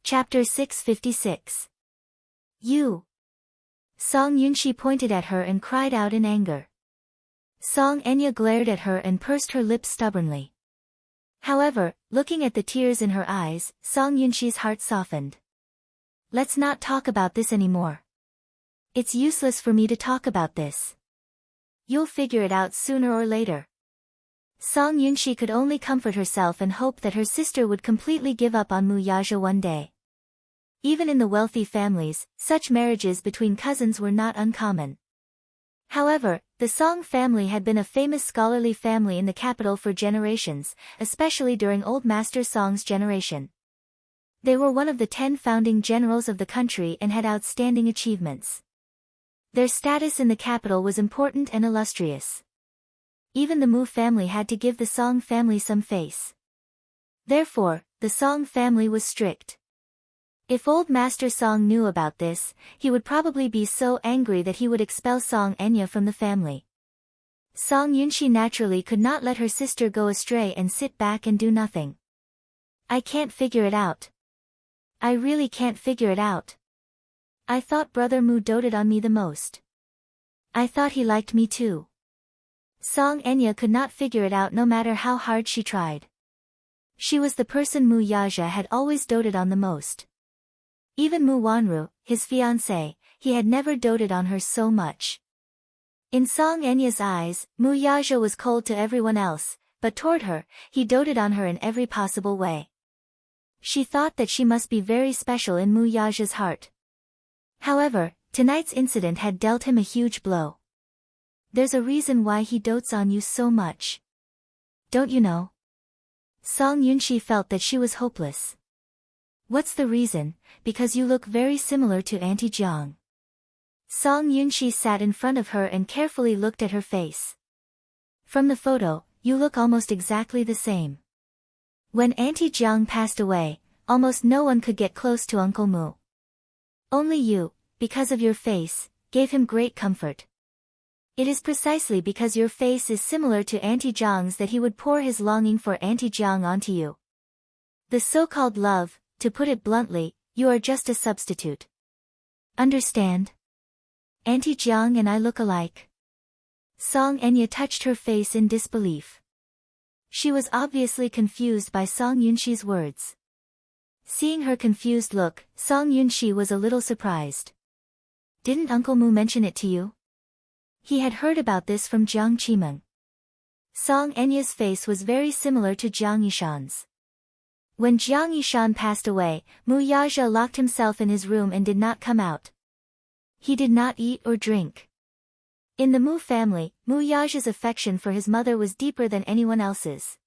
Chapter 656. You. Song Yunshi pointed at her and cried out in anger. Song Enya glared at her and pursed her lips stubbornly. However, looking at the tears in her eyes, Song Yunshi's heart softened. Let's not talk about this anymore. It's useless for me to talk about this. You'll figure it out sooner or later. Song Yunshi could only comfort herself and hope that her sister would completely give up on Muyaja one day. Even in the wealthy families, such marriages between cousins were not uncommon. However, the Song family had been a famous scholarly family in the capital for generations, especially during Old Master Song's generation. They were one of the 10 founding generals of the country and had outstanding achievements. Their status in the capital was important and illustrious. Even the Mu family had to give the Song family some face. Therefore, the Song family was strict. If Old Master Song knew about this, he would probably be so angry that he would expel Song Enya from the family. Song Yunshi naturally could not let her sister go astray and sit back and do nothing. I can't figure it out. I really can't figure it out. I thought Brother Mu doted on me the most. I thought he liked me too. Song Enya could not figure it out no matter how hard she tried. She was the person Mu Yaja had always doted on the most. Even Mu Wanru, his fiancée, he had never doted on her so much. In Song Enya's eyes, Mu Yaja was cold to everyone else, but toward her, he doted on her in every possible way. She thought that she must be very special in Mu Yaja's heart. However, tonight's incident had dealt him a huge blow. There's a reason why he dotes on you so much. Don't you know? Song Yunshi felt that she was hopeless. What's the reason? Because you look very similar to Auntie Jiang. Song Yunshi sat in front of her and carefully looked at her face. From the photo, you look almost exactly the same. When Auntie Jiang passed away, almost no one could get close to Uncle Mu. Only you, because of your face, gave him great comfort. It is precisely because your face is similar to Auntie Jiang's that he would pour his longing for Auntie Jiang onto you. The so-called love, to put it bluntly, you are just a substitute. Understand? Auntie Jiang and I look alike. Song Enya touched her face in disbelief. She was obviously confused by Song Yunshi's words. Seeing her confused look, Song Yunshi was a little surprised. Didn't Uncle Mu mention it to you? He had heard about this from Jiang Qimeng. Song Enya's face was very similar to Jiang Yishan's. When Jiang Yishan passed away, Mu Yaja locked himself in his room and did not come out. He did not eat or drink. In the Mu family, Mu Yaja's affection for his mother was deeper than anyone else's.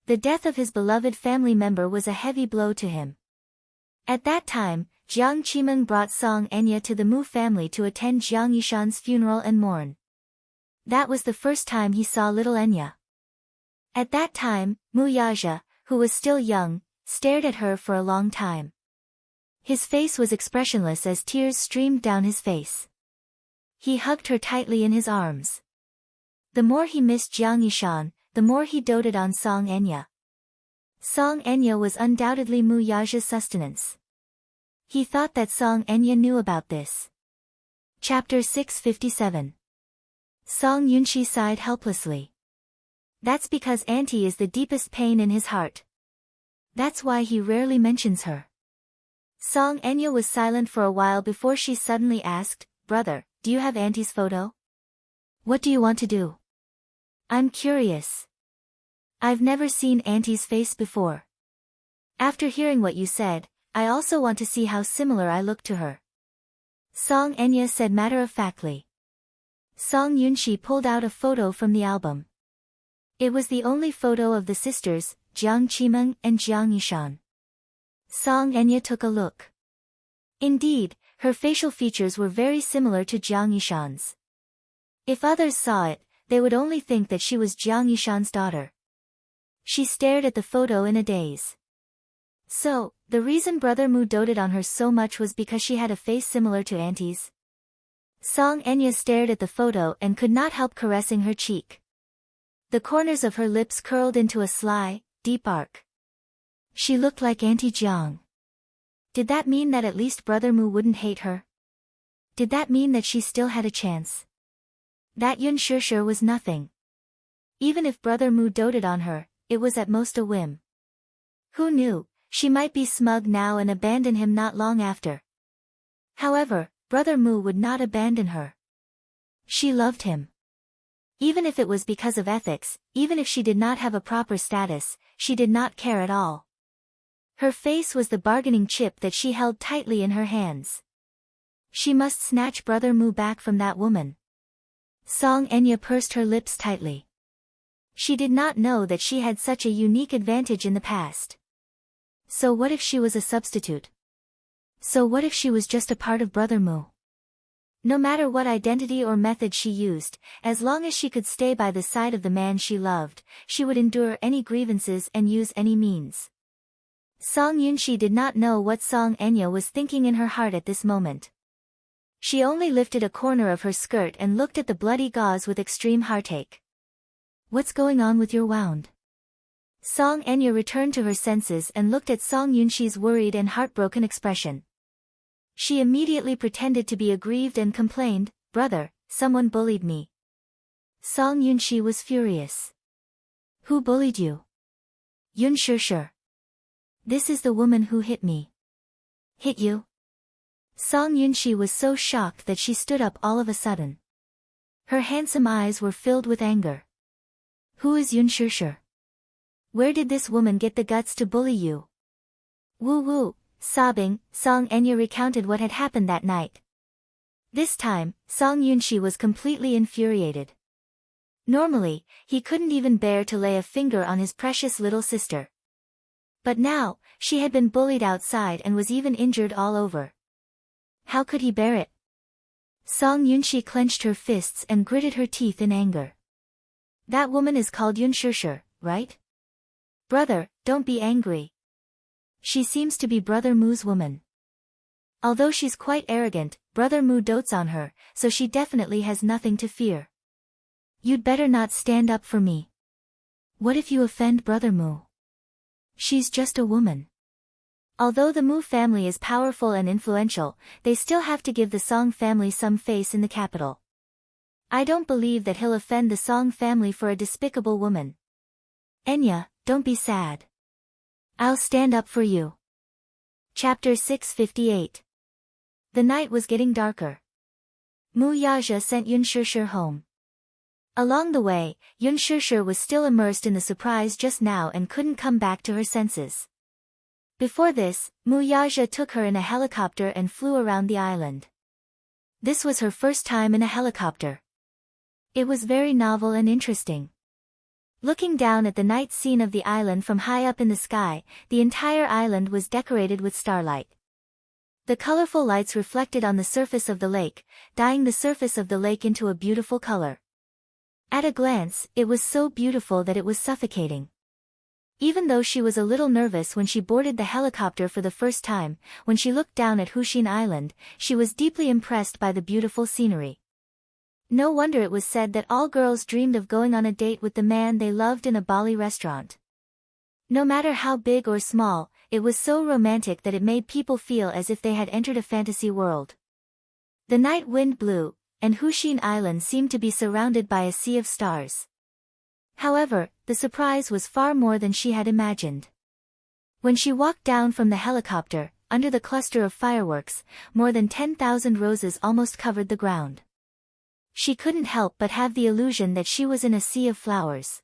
The death of his beloved family member was a heavy blow to him. At that time, Jiang Qimeng brought Song Enya to the Mu family to attend Jiang Yishan's funeral and mourn. That was the first time he saw little Enya. At that time, Mu Yaja, who was still young, stared at her for a long time. His face was expressionless as tears streamed down his face. He hugged her tightly in his arms. The more he missed Jiang Yishan, the more he doted on Song Enya. Song Enya was undoubtedly Mu Yaja's sustenance. He thought that Song Enya knew about this. Chapter 657. Song Yunshi sighed helplessly. That's because Auntie is the deepest pain in his heart. That's why he rarely mentions her. Song Enya was silent for a while before she suddenly asked, Brother, do you have Auntie's photo? What do you want to do? I'm curious. I've never seen Auntie's face before. After hearing what you said, I also want to see how similar I look to her. Song Enya said matter-of-factly. Song Yunshi pulled out a photo from the album. It was the only photo of the sisters, Jiang Qimeng and Jiang Yishan. Song Enya took a look. Indeed, her facial features were very similar to Jiang Yishan's. If others saw it, they would only think that she was Jiang Yishan's daughter. She stared at the photo in a daze. So, the reason Brother Mu doted on her so much was because she had a face similar to Auntie's? Song Enya stared at the photo and could not help caressing her cheek. The corners of her lips curled into a sly, deep arc. She looked like Auntie Jiang. Did that mean that at least Brother Mu wouldn't hate her? Did that mean that she still had a chance? That Yun Shishir was nothing. Even if Brother Mu doted on her, it was at most a whim. Who knew, she might be smug now and abandon him not long after. However, Brother Mu would not abandon her. She loved him. Even if it was because of ethics, even if she did not have a proper status, she did not care at all. Her face was the bargaining chip that she held tightly in her hands. She must snatch Brother Mu back from that woman. Song Enya pursed her lips tightly. She did not know that she had such a unique advantage in the past. So what if she was a substitute? So what if she was just a part of Brother Mu? No matter what identity or method she used, as long as she could stay by the side of the man she loved, she would endure any grievances and use any means. Song Yunshi did not know what Song Enya was thinking in her heart at this moment. She only lifted a corner of her skirt and looked at the bloody gauze with extreme heartache. What's going on with your wound? Song Enya returned to her senses and looked at Song Yunshi's worried and heartbroken expression. She immediately pretended to be aggrieved and complained, "Brother, someone bullied me." Song Yunshi was furious. "Who bullied you?" "Yun Shishir. This is the woman who hit me." "Hit you?" Song Yunshi was so shocked that she stood up all of a sudden. Her handsome eyes were filled with anger. "Who is Yun Shishir? Where did this woman get the guts to bully you?" Woo woo. Sobbing, Song Enya recounted what had happened that night. This time, Song Yunshi was completely infuriated. Normally, he couldn't even bear to lay a finger on his precious little sister. But now, she had been bullied outside and was even injured all over. How could he bear it? Song Yunshi clenched her fists and gritted her teeth in anger. That woman is called Yun Shishir, right? Brother, don't be angry. She seems to be Brother Mu's woman. Although she's quite arrogant, Brother Mu dotes on her, so she definitely has nothing to fear. You'd better not stand up for me. What if you offend Brother Mu? She's just a woman. Although the Mu family is powerful and influential, they still have to give the Song family some face in the capital. I don't believe that he'll offend the Song family for a despicable woman. Enya, don't be sad. I'll stand up for you. Chapter 658. The night was getting darker. Mu Yaja sent Yun Shishir home. Along the way, Yun Shishir was still immersed in the surprise just now and couldn't come back to her senses. Before this, Mu Yaja took her in a helicopter and flew around the island. This was her first time in a helicopter. It was very novel and interesting. Looking down at the night scene of the island from high up in the sky, the entire island was decorated with starlight. The colorful lights reflected on the surface of the lake, dyeing the surface of the lake into a beautiful color. At a glance, it was so beautiful that it was suffocating. Even though she was a little nervous when she boarded the helicopter for the first time, when she looked down at Hushin Island, she was deeply impressed by the beautiful scenery. No wonder it was said that all girls dreamed of going on a date with the man they loved in a Bali restaurant. No matter how big or small, it was so romantic that it made people feel as if they had entered a fantasy world. The night wind blew, and Hushin Island seemed to be surrounded by a sea of stars. However, the surprise was far more than she had imagined. When she walked down from the helicopter, under the cluster of fireworks, more than 10,000 roses almost covered the ground. She couldn't help but have the illusion that she was in a sea of flowers.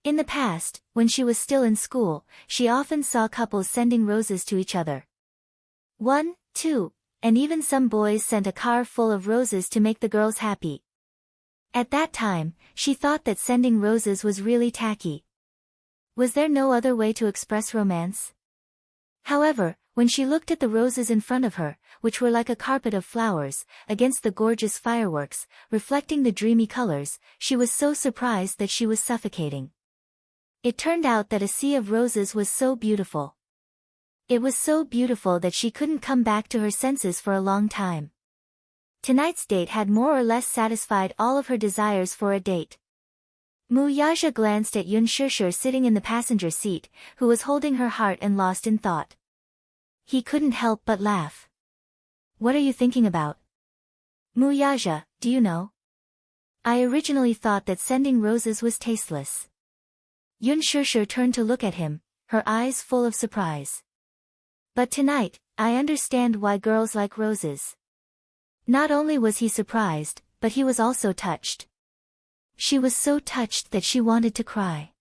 In the past, when she was still in school, she often saw couples sending roses to each other. 1, 2, and even some boys sent a car full of roses to make the girls happy. At that time, she thought that sending roses was really tacky. Was there no other way to express romance? However, when she looked at the roses in front of her, which were like a carpet of flowers, against the gorgeous fireworks, reflecting the dreamy colors, she was so surprised that she was suffocating. It turned out that a sea of roses was so beautiful. It was so beautiful that she couldn't come back to her senses for a long time. Tonight's date had more or less satisfied all of her desires for a date. Mu Yaja glanced at Yun Shishir sitting in the passenger seat, who was holding her heart and lost in thought. He couldn't help but laugh. What are you thinking about? Muyaja, do you know? I originally thought that sending roses was tasteless. Yun Shishir turned to look at him, her eyes full of surprise. But tonight, I understand why girls like roses. Not only was he surprised, but he was also touched. She was so touched that she wanted to cry.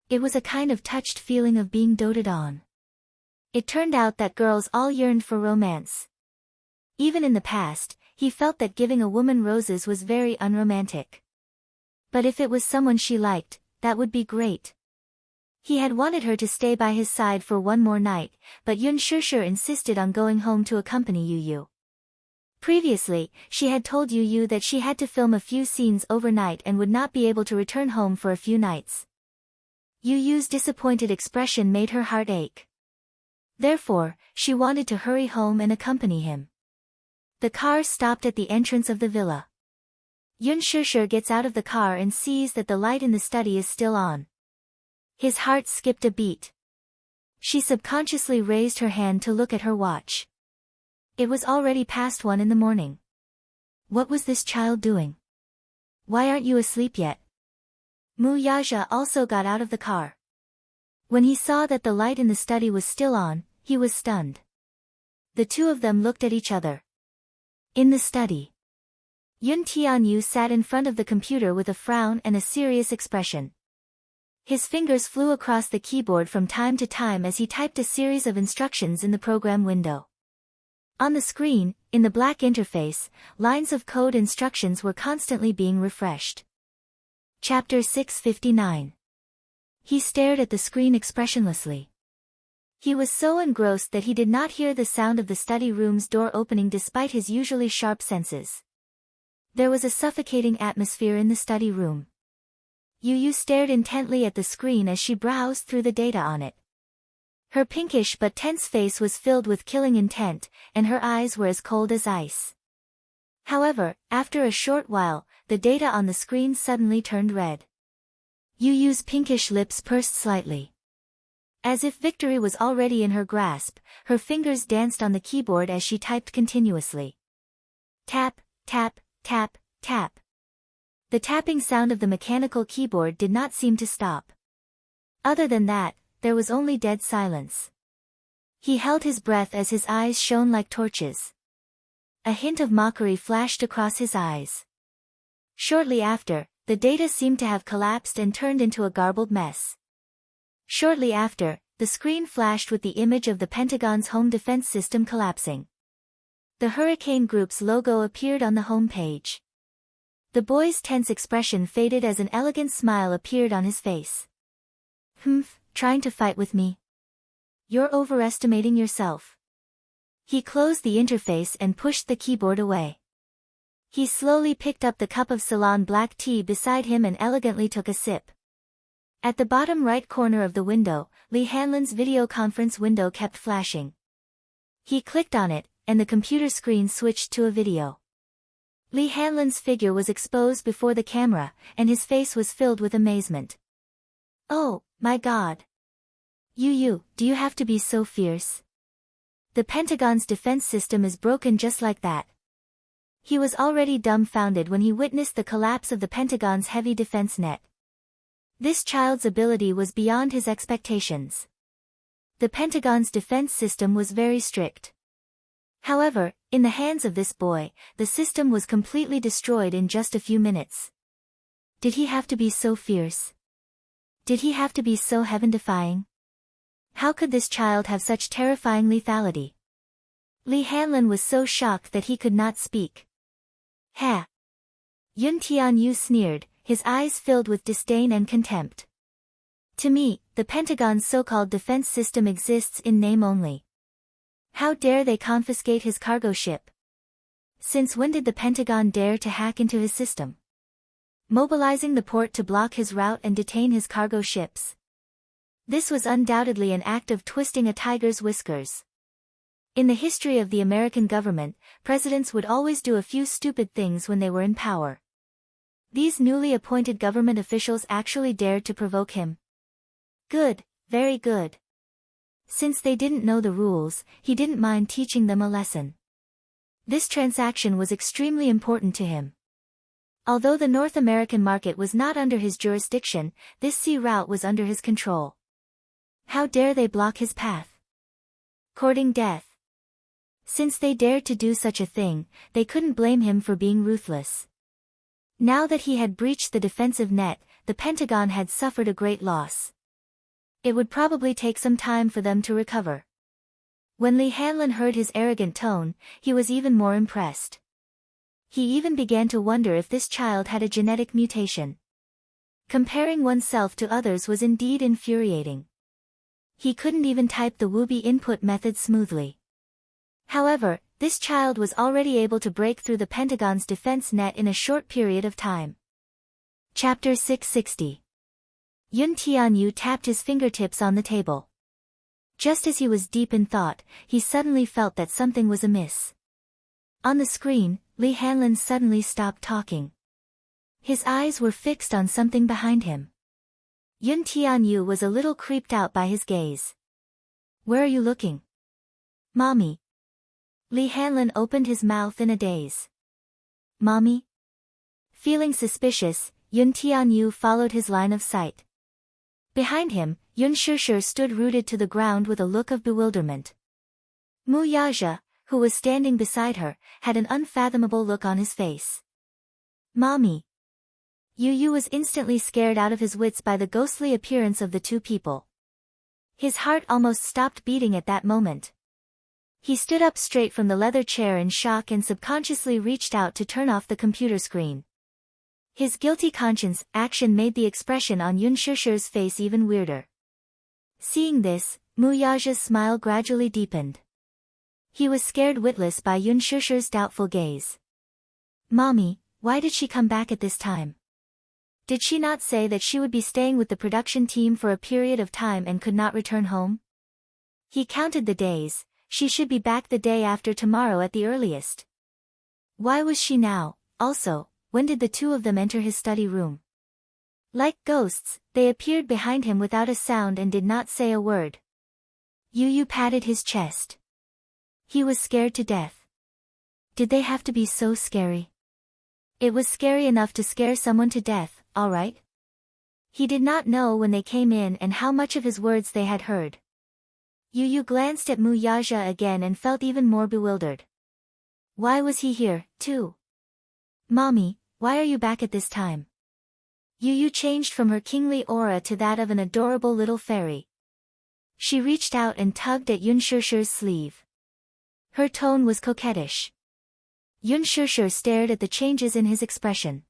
It was a kind of touched feeling of being doted on. It turned out that girls all yearned for romance. Even in the past, he felt that giving a woman roses was very unromantic. But if it was someone she liked, that would be great. He had wanted her to stay by his side for one more night, but Yun Shishir insisted on going home to accompany Yu Yu. Previously, she had told Yu Yu that she had to film a few scenes overnight and would not be able to return home for a few nights. Yu Yu's disappointed expression made her heart ache. Therefore, she wanted to hurry home and accompany him. The car stopped at the entrance of the villa. Yun Shishir gets out of the car and sees that the light in the study is still on. His heart skipped a beat. She subconsciously raised her hand to look at her watch. It was already past 1 in the morning. What was this child doing? Why aren't you asleep yet? Muyaja also got out of the car. When he saw that the light in the study was still on, he was stunned. The two of them looked at each other. In the study, Yun Tianyu sat in front of the computer with a frown and a serious expression. His fingers flew across the keyboard from time to time as he typed a series of instructions in the program window. On the screen, in the black interface, lines of code instructions were constantly being refreshed. Chapter 659. He stared at the screen expressionlessly. He was so engrossed that he did not hear the sound of the study room's door opening despite his usually sharp senses. There was a suffocating atmosphere in the study room. Yu Yu stared intently at the screen as she browsed through the data on it. Her pinkish but tense face was filled with killing intent, and her eyes were as cold as ice. However, after a short while, the data on the screen suddenly turned red. Yu Yu's pinkish lips pursed slightly. As if victory was already in her grasp, her fingers danced on the keyboard as she typed continuously. Tap, tap, tap, tap. The tapping sound of the mechanical keyboard did not seem to stop. Other than that, there was only dead silence. He held his breath as his eyes shone like torches. A hint of mockery flashed across his eyes. Shortly after, the data seemed to have collapsed and turned into a garbled mess. Shortly after, the screen flashed with the image of the Pentagon's home defense system collapsing. The Hurricane Group's logo appeared on the home page. The boy's tense expression faded as an elegant smile appeared on his face. Humph, trying to fight with me? You're overestimating yourself. He closed the interface and pushed the keyboard away. He slowly picked up the cup of Ceylon black tea beside him and elegantly took a sip. At the bottom right corner of the window, Li Hanlin's video conference window kept flashing. He clicked on it, and the computer screen switched to a video. Li Hanlin's figure was exposed before the camera, and his face was filled with amazement. Oh, my God! Yu Yu, do you have to be so fierce? The Pentagon's defense system is broken just like that. He was already dumbfounded when he witnessed the collapse of the Pentagon's heavy defense net. This child's ability was beyond his expectations. The Pentagon's defense system was very strict. However, in the hands of this boy, the system was completely destroyed in just a few minutes. Did he have to be so fierce? Did he have to be so heaven-defying? How could this child have such terrifying lethality? Li Hanlin was so shocked that he could not speak. Ha! Yun Tianyu sneered, his eyes filled with disdain and contempt. To me, the Pentagon's so-called defense system exists in name only. How dare they confiscate his cargo ship? Since when did the Pentagon dare to hack into his system? Mobilizing the port to block his route and detain his cargo ships. This was undoubtedly an act of twisting a tiger's whiskers. In the history of the American government, presidents would always do a few stupid things when they were in power. These newly appointed government officials actually dared to provoke him. Good, very good. Since they didn't know the rules, he didn't mind teaching them a lesson. This transaction was extremely important to him. Although the North American market was not under his jurisdiction, this sea route was under his control. How dare they block his path? Courting death. Since they dared to do such a thing, they couldn't blame him for being ruthless. Now that he had breached the defensive net, the Pentagon had suffered a great loss. It would probably take some time for them to recover. When Li Hanlin heard his arrogant tone, he was even more impressed. He even began to wonder if this child had a genetic mutation. Comparing oneself to others was indeed infuriating. He couldn't even type the Wubi input method smoothly. However, this child was already able to break through the Pentagon's defense net in a short period of time. Chapter 660. Yun Tianyu tapped his fingertips on the table. Just as he was deep in thought, he suddenly felt that something was amiss. On the screen, Li Hanlin suddenly stopped talking. His eyes were fixed on something behind him. Yun Tianyu was a little creeped out by his gaze. "Where are you looking?" "Mommy." Li Hanlin opened his mouth in a daze. "Mommy?" Feeling suspicious, Yun Tianyu followed his line of sight. Behind him, Yun Shishir stood rooted to the ground with a look of bewilderment. Mu Yaja, who was standing beside her, had an unfathomable look on his face. "Mommy." Yu Yu was instantly scared out of his wits by the ghostly appearance of the two people. His heart almost stopped beating at that moment. He stood up straight from the leather chair in shock and subconsciously reached out to turn off the computer screen. His guilty conscience action made the expression on Yun Shishir's face even weirder. Seeing this, Mu Yaja's smile gradually deepened. He was scared witless by Yun Shishir's doubtful gaze. "Mommy, why did she come back at this time? Did she not say that she would be staying with the production team for a period of time and could not return home?" He counted the days. She should be back the day after tomorrow at the earliest. Why was she now? Also, when did the two of them enter his study room? Like ghosts, they appeared behind him without a sound and did not say a word. Yu Yu patted his chest. He was scared to death. Did they have to be so scary? It was scary enough to scare someone to death, all right? He did not know when they came in and how much of his words they had heard. Yu Yu glanced at Mu Yaja again and felt even more bewildered. Why was he here, too? "Mommy, why are you back at this time?" Yu Yu changed from her kingly aura to that of an adorable little fairy. She reached out and tugged at Yun Shishir's sleeve. Her tone was coquettish. Yun Shishir stared at the changes in his expression.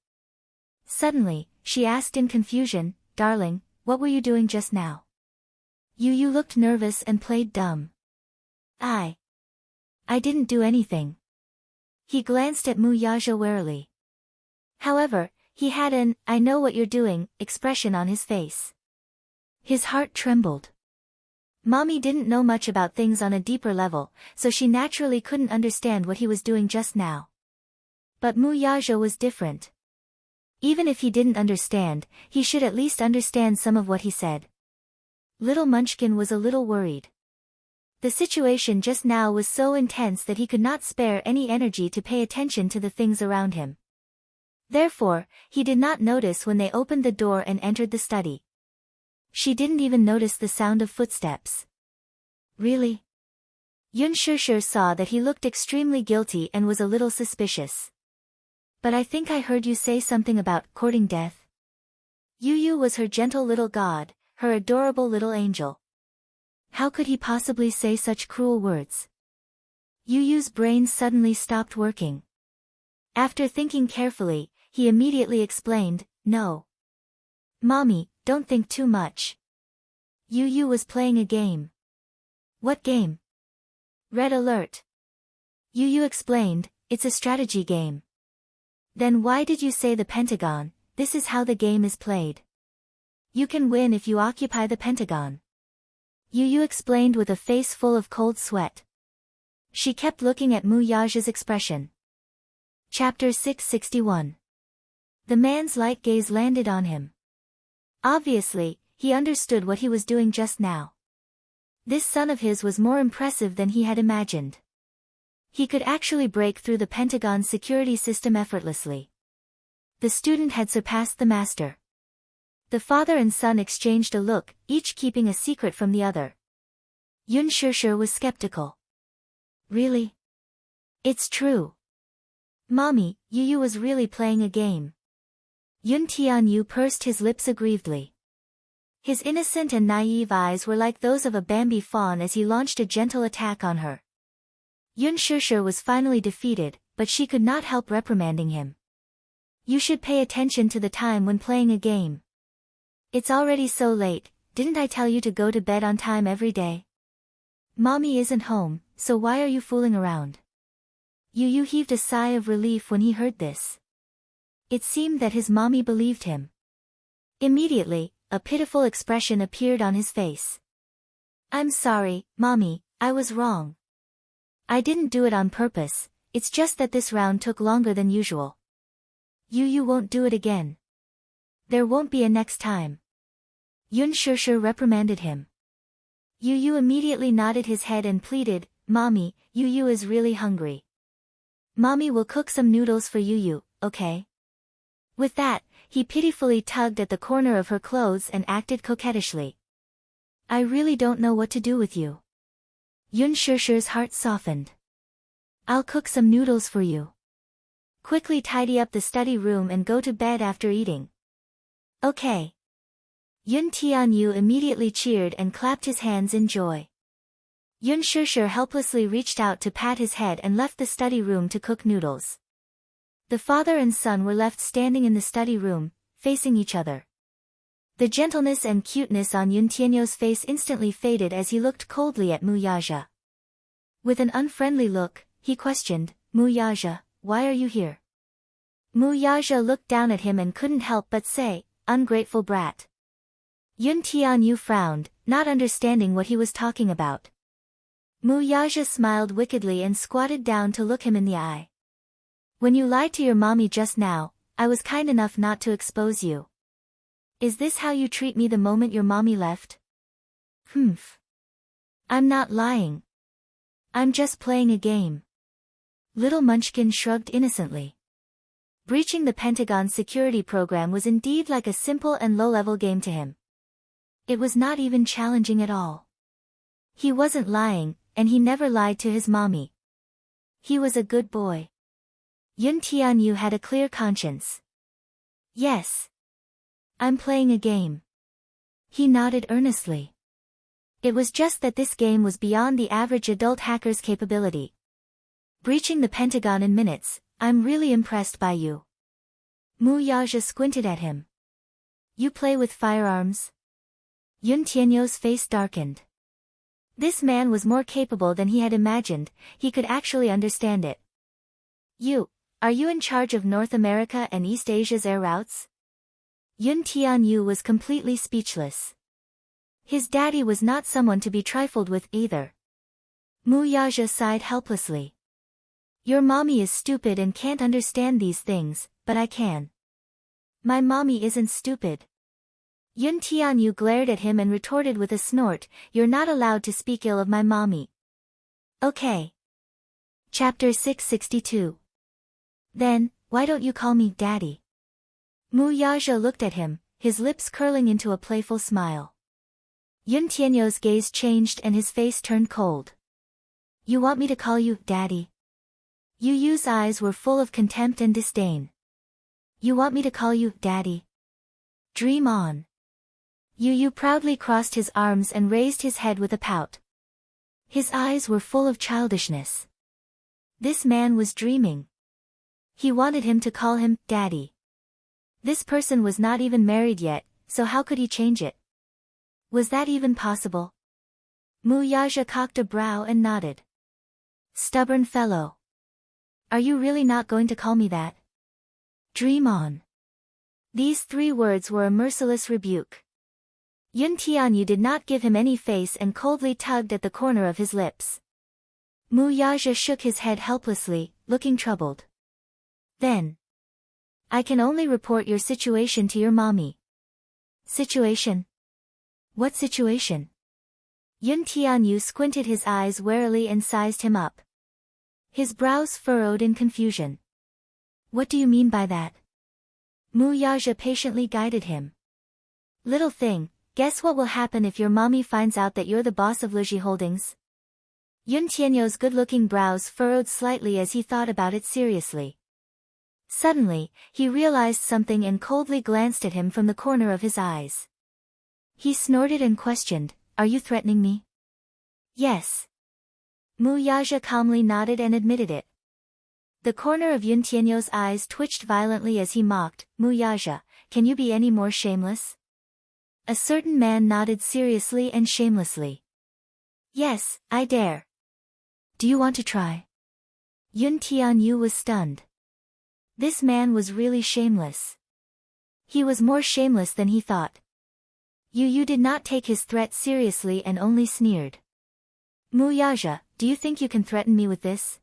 Suddenly, she asked in confusion, "Darling, what were you doing just now?" Yu Yu looked nervous and played dumb. I didn't do anything." He glanced at Mu Yaja warily. However, he had an "I know what you're doing" expression on his face. His heart trembled. Mommy didn't know much about things on a deeper level, so she naturally couldn't understand what he was doing just now. But Mu Yaja was different. Even if he didn't understand, he should at least understand some of what he said. Little Munchkin was a little worried. The situation just now was so intense that he could not spare any energy to pay attention to the things around him. Therefore, he did not notice when they opened the door and entered the study. She didn't even notice the sound of footsteps. Really? Yun Shishir saw that he looked extremely guilty and was a little suspicious. "But I think I heard you say something about courting death." Yu Yu was her gentle little god, her adorable little angel. How could he possibly say such cruel words? Yu Yu's brain suddenly stopped working. After thinking carefully, he immediately explained, "No. Mommy, don't think too much. Yu Yu was playing a game." "What game?" "Red alert." Yu Yu explained, "It's a strategy game." "Then why did you say the Pentagon? This is how the game is played. You can win if you occupy the Pentagon." Yu Yu explained with a face full of cold sweat. She kept looking at Mu Yaja's expression. Chapter 661. The man's light gaze landed on him. Obviously, he understood what he was doing just now. This son of his was more impressive than he had imagined. He could actually break through the Pentagon's security system effortlessly. The student had surpassed the master. The father and son exchanged a look, each keeping a secret from the other. Yun Shishir was skeptical. Really? It's true. Mommy, Yu was really playing a game. Yun Tianyu pursed his lips aggrievedly. His innocent and naive eyes were like those of a Bambi fawn as he launched a gentle attack on her. Yun Shishir was finally defeated, but she could not help reprimanding him. You should pay attention to the time when playing a game. It's already so late, didn't I tell you to go to bed on time every day? Mommy isn't home, so why are you fooling around? Yu heaved a sigh of relief when he heard this. It seemed that his mommy believed him. Immediately, a pitiful expression appeared on his face. I'm sorry, Mommy, I was wrong. I didn't do it on purpose, it's just that this round took longer than usual. Yu won't do it again. There won't be a next time. Yun Shishir reprimanded him. Yu immediately nodded his head and pleaded, Mommy, Yu is really hungry. Mommy will cook some noodles for Yu, okay? With that, he pitifully tugged at the corner of her clothes and acted coquettishly. I really don't know what to do with you. Yun Shishir's heart softened. I'll cook some noodles for you. Quickly tidy up the study room and go to bed after eating. Okay. Yun Tianyu immediately cheered and clapped his hands in joy. Yun Shishir helplessly reached out to pat his head and left the study room to cook noodles. The father and son were left standing in the study room, facing each other. The gentleness and cuteness on Yun Tianyu's face instantly faded as he looked coldly at Mu Yaja. With an unfriendly look, he questioned, Mu Yaja, why are you here? Mu Yaja looked down at him and couldn't help but say, ungrateful brat. Yun Tianyu frowned, not understanding what he was talking about. Mu Yaja smiled wickedly and squatted down to look him in the eye. When you lied to your mommy just now, I was kind enough not to expose you. Is this how you treat me the moment your mommy left? Humph. I'm not lying. I'm just playing a game. Little Munchkin shrugged innocently. Breaching the Pentagon's security program was indeed like a simple and low-level game to him. It was not even challenging at all. He wasn't lying, and he never lied to his mommy. He was a good boy. Yun Tianyu had a clear conscience. Yes. I'm playing a game. He nodded earnestly. It was just that this game was beyond the average adult hacker's capability. Breaching the Pentagon in minutes, I'm really impressed by you. Mu Yaja squinted at him. You play with firearms? Yun Tianyu's face darkened. This man was more capable than he had imagined, he could actually understand it. Are you in charge of North America and East Asia's air routes? Yun Tianyu was completely speechless. His daddy was not someone to be trifled with either. Mu Yaja sighed helplessly. Your mommy is stupid and can't understand these things, but I can. My mommy isn't stupid. Yun Tianyu glared at him and retorted with a snort, you're not allowed to speak ill of my mommy. Okay. Chapter 662. Then, why don't you call me Daddy? Mu Yaja looked at him, his lips curling into a playful smile. Yun Tianyu's gaze changed and his face turned cold. You want me to call you Daddy? Yu's eyes were full of contempt and disdain. You want me to call you Daddy? Dream on. Yu proudly crossed his arms and raised his head with a pout. His eyes were full of childishness. This man was dreaming. He wanted him to call him Daddy. This person was not even married yet, so how could he change it? Was that even possible? Mu Yaja cocked a brow and nodded. Stubborn fellow. Are you really not going to call me that? Dream on. These 3 words were a merciless rebuke. Yun Tianyu did not give him any face and coldly tugged at the corner of his lips. Mu Yaja shook his head helplessly, looking troubled. Then. I can only report your situation to your mommy. Situation? What situation? Yun Tianyu squinted his eyes warily and sized him up. His brows furrowed in confusion. What do you mean by that? Mu Yaja patiently guided him. Little thing, guess what will happen if your mommy finds out that you're the boss of Liji Holdings? Yun Tianyu's good-looking brows furrowed slightly as he thought about it seriously. Suddenly, he realized something and coldly glanced at him from the corner of his eyes. He snorted and questioned, "Are you threatening me?" "Yes." Mu Yaja calmly nodded and admitted it. The corner of Yun Tianyu's eyes twitched violently as he mocked, "Mu Yaja, can you be any more shameless?" A certain man nodded seriously and shamelessly. "Yes, I dare." "Do you want to try?" Yun Tianyu was stunned. This man was really shameless. He was more shameless than he thought. Yu did not take his threat seriously and only sneered. "Mu Yaja, do you think you can threaten me with this?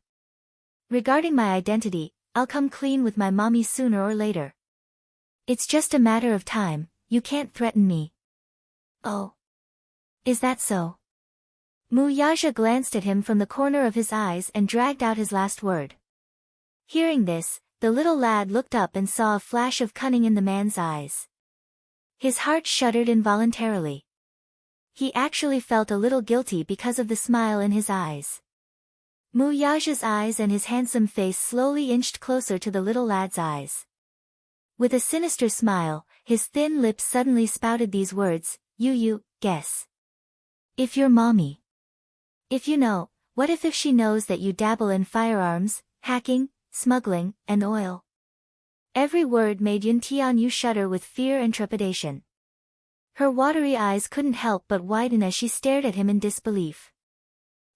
Regarding my identity, I'll come clean with my mommy sooner or later. It's just a matter of time, you can't threaten me." "Oh. Is that so?" Mu Yaja glanced at him from the corner of his eyes and dragged out his last word. Hearing this, the little lad looked up and saw a flash of cunning in the man's eyes. His heart shuddered involuntarily. He actually felt a little guilty because of the smile in his eyes. Mu Yaja's eyes and his handsome face slowly inched closer to the little lad's eyes. With a sinister smile, his thin lips suddenly spouted these words, "You, guess. If your mommy. If you know, what if she knows that you dabble in firearms, hacking, smuggling, and oil?" Every word made Yun Tianyu shudder with fear and trepidation. Her watery eyes couldn't help but widen as she stared at him in disbelief.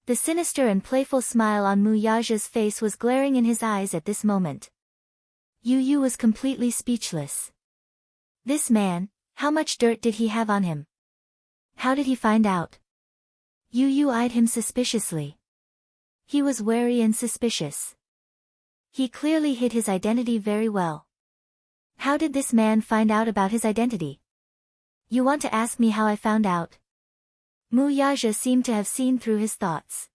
The sinister and playful smile on Mu Yaja's face was glaring in his eyes at this moment. Yu was completely speechless. This man, how much dirt did he have on him? How did he find out? Yu eyed him suspiciously. He was wary and suspicious. He clearly hid his identity very well. How did this man find out about his identity? You want to ask me how I found out? Mu Yaja seemed to have seen through his thoughts.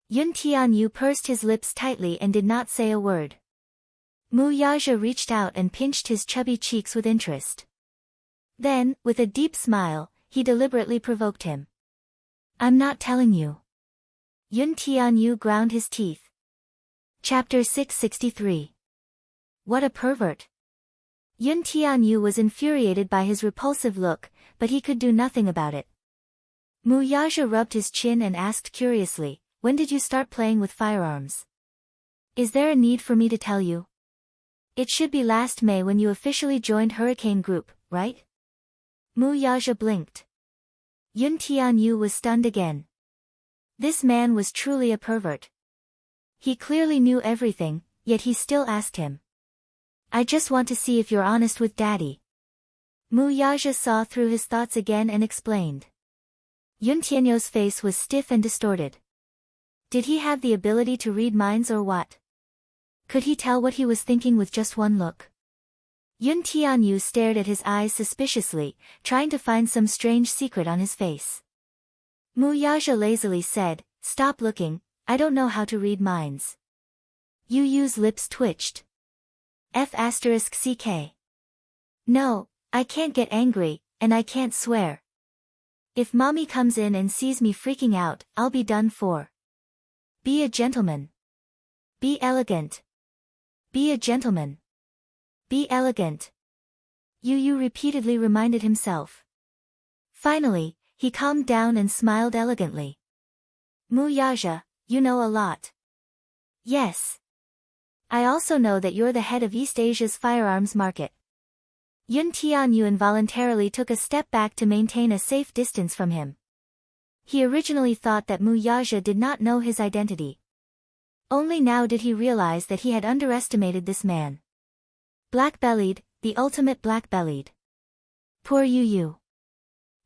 Yun Tianyu pursed his lips tightly and did not say a word. Mu Yaja reached out and pinched his chubby cheeks with interest. Then, with a deep smile, he deliberately provoked him. "I'm not telling you." Yun Tianyu ground his teeth. Chapter 663. What a pervert. Yun Tianyu was infuriated by his repulsive look, but he could do nothing about it. Mu Yaja rubbed his chin and asked curiously, "When did you start playing with firearms?" "Is there a need for me to tell you?" "It should be last May when you officially joined Hurricane Group, right?" Mu Yaja blinked. Yun Tianyu was stunned again. This man was truly a pervert. He clearly knew everything, yet he still asked him. "I just want to see if you're honest with Daddy." Mu Yaja saw through his thoughts again and explained. Yun Tianyu's face was stiff and distorted. Did he have the ability to read minds or what? Could he tell what he was thinking with just one look? Yun Tianyu stared at his eyes suspiciously, trying to find some strange secret on his face. Mu Yaja lazily said, "Stop looking, I don't know how to read minds." Yu's lips twitched. F***ck. "No, I can't get angry, and I can't swear. If mommy comes in and sees me freaking out, I'll be done for. Be a gentleman. Be elegant. Be a gentleman. Be elegant." Yu repeatedly reminded himself. Finally, he calmed down and smiled elegantly. "Mu Yaja, you know a lot." "Yes. I also know that you're the head of East Asia's firearms market." Yun Tianyu involuntarily took a step back to maintain a safe distance from him. He originally thought that Mu Yaja did not know his identity. Only now did he realize that he had underestimated this man. Black-bellied, the ultimate black-bellied. Poor Yu.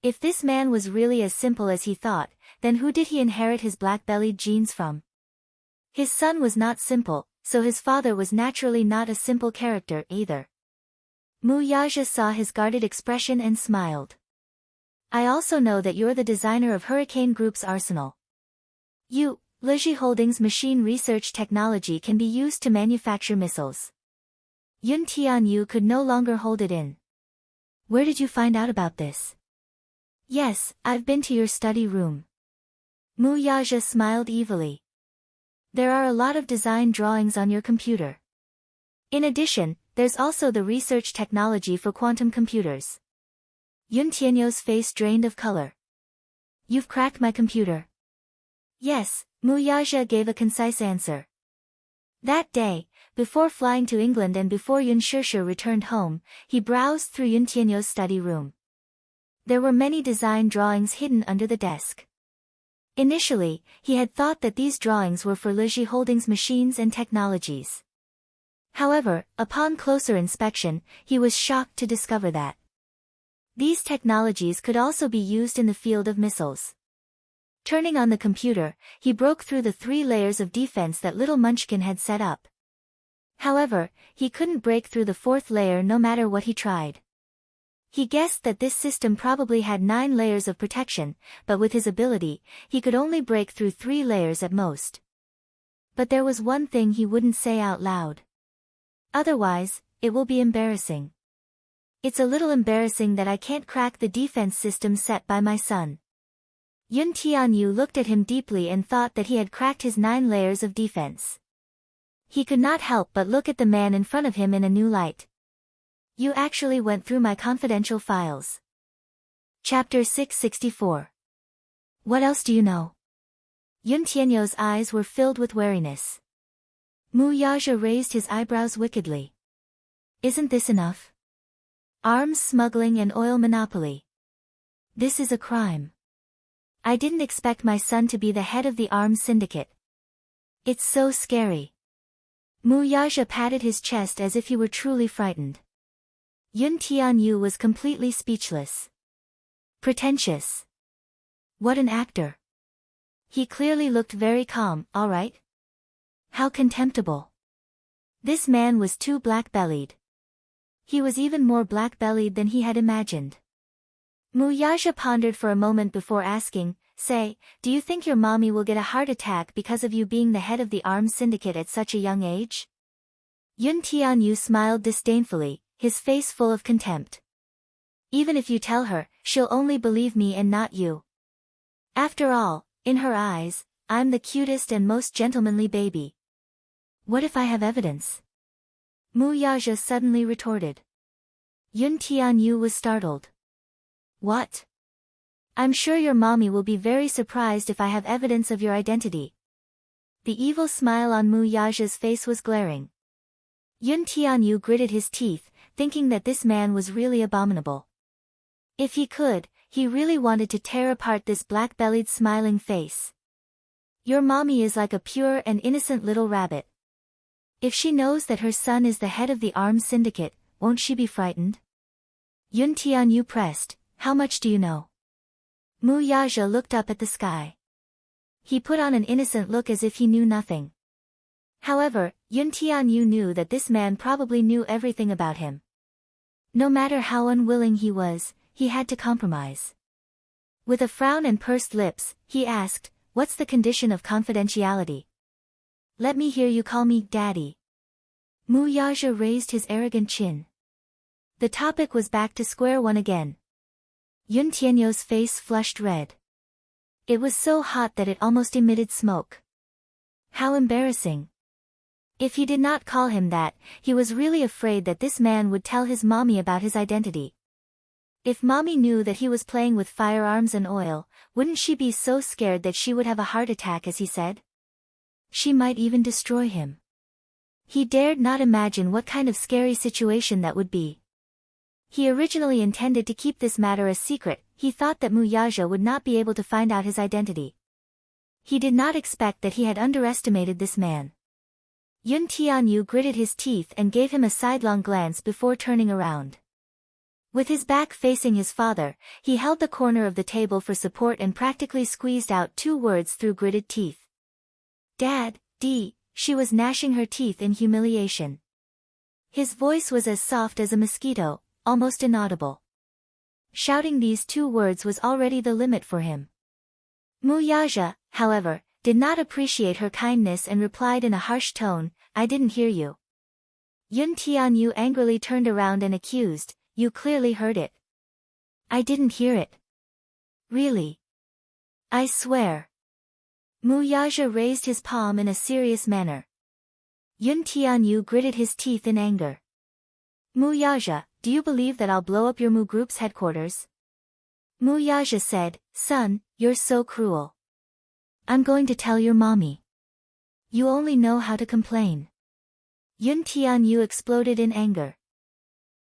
If this man was really as simple as he thought, then who did he inherit his black-bellied genes from? His son was not simple, so his father was naturally not a simple character either. Mu Yaja saw his guarded expression and smiled. I also know that you're the designer of Hurricane Group's arsenal. Lizhi Holdings' machine research technology can be used to manufacture missiles. Yun Tianyu could no longer hold it in. Where did you find out about this? Yes, I've been to your study room. Mu Yaja smiled evilly. There are a lot of design drawings on your computer. In addition, there's also the research technology for quantum computers. Yun Tianyu's face drained of color. You've cracked my computer. Yes, Mu Yaja gave a concise answer. That day, before flying to England and before Yun Shishir returned home, he browsed through Yun Tianyu's study room. There were many design drawings hidden under the desk. Initially, he had thought that these drawings were for Lizhi Holdings' machines and technologies. However, upon closer inspection, he was shocked to discover that these technologies could also be used in the field of missiles. Turning on the computer, he broke through the 3 layers of defense that little Munchkin had set up. However, he couldn't break through the 4th layer no matter what he tried. He guessed that this system probably had 9 layers of protection, but with his ability, he could only break through 3 layers at most. But there was one thing he wouldn't say out loud. Otherwise, it will be embarrassing. It's a little embarrassing that I can't crack the defense system set by my son. Yun Tianyu looked at him deeply and thought that he had cracked his 9 layers of defense. He could not help but look at the man in front of him in a new light. You actually went through my confidential files. Chapter 664. What else do you know? Yun Tianyu's eyes were filled with wariness. Mu Yaja raised his eyebrows wickedly. Isn't this enough? Arms smuggling and oil monopoly. This is a crime. I didn't expect my son to be the head of the arms syndicate. It's so scary. Mu Yaja patted his chest as if he were truly frightened. Yun Tianyu was completely speechless. Pretentious. What an actor. He clearly looked very calm, all right? How contemptible. This man was too black-bellied. He was even more black-bellied than he had imagined. Mu Yaja pondered for a moment before asking, Say, do you think your mommy will get a heart attack because of you being the head of the arms syndicate at such a young age? Yun Tianyu smiled disdainfully, his face full of contempt. Even if you tell her, she'll only believe me and not you. After all, in her eyes, I'm the cutest and most gentlemanly baby. What if I have evidence? Mu Yaja suddenly retorted. Yun Tianyu was startled. What? I'm sure your mommy will be very surprised if I have evidence of your identity. The evil smile on Mu Yaja's face was glaring. Yun Tianyu gritted his teeth, thinking that this man was really abominable. If he could, he really wanted to tear apart this black-bellied smiling face. Your mommy is like a pure and innocent little rabbit. If she knows that her son is the head of the arms syndicate, won't she be frightened? Yun Tianyu pressed, How much do you know? Mu Yaja looked up at the sky. He put on an innocent look as if he knew nothing. However, Yun Tianyu knew that this man probably knew everything about him. No matter how unwilling he was, he had to compromise. With a frown and pursed lips, he asked, What's the condition of confidentiality? Let me hear you call me Daddy. Mu Yaja raised his arrogant chin. The topic was back to square one again. Yun Tianyu's face flushed red. It was so hot that it almost emitted smoke. How embarrassing. If he did not call him that, he was really afraid that this man would tell his mommy about his identity. If mommy knew that he was playing with firearms and oil, wouldn't she be so scared that she would have a heart attack, as he said? She might even destroy him. He dared not imagine what kind of scary situation that would be. He originally intended to keep this matter a secret. He thought that Mu Yaja would not be able to find out his identity. He did not expect that he had underestimated this man. Yun Tianyu gritted his teeth and gave him a sidelong glance before turning around. With his back facing his father, he held the corner of the table for support and practically squeezed out 2 words through gritted teeth. Dad, she was gnashing her teeth in humiliation. His voice was as soft as a mosquito, almost inaudible. Shouting these 2 words was already the limit for him. Muyaja, however, did not appreciate her kindness and replied in a harsh tone, I didn't hear you. Yun Tianyu angrily turned around and accused, you clearly heard it. I didn't hear it. Really? I swear. Muyaja raised his palm in a serious manner. Yun Tianyu gritted his teeth in anger. Muyaja, do you believe that I'll blow up your Mu group's headquarters? Muyaja said, son, you're so cruel. I'm going to tell your mommy. You only know how to complain. Yun Tianyu exploded in anger.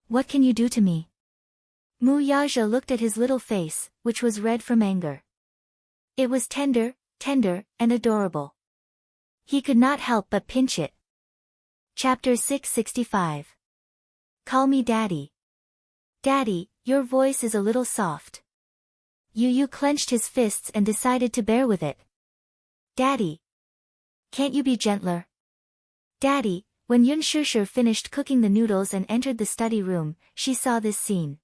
What can you do to me? Muyaja looked at his little face, which was red from anger. It was tender, and adorable. He could not help but pinch it. Chapter 665. Call me Daddy. Daddy, your voice is a little soft. Yu clenched his fists and decided to bear with it. Daddy. Can't you be gentler? Daddy, when Yun Shishir finished cooking the noodles and entered the study room, she saw this scene.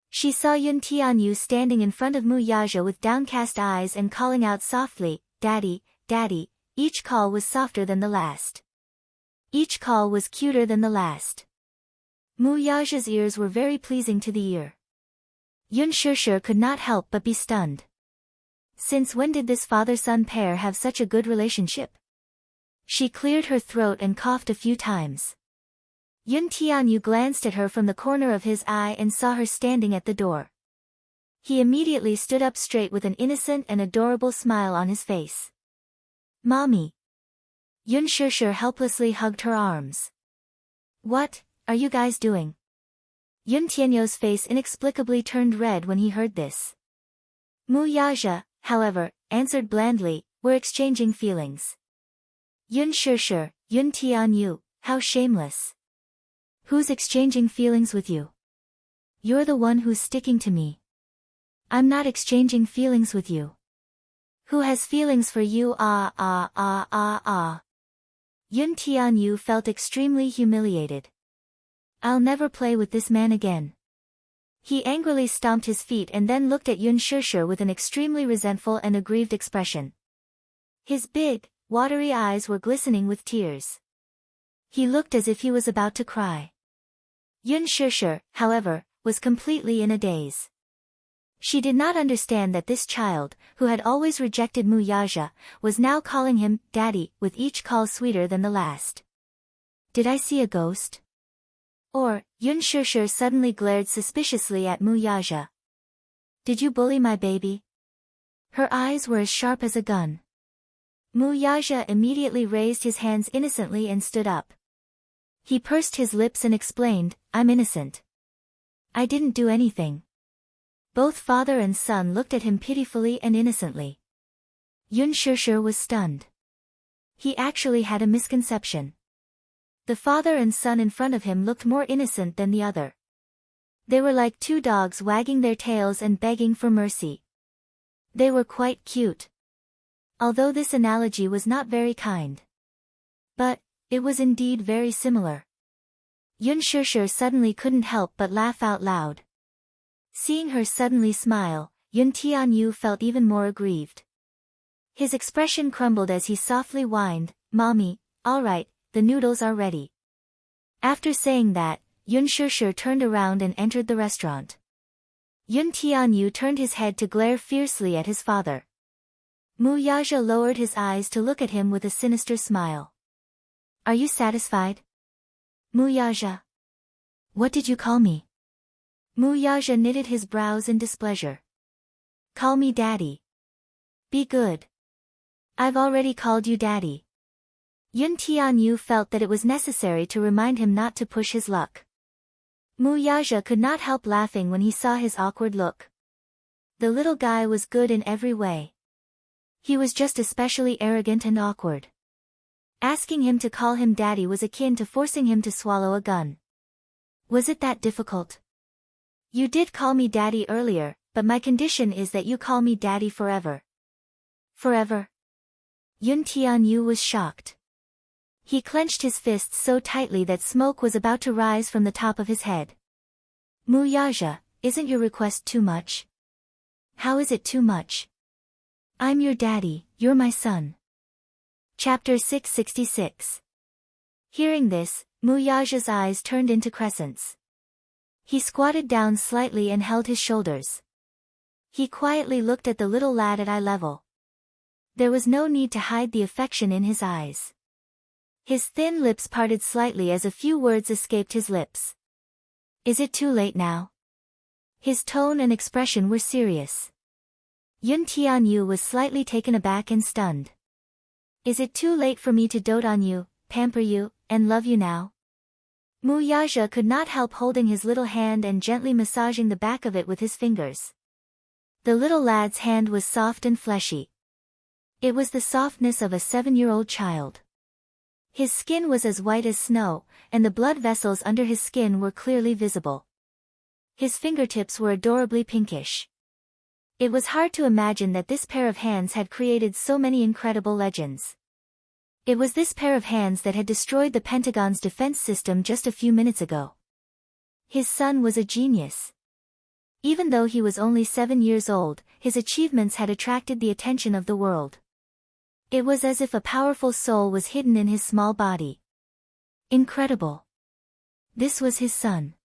She saw Yun Tianyu standing in front of Muyaja with downcast eyes and calling out softly, Daddy, Daddy, each call was softer than the last. Each call was cuter than the last. Muyaja's ears were very pleasing to the ear. Yun Shishir could not help but be stunned. Since when did this father-son pair have such a good relationship? She cleared her throat and coughed a few times. Yun Tianyu glanced at her from the corner of his eye and saw her standing at the door. He immediately stood up straight with an innocent and adorable smile on his face. Mommy. Yun Shishir helplessly hugged her arms. What are you guys doing? Yun Tianyu's face inexplicably turned red when he heard this. Muyaja, however, answered blandly, we're exchanging feelings. Yun Shishir, Yun Tianyu, how shameless. Who's exchanging feelings with you? You're the one who's sticking to me. I'm not exchanging feelings with you. Who has feelings for you? Yun Tianyu felt extremely humiliated. I'll never play with this man again. He angrily stomped his feet and then looked at Yun Shishir with an extremely resentful and aggrieved expression. His big, watery eyes were glistening with tears. He looked as if he was about to cry. Yun Shishir, however, was completely in a daze. She did not understand that this child, who had always rejected Muyaja, was now calling him Daddy, with each call sweeter than the last. Did I see a ghost? Or, Yun Shishir suddenly glared suspiciously at Muyaja. Did you bully my baby? Her eyes were as sharp as a gun. Muyaja immediately raised his hands innocently and stood up. He pursed his lips and explained, I'm innocent. I didn't do anything. Both father and son looked at him pitifully and innocently. Yun Shishir was stunned. He actually had a misconception. The father and son in front of him looked more innocent than the other. They were like 2 dogs wagging their tails and begging for mercy. They were quite cute. Although this analogy was not very kind. But, it was indeed very similar. Yun Shishir suddenly couldn't help but laugh out loud. Seeing her suddenly smile, Yun Tianyu felt even more aggrieved. His expression crumbled as he softly whined, Mommy, all right, the noodles are ready. After saying that, Yun Shishir turned around and entered the restaurant. Yun Tianyu turned his head to glare fiercely at his father. Muyaja lowered his eyes to look at him with a sinister smile. Are you satisfied? Muyaja. What did you call me? Muyaja knitted his brows in displeasure. Call me Daddy. Be good. I've already called you Daddy. Yun Tianyu felt that it was necessary to remind him not to push his luck. Muyaja could not help laughing when he saw his awkward look. The little guy was good in every way. He was just especially arrogant and awkward. Asking him to call him Daddy was akin to forcing him to swallow a gun. Was it that difficult? You did call me Daddy earlier, but my condition is that you call me Daddy forever. Forever? Yun Tianyu was shocked. He clenched his fists so tightly that smoke was about to rise from the top of his head. Muyaja, isn't your request too much? How is it too much? I'm your daddy, you're my son. Chapter 666. Hearing this, Muyaja's eyes turned into crescents. He squatted down slightly and held his shoulders. He quietly looked at the little lad at eye level. There was no need to hide the affection in his eyes. His thin lips parted slightly as a few words escaped his lips. Is it too late now? His tone and expression were serious. Yun Tianyu was slightly taken aback and stunned. Is it too late for me to dote on you, pamper you, and love you now? Muyaja could not help holding his little hand and gently massaging the back of it with his fingers. The little lad's hand was soft and fleshy. It was the softness of a 7-year-old child. His skin was as white as snow, and the blood vessels under his skin were clearly visible. His fingertips were adorably pinkish. It was hard to imagine that this pair of hands had created so many incredible legends. It was this pair of hands that had destroyed the Pentagon's defense system just a few minutes ago. His son was a genius. Even though he was only 7 years old, his achievements had attracted the attention of the world. It was as if a powerful soul was hidden in his small body. Incredible. This was his son.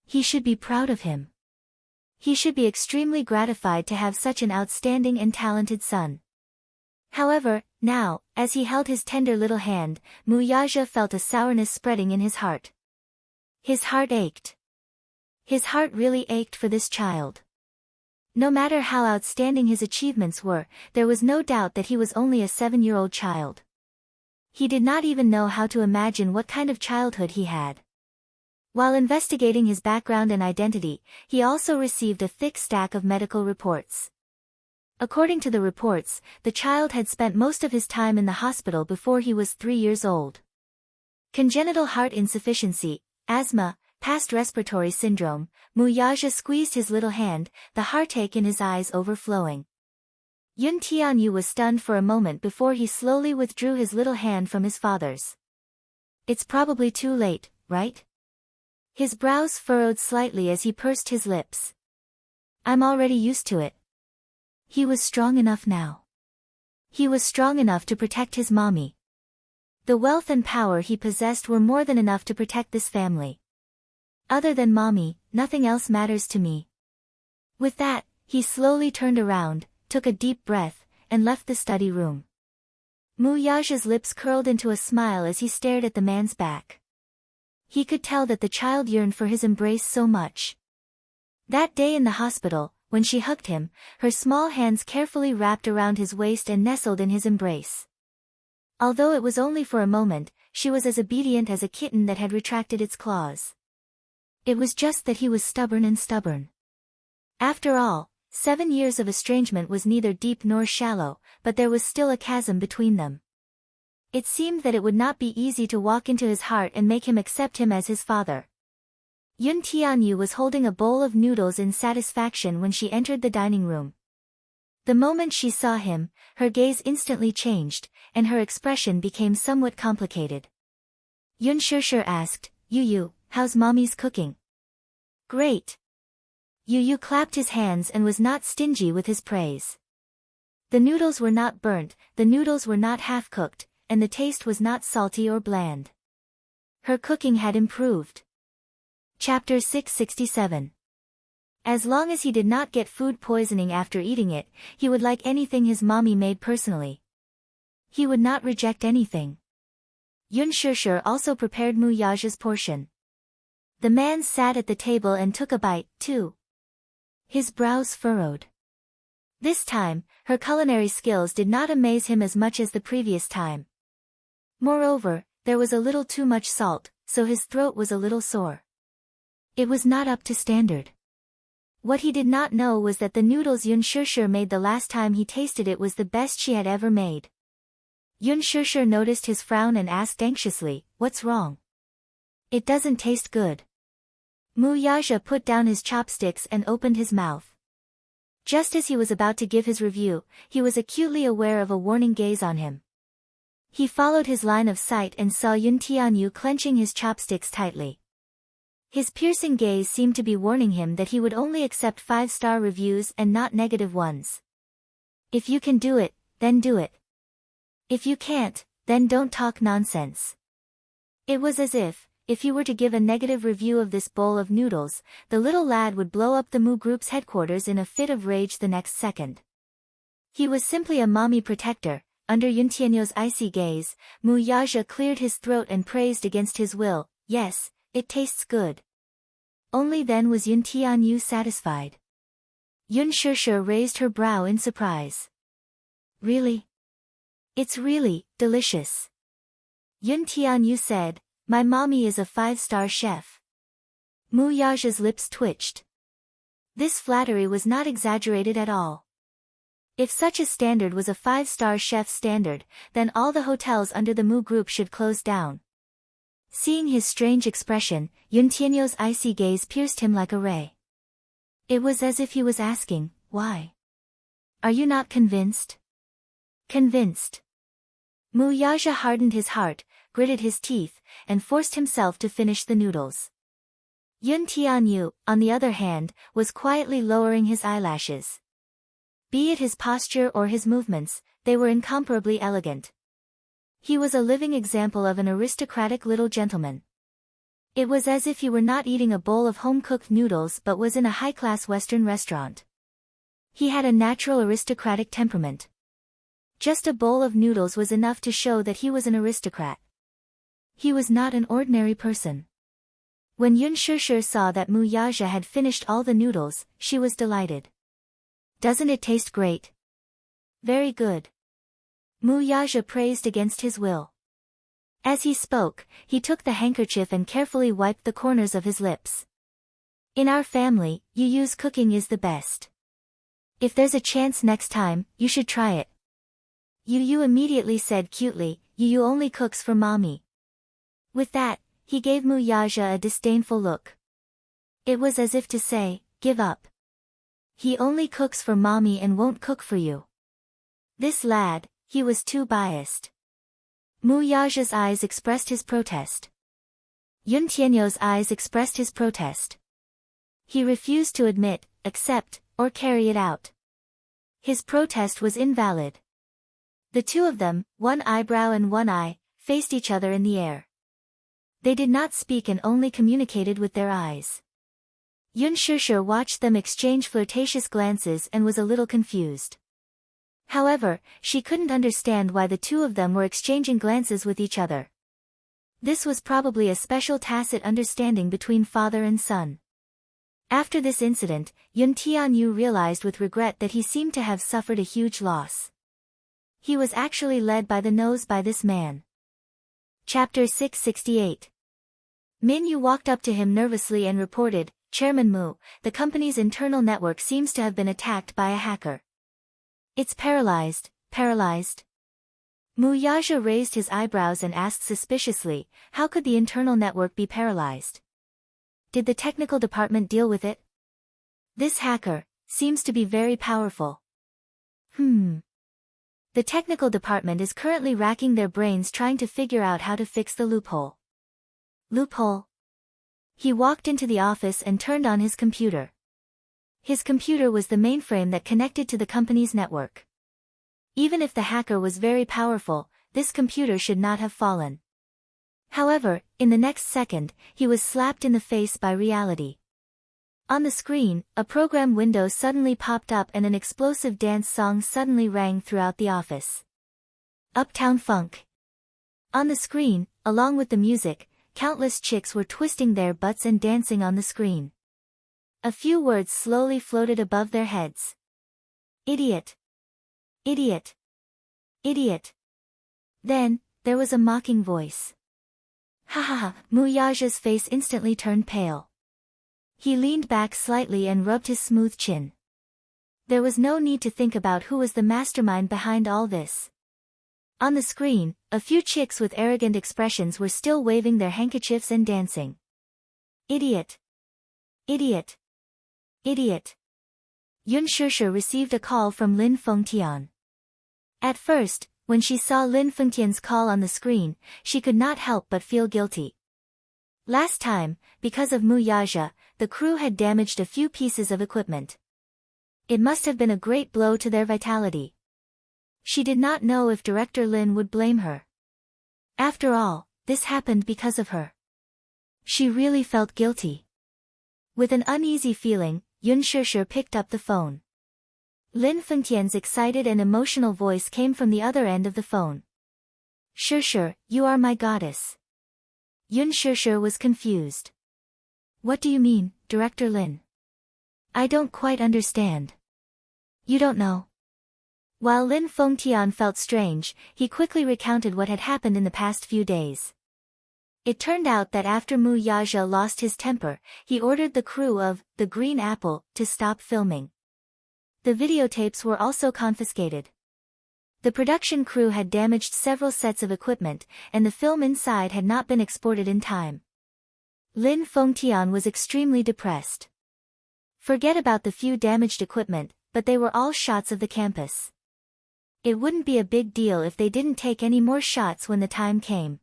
He should be proud of him. He should be extremely gratified to have such an outstanding and talented son. However, now, as he held his tender little hand, Muyaja felt a sourness spreading in his heart. His heart ached. His heart really ached for this child. No matter how outstanding his achievements were, there was no doubt that he was only a 7-year-old child. He did not even know how to imagine what kind of childhood he had. While investigating his background and identity, he also received a thick stack of medical reports. According to the reports, the child had spent most of his time in the hospital before he was 3 years old. Congenital heart insufficiency, asthma, past respiratory syndrome. Muyaja squeezed his little hand, the heartache in his eyes overflowing. Yun Tianyu was stunned for a moment before he slowly withdrew his little hand from his father's. It's probably too late, right? His brows furrowed slightly as he pursed his lips. I'm already used to it. He was strong enough now. He was strong enough to protect his mommy. The wealth and power he possessed were more than enough to protect this family. Other than mommy, nothing else matters to me. With that, he slowly turned around, took a deep breath, and left the study room. Muyaja's lips curled into a smile as he stared at the man's back. He could tell that the child yearned for his embrace so much. That day in the hospital, when she hugged him, her small hands carefully wrapped around his waist and nestled in his embrace. Although it was only for a moment, she was as obedient as a kitten that had retracted its claws. It was just that he was stubborn and stubborn. After all, 7 years of estrangement was neither deep nor shallow, but there was still a chasm between them. It seemed that it would not be easy to walk into his heart and make him accept him as his father. Yun Tianyu was holding a bowl of noodles in satisfaction when she entered the dining room. The moment she saw him, her gaze instantly changed, and her expression became somewhat complicated. Yun Shishir asked, Yu, how's mommy's cooking? Great. Yu clapped his hands and was not stingy with his praise. The noodles were not burnt, the noodles were not half-cooked, and the taste was not salty or bland. Her cooking had improved. Chapter 667. As long as he did not get food poisoning after eating it, he would like anything his mommy made personally. He would not reject anything. Yun Shishir also prepared Muyaja's portion. The man sat at the table and took a bite, too. His brows furrowed. This time, her culinary skills did not amaze him as much as the previous time. Moreover, there was a little too much salt, so his throat was a little sore. It was not up to standard. What he did not know was that the noodles Yun Shishir made the last time he tasted it was the best she had ever made. Yun Shishir noticed his frown and asked anxiously, "What's wrong?" "It doesn't taste good." Muyaja put down his chopsticks and opened his mouth. Just as he was about to give his review, he was acutely aware of a warning gaze on him. He followed his line of sight and saw Yun Tianyu clenching his chopsticks tightly. His piercing gaze seemed to be warning him that he would only accept 5-star reviews and not negative ones. If you can do it, then do it. If you can't, then don't talk nonsense. It was as if he were to give a negative review of this bowl of noodles, the little lad would blow up the Mu Group's headquarters in a fit of rage the next second. He was simply a mommy protector. Under Yun Tianyo's icy gaze, Mu Yaja cleared his throat and praised against his will, "Yes, it tastes good." Only then was Yun Tianyu satisfied. Yun Shishir raised her brow in surprise. "Really? It's really delicious." Yun Tianyu said, "My mommy is a 5-star chef." Mu Yaja's lips twitched. This flattery was not exaggerated at all. If such a standard was a 5-star chef's standard, then all the hotels under the Mu Group should close down. Seeing his strange expression, Yun Tianyo's icy gaze pierced him like a ray. It was as if he was asking, "Why? Are you not convinced?" Convinced. Mu Yaja hardened his heart, gritted his teeth, and forced himself to finish the noodles. Yun Tianyu, on the other hand, was quietly lowering his eyelashes. Be it his posture or his movements, they were incomparably elegant. He was a living example of an aristocratic little gentleman. It was as if he were not eating a bowl of home-cooked noodles but was in a high-class Western restaurant. He had a natural aristocratic temperament. Just a bowl of noodles was enough to show that he was an aristocrat. He was not an ordinary person. When Yun Shishir saw that Mu Yaja had finished all the noodles, she was delighted. "Doesn't it taste great?" "Very good." Mu Yaja praised against his will. As he spoke, he took the handkerchief and carefully wiped the corners of his lips. "In our family, Yu cooking is the best. If there's a chance next time, you should try it." Yu immediately said cutely, "Yu only cooks for mommy." With that, he gave Mu Yaja a disdainful look. It was as if to say, "Give up. He only cooks for mommy and won't cook for you." This lad, he was too biased. Mu Yaja's eyes expressed his protest. Yun Tianyo's eyes expressed his protest. He refused to admit, accept, or carry it out. His protest was invalid. The two of them, one eyebrow and one eye, faced each other in the air. They did not speak and only communicated with their eyes. Yun Shishir watched them exchange flirtatious glances and was a little confused. However, she couldn't understand why the two of them were exchanging glances with each other. This was probably a special tacit understanding between father and son. After this incident, Yun Tianyu realized with regret that he seemed to have suffered a huge loss. He was actually led by the nose by this man. Chapter 668. Min Yu walked up to him nervously and reported, "Chairman Mu, the company's internal network seems to have been attacked by a hacker. It's paralyzed." Mu Yaja raised his eyebrows and asked suspiciously, "How could the internal network be paralyzed? Did the technical department deal with it? This hacker seems to be very powerful." The technical department is currently racking their brains trying to figure out how to fix the loophole. Loophole? He walked into the office and turned on his computer. His computer was the mainframe that connected to the company's network. Even if the hacker was very powerful, this computer should not have fallen. However, in the next second, he was slapped in the face by reality. On the screen, a program window suddenly popped up and an explosive dance song suddenly rang throughout the office. Uptown Funk. On the screen, along with the music, countless chicks were twisting their butts and dancing on the screen. A few words slowly floated above their heads. "Idiot. Idiot. Idiot." Then, there was a mocking voice. "Ha ha ha." Mu Yaja's face instantly turned pale. He leaned back slightly and rubbed his smooth chin. There was no need to think about who was the mastermind behind all this. On the screen, a few chicks with arrogant expressions were still waving their handkerchiefs and dancing. "Idiot. Idiot. Idiot." Yun Shishir received a call from Lin Fengtian. At first, when she saw Lin Fengtian's call on the screen, she could not help but feel guilty. Last time, because of Mu Yaja, the crew had damaged a few pieces of equipment. It must have been a great blow to their vitality. She did not know if Director Lin would blame her. After all, this happened because of her. She really felt guilty. With an uneasy feeling, Yun Shishir picked up the phone. Lin Fengtian's excited and emotional voice came from the other end of the phone. Shishir, you are my goddess. Yun Shishir was confused. What do you mean, Director Lin? I don't quite understand. You don't know? While Lin Fengtian felt strange, he quickly recounted what had happened in the past few days. It turned out that after Mu Yaja lost his temper, he ordered the crew of The Green Apple to stop filming. The videotapes were also confiscated. The production crew had damaged several sets of equipment, and the film inside had not been exported in time. Lin Fengtian was extremely depressed. Forget about the few damaged equipment, but they were all shots of the campus. It wouldn't be a big deal if they didn't take any more shots when the time came.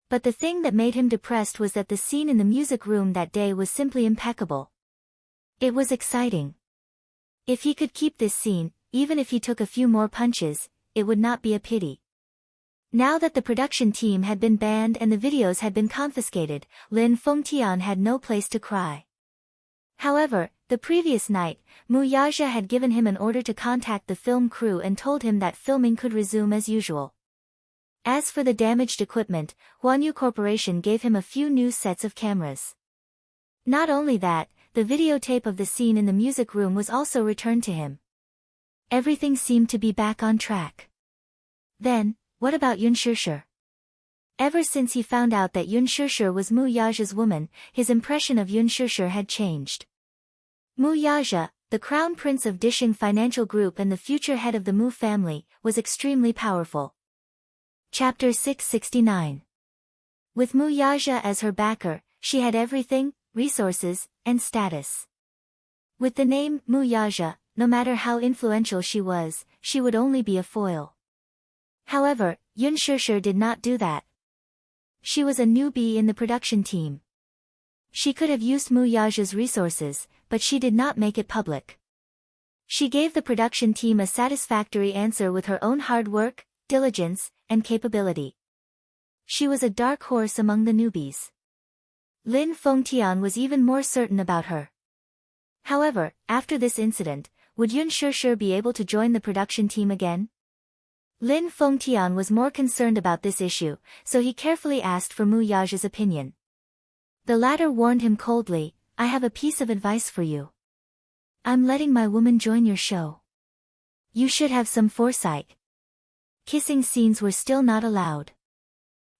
But the thing that made him depressed was that the scene in the music room that day was simply impeccable. It was exciting. If he could keep this scene, even if he took a few more punches, it would not be a pity. Now that the production team had been banned and the videos had been confiscated, Lin Fengtian had no place to cry. However, the previous night, Mu Yaja had given him an order to contact the film crew and told him that filming could resume as usual. As for the damaged equipment, Huanyu Corporation gave him a few new sets of cameras. Not only that, the videotape of the scene in the music room was also returned to him. Everything seemed to be back on track. Then, what about Yun Shishir? Ever since he found out that Yun Shishir was Mu Yaja's woman, his impression of Yun Shishir had changed. Mu Yaja, the crown prince of Dishing Financial Group and the future head of the Mu family, was extremely powerful. Chapter 669. With Mu Yaja as her backer, she had everything, resources, and status. With the name Mu Yaja, no matter how influential she would only be a foil. However, Yun Shishir did not do that. She was a newbie in the production team. She could have used Mu Yaja's resources, but she did not make it public. She gave the production team a satisfactory answer with her own hard work, diligence, and capability. She was a dark horse among the newbies. Lin Fengtian was even more certain about her. However, after this incident, would Yun Shishir be able to join the production team again? Lin Fengtian was more concerned about this issue, so he carefully asked for Mu Yaja's opinion. The latter warned him coldly, I have a piece of advice for you. I'm letting my woman join your show. You should have some foresight. Kissing scenes were still not allowed.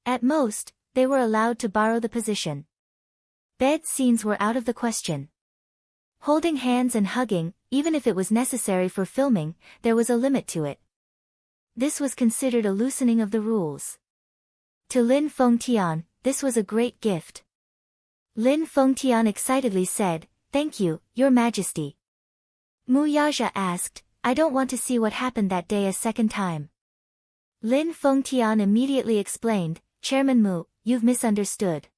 At most, they were allowed to borrow the position. Bed scenes were out of the question. Holding hands and hugging, even if it was necessary for filming, there was a limit to it. This was considered a loosening of the rules. To Lin Fengtian, this was a great gift. Lin Fengtian excitedly said, Thank you, Your Majesty. Mu Yaja asked, I don't want to see what happened that day a second time. Lin Fengtian immediately explained, Chairman Mu, you've misunderstood.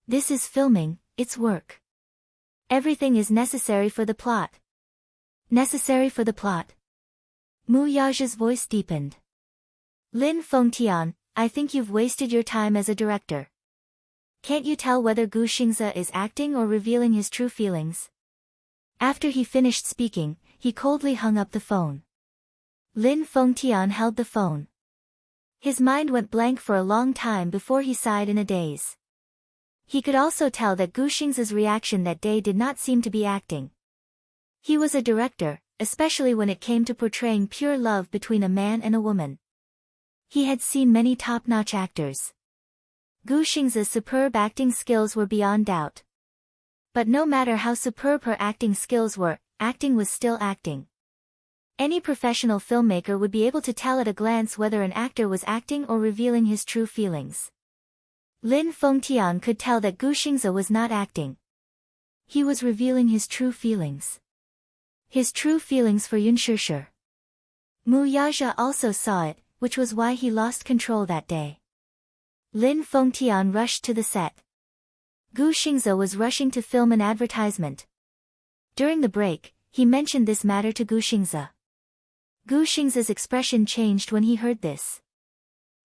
This is filming, it's work. Everything is necessary for the plot. Necessary for the plot. Mu Yaja's voice deepened. Lin Fengtian, I think you've wasted your time as a director. Can't you tell whether Gu Xingze is acting or revealing his true feelings? After he finished speaking, he coldly hung up the phone. Lin Fengtian held the phone. His mind went blank for a long time before he sighed in a daze. He could also tell that Gu Xingze's reaction that day did not seem to be acting. He was a director, especially when it came to portraying pure love between a man and a woman. He had seen many top-notch actors. Gu Xingze's superb acting skills were beyond doubt. But no matter how superb her acting skills were, acting was still acting. Any professional filmmaker would be able to tell at a glance whether an actor was acting or revealing his true feelings. Lin Fengtian could tell that Gu Xingze was not acting. He was revealing his true feelings. His true feelings for Yun Shishir. Mu Yaja also saw it, which was why he lost control that day. Lin Fengtian rushed to the set. Gu Xingze was rushing to film an advertisement. During the break, he mentioned this matter to Gu Xingze. Gu Xingze's expression changed when he heard this.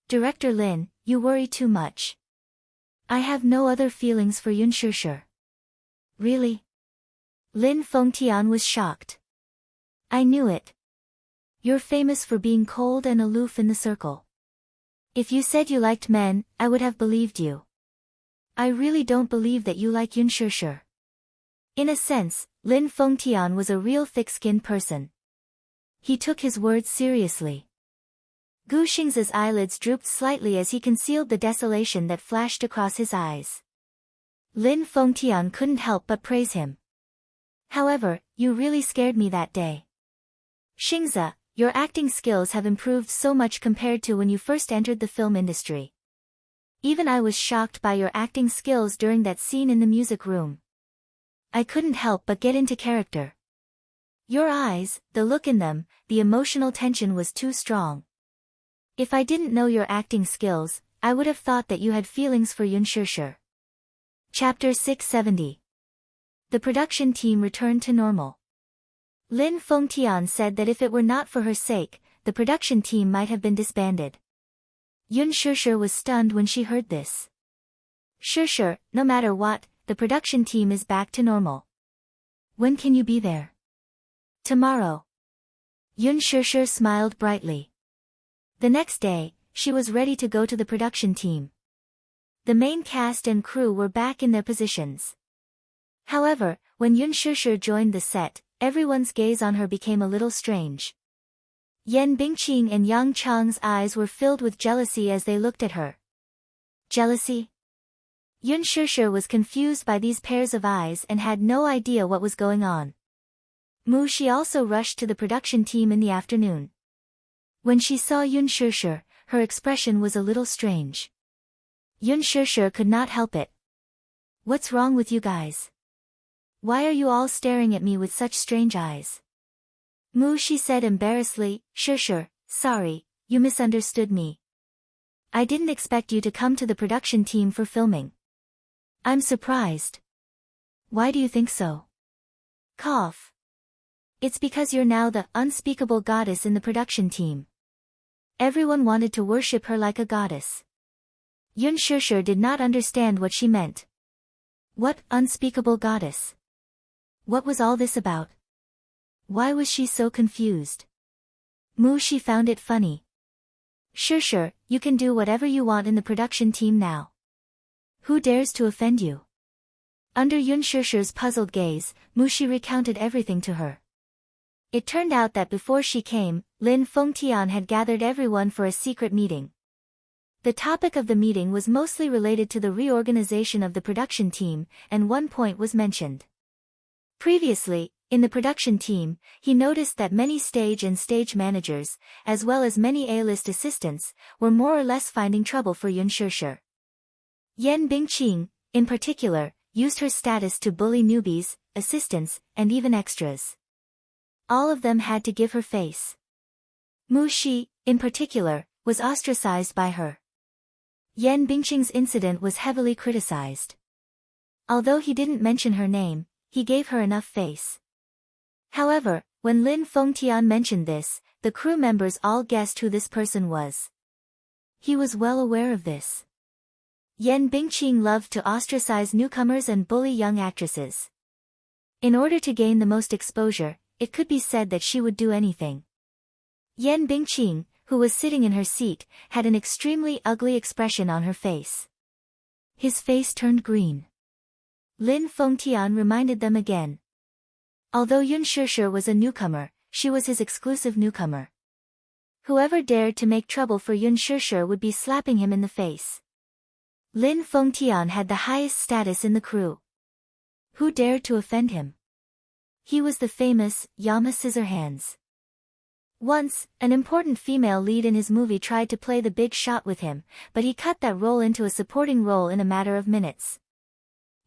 Director Lin, you worry too much. I have no other feelings for Yun Shishir. Really? Lin Fengtian was shocked. I knew it. You're famous for being cold and aloof in the circle. If you said you liked men, I would have believed you. I really don't believe that you like Yun Shishir. In a sense, Lin Fengtian was a real thick-skinned person. He took his words seriously. Gu Xingze's eyelids drooped slightly as he concealed the desolation that flashed across his eyes. Lin Fengtian couldn't help but praise him. However, you really scared me that day. Xingze, your acting skills have improved so much compared to when you first entered the film industry. Even I was shocked by your acting skills during that scene in the music room. I couldn't help but get into character. Your eyes, the look in them, the emotional tension was too strong. If I didn't know your acting skills, I would have thought that you had feelings for Yun Shishir. Chapter 670. The production team returned to normal. Lin Fengtian said that if it were not for her sake, the production team might have been disbanded. Yun Shishir was stunned when she heard this. Shishir, no matter what, the production team is back to normal. When can you be there? Tomorrow. Yun Shishir smiled brightly. The next day, she was ready to go to the production team. The main cast and crew were back in their positions. However, when Yun Shishir joined the set, everyone's gaze on her became a little strange. Yan Bingqing and Yang Chang's eyes were filled with jealousy as they looked at her. Jealousy? Yun Shishir was confused by these pairs of eyes and had no idea what was going on. Mu Shi also rushed to the production team in the afternoon. When she saw Yun Shishir, her expression was a little strange. Yun Shishir could not help it. What's wrong with you guys? Why are you all staring at me with such strange eyes? Mu Shi said embarrassedly, Shishir, sorry, you misunderstood me. I didn't expect you to come to the production team for filming. I'm surprised. Why do you think so? Cough. It's because you're now the unspeakable goddess in the production team. Everyone wanted to worship her like a goddess. Yun Shishir did not understand what she meant. What unspeakable goddess? What was all this about? Why was she so confused? Mu Shi found it funny. Shishir, you can do whatever you want in the production team now. Who dares to offend you? Under Yun Shishir's puzzled gaze, Mu Shi recounted everything to her. It turned out that before she came, Lin Fengtian had gathered everyone for a secret meeting. The topic of the meeting was mostly related to the reorganization of the production team, and one point was mentioned. Previously, in the production team, he noticed that many stage and stage managers, as well as many A-list assistants, were more or less finding trouble for Yun Shishir. Yan Bingqing, in particular, used her status to bully newbies, assistants, and even extras. All of them had to give her face. Mu Shi, in particular, was ostracized by her. Yan Bingqing's incident was heavily criticized. Although he didn't mention her name, he gave her enough face. However, when Lin Fengtian mentioned this, the crew members all guessed who this person was. He was well aware of this. Yan Bingqing loved to ostracize newcomers and bully young actresses. In order to gain the most exposure, it could be said that she would do anything. Yan Bingqing, who was sitting in her seat, had an extremely ugly expression on her face. His face turned green. Lin Fengtian reminded them again. Although Yun Shishir was a newcomer, she was his exclusive newcomer. Whoever dared to make trouble for Yun Shishir would be slapping him in the face. Lin Fengtian had the highest status in the crew. Who dared to offend him? He was the famous Yama Scissorhands. Once, an important female lead in his movie tried to play the big shot with him, but he cut that role into a supporting role in a matter of minutes.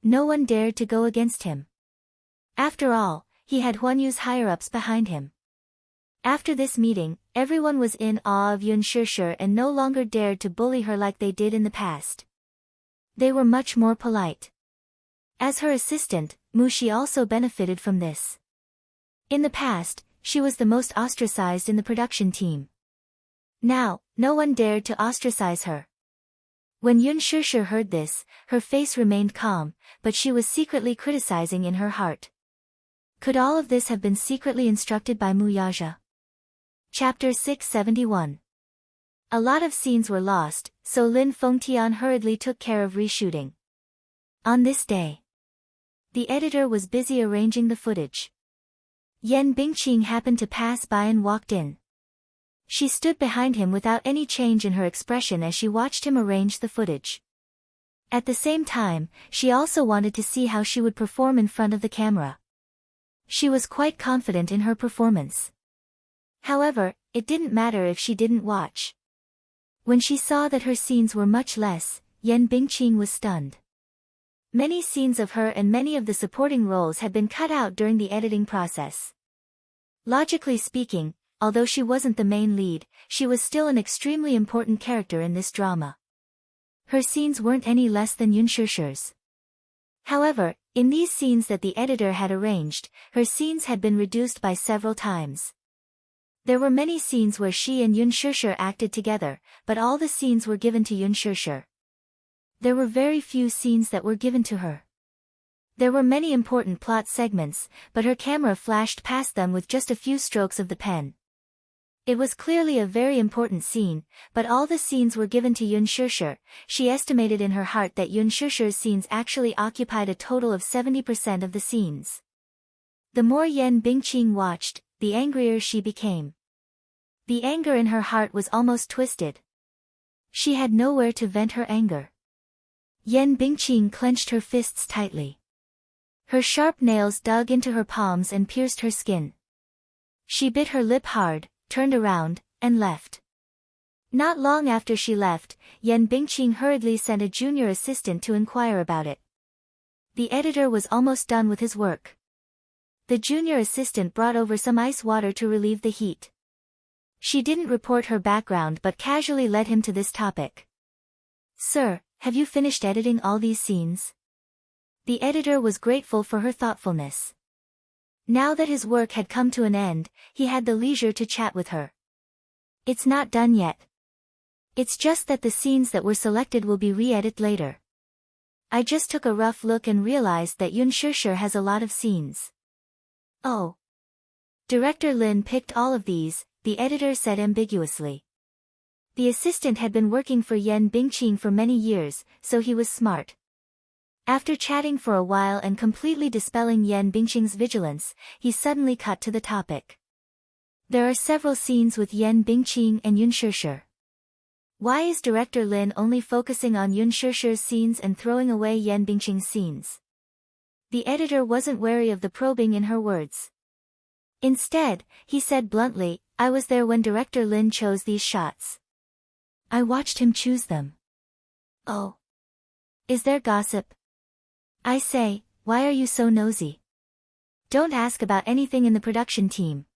No one dared to go against him. After all, he had Huanyu's higher-ups behind him. After this meeting, everyone was in awe of Yun Shishir and no longer dared to bully her like they did in the past. They were much more polite. As her assistant, Mushi also benefited from this. In the past, she was the most ostracized in the production team. Now, no one dared to ostracize her. When Yun Shusher heard this, her face remained calm, but she was secretly criticizing in her heart. Could all of this have been secretly instructed by Mu Yaja? Chapter 671. A lot of scenes were lost, so Lin Fengtian hurriedly took care of reshooting. On this day, the editor was busy arranging the footage. Yan Bingqing happened to pass by and walked in. She stood behind him without any change in her expression as she watched him arrange the footage. At the same time, she also wanted to see how she would perform in front of the camera. She was quite confident in her performance. However, it didn't matter if she didn't watch. When she saw that her scenes were much less, Yan Bingqing was stunned. Many scenes of her and many of the supporting roles had been cut out during the editing process. Logically speaking, although she wasn't the main lead, she was still an extremely important character in this drama. Her scenes weren't any less than Yun Shusher's. However, in these scenes that the editor had arranged, her scenes had been reduced by several times. There were many scenes where she and Yun Shusher acted together, but all the scenes were given to Yun Shusher. There were very few scenes that were given to her. There were many important plot segments, but her camera flashed past them with just a few strokes of the pen. It was clearly a very important scene, but all the scenes were given to Yun Shusher. She estimated in her heart that Yun Shusher's scenes actually occupied a total of 70% of the scenes. The more Yan Bingqing watched, the angrier she became. The anger in her heart was almost twisted. She had nowhere to vent her anger. Yan Bingqing clenched her fists tightly. Her sharp nails dug into her palms and pierced her skin. She bit her lip hard, turned around, and left. Not long after she left, Yan Bingqing hurriedly sent a junior assistant to inquire about it. The editor was almost done with his work. The junior assistant brought over some ice water to relieve the heat. She didn't report her background but casually led him to this topic. "Sir, have you finished editing all these scenes?" The editor was grateful for her thoughtfulness. Now that his work had come to an end, he had the leisure to chat with her. "It's not done yet. It's just that the scenes that were selected will be re-edited later. I just took a rough look and realized that Yun Shusher has a lot of scenes." "Oh. Director Lin picked all of these," the editor said ambiguously. The assistant had been working for Yan Bingqing for many years, so he was smart. After chatting for a while and completely dispelling Yan Bingqing's vigilance, he suddenly cut to the topic. "There are several scenes with Yan Bingqing and Yun Shusher. Why is Director Lin only focusing on Yun Shusher's scenes and throwing away Yan Bingqing's scenes?" The editor wasn't wary of the probing in her words. Instead, he said bluntly, "I was there when Director Lin chose these shots. I watched him choose them." "Oh. Is there gossip? I say, why are you so nosy? Don't ask about anything in the production team."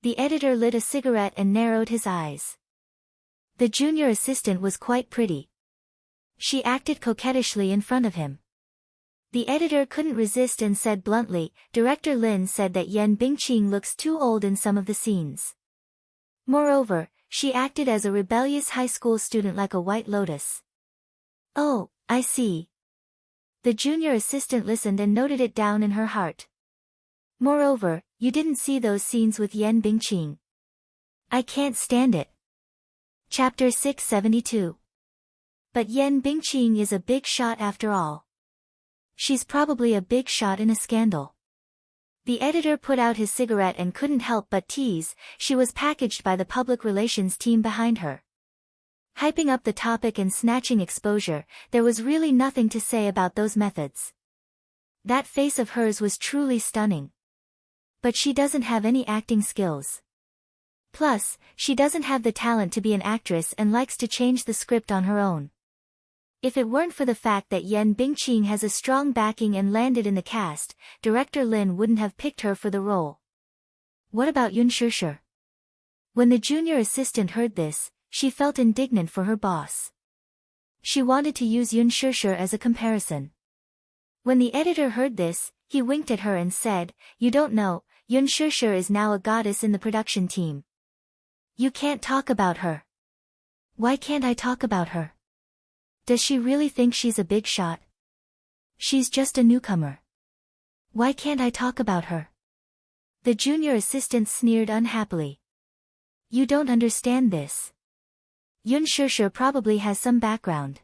The editor lit a cigarette and narrowed his eyes. The junior assistant was quite pretty. She acted coquettishly in front of him. The editor couldn't resist and said bluntly, "Director Lin said that Yan Bingqing looks too old in some of the scenes. Moreover, she acted as a rebellious high school student like a white lotus." "Oh, I see." The junior assistant listened and noted it down in her heart. "Moreover, you didn't see those scenes with Yan Bingqing. I can't stand it." Chapter 672. But Yan Bingqing is a big shot after all. She's probably a big shot in a scandal. The editor put out his cigarette and couldn't help but tease. She was packaged by the public relations team behind her. Hyping up the topic and snatching exposure, there was really nothing to say about those methods. That face of hers was truly stunning. But she doesn't have any acting skills. Plus, she doesn't have the talent to be an actress and likes to change the script on her own. If it weren't for the fact that Yan Bingqing has a strong backing and landed in the cast, Director Lin wouldn't have picked her for the role. What about Yun Shusher? When the junior assistant heard this, she felt indignant for her boss. She wanted to use Yun Shusher as a comparison. When the editor heard this, he winked at her and said, "You don't know, Yun Shishir is now a goddess in the production team. You can't talk about her." "Why can't I talk about her? Does she really think she's a big shot? She's just a newcomer. Why can't I talk about her?" The junior assistant sneered unhappily. "You don't understand this. Yun Shishir probably has some background.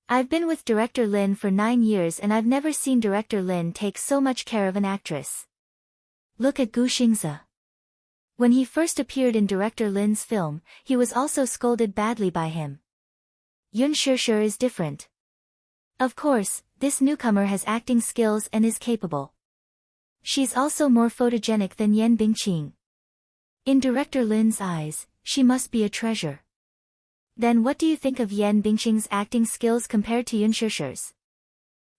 I've been with Director Lin for 9 years and I've never seen Director Lin take so much care of an actress. Look at Gu Xingze. When he first appeared in Director Lin's film, he was also scolded badly by him. Yun Shishir is different. Of course, this newcomer has acting skills and is capable. She's also more photogenic than Yan Bingqing. In Director Lin's eyes, she must be a treasure. Then what do you think of Yan Bingqing's acting skills compared to Yun Shishir's?"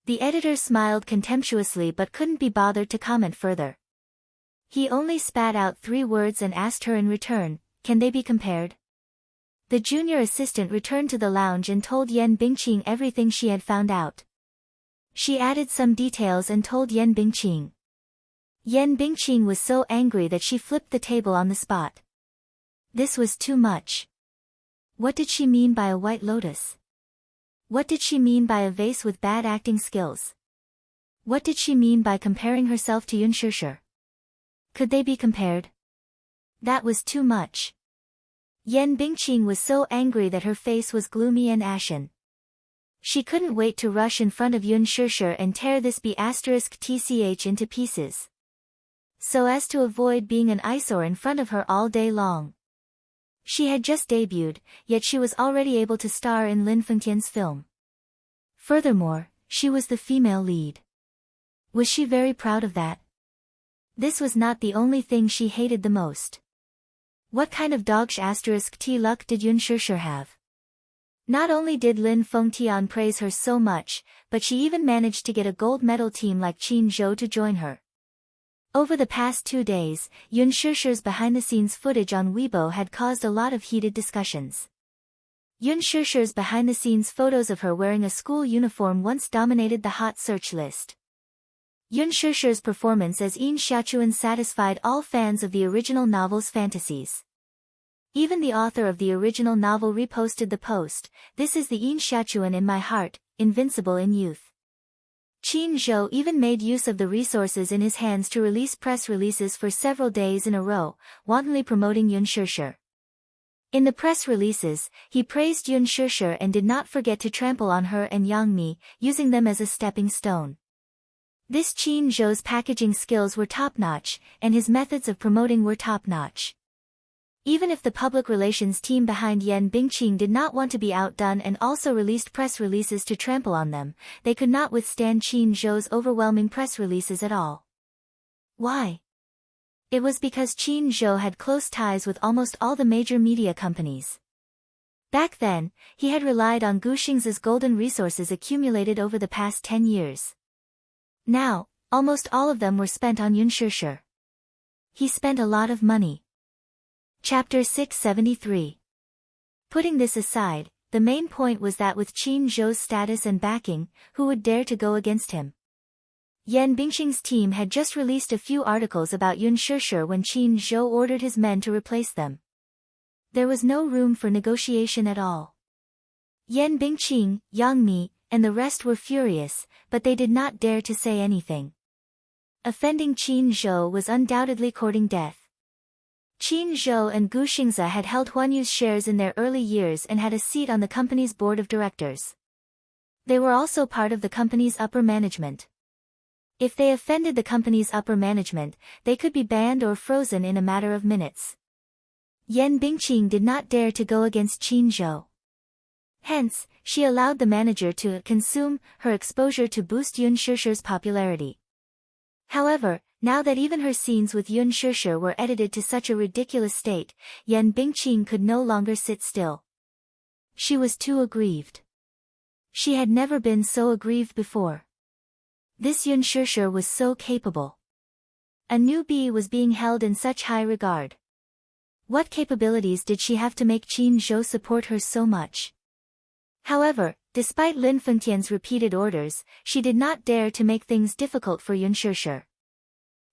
The editor smiled contemptuously but couldn't be bothered to comment further. He only spat out 3 words and asked her in return, "Can they be compared?" The junior assistant returned to the lounge and told Yan Bingqing everything she had found out. She added some details and told Yan Bingqing. Yan Bingqing was so angry that she flipped the table on the spot. This was too much. What did she mean by a white lotus? What did she mean by a vase with bad acting skills? What did she mean by comparing herself to Yun Shishir? Could they be compared? That was too much. Yan Bingqing was so angry that her face was gloomy and ashen. She couldn't wait to rush in front of Yun Shishir and tear this B***tch into pieces, so as to avoid being an eyesore in front of her all day long. She had just debuted, yet she was already able to star in Lin Fengtian's film. Furthermore, she was the female lead. Was she very proud of that? This was not the only thing she hated the most. What kind of dog**t luck did Yun Shishir have? Not only did Lin Fengtian praise her so much, but she even managed to get a gold medal team like Qin Zhou to join her. Over the past 2 days, Yun Shishir's behind-the-scenes footage on Weibo had caused a lot of heated discussions. Yun Shishir's behind-the-scenes photos of her wearing a school uniform once dominated the hot search list. Yun Shishir's performance as Yin Xiaochuan satisfied all fans of the original novel's fantasies. Even the author of the original novel reposted the post, "This is the Yin Xiaochuan in my heart, invincible in youth." Qin Zhou even made use of the resources in his hands to release press releases for several days in a row, wantonly promoting Yun Shishir. In the press releases, he praised Yun Shishir and did not forget to trample on her and Yang Mi, using them as a stepping stone. This Qin Zhou's packaging skills were top-notch, and his methods of promoting were top-notch. Even if the public relations team behind Yan Bingqing did not want to be outdone and also released press releases to trample on them, they could not withstand Qin Zhou's overwhelming press releases at all. Why? It was because Qin Zhou had close ties with almost all the major media companies. Back then, he had relied on Gu Xingze's golden resources accumulated over the past 10 years. Now, almost all of them were spent on Yun Shishir. He spent a lot of money. Chapter 673. Putting this aside, the main point was that with Qin Zhou's status and backing, who would dare to go against him? Yan Bingqing's team had just released a few articles about Yun Shishir when Qin Zhou ordered his men to replace them. There was no room for negotiation at all. Yan Bingqing, Yang Mi, and the rest were furious, but they did not dare to say anything. Offending Qin Zhou was undoubtedly courting death. Qin Zhou and Gu Xingze had held Huanyu's shares in their early years and had a seat on the company's board of directors. They were also part of the company's upper management. If they offended the company's upper management, they could be banned or frozen in a matter of minutes. Yan Bingqing did not dare to go against Qin Zhou. Hence, she allowed the manager to consume her exposure to boost Yun Shishir's popularity. However, now that even her scenes with Yun Shishir were edited to such a ridiculous state, Yan Bingqing could no longer sit still. She was too aggrieved. She had never been so aggrieved before. This Yun Shishir was so capable. A newbie was being held in such high regard. What capabilities did she have to make Qin Zhou support her so much? However, Despite Lin Fengtian's repeated orders, she did not dare to make things difficult for Yun Shishir.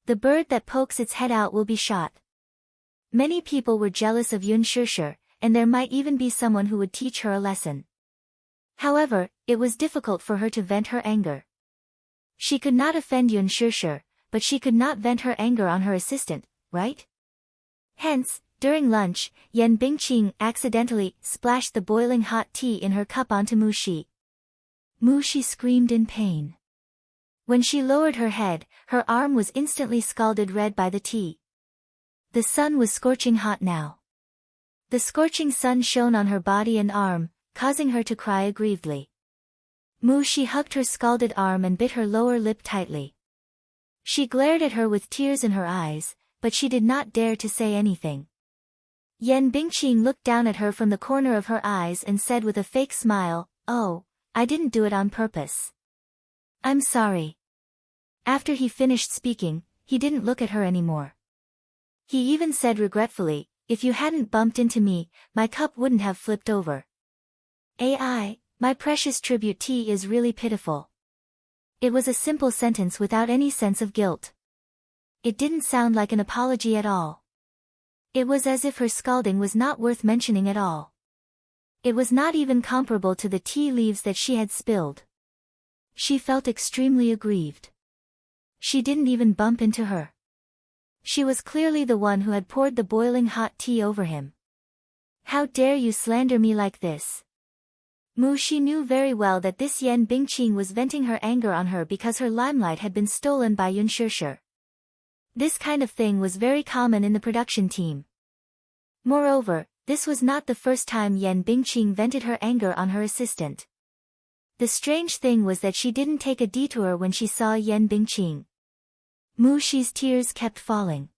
The bird that pokes its head out will be shot. Many people were jealous of Yun Shishir, and there might even be someone who would teach her a lesson. However, it was difficult for her to vent her anger. She could not offend Yun Shishir, but she could not vent her anger on her assistant, right? Hence, during lunch, Yan Bingqing accidentally splashed the boiling hot tea in her cup onto Mu Shi. Mu Shi screamed in pain. When she lowered her head, her arm was instantly scalded red by the tea. The sun was scorching hot now. The scorching sun shone on her body and arm, causing her to cry aggrievedly. Mu Shi hugged her scalded arm and bit her lower lip tightly. She glared at her with tears in her eyes, but she did not dare to say anything. Yan Bingqing looked down at her from the corner of her eyes and said with a fake smile, "Oh, I didn't do it on purpose. I'm sorry." After he finished speaking, he didn't look at her anymore. He even said regretfully, "If you hadn't bumped into me, my cup wouldn't have flipped over. AI, my precious tribute tea is really pitiful." It was a simple sentence without any sense of guilt. It didn't sound like an apology at all. It was as if her scalding was not worth mentioning at all. It was not even comparable to the tea leaves that she had spilled. She felt extremely aggrieved. She didn't even bump into her. She was clearly the one who had poured the boiling hot tea over him. "How dare you slander me like this?" Mu Shi knew very well that this Yan Bingqing was venting her anger on her because her limelight had been stolen by Yun Shishir. This kind of thing was very common in the production team. Moreover, this was not the first time Yan Bingqing vented her anger on her assistant. The strange thing was that she didn't take a detour when she saw Yan Bingqing. Mu Shi's tears kept falling.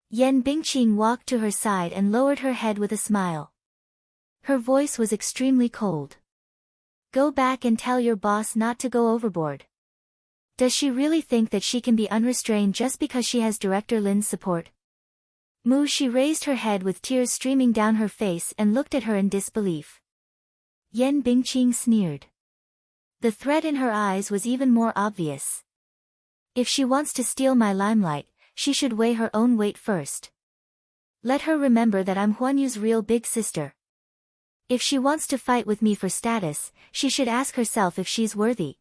Yan Bingqing walked to her side and lowered her head with a smile. Her voice was extremely cold. "Go back and tell your boss not to go overboard. Does she really think that she can be unrestrained just because she has Director Lin's support?" Mu Shi raised her head with tears streaming down her face and looked at her in disbelief. Yan Bingqing sneered. The threat in her eyes was even more obvious. "If she wants to steal my limelight, she should weigh her own weight first. Let her remember that I'm Huanyu's real big sister. If she wants to fight with me for status, she should ask herself if she's worthy."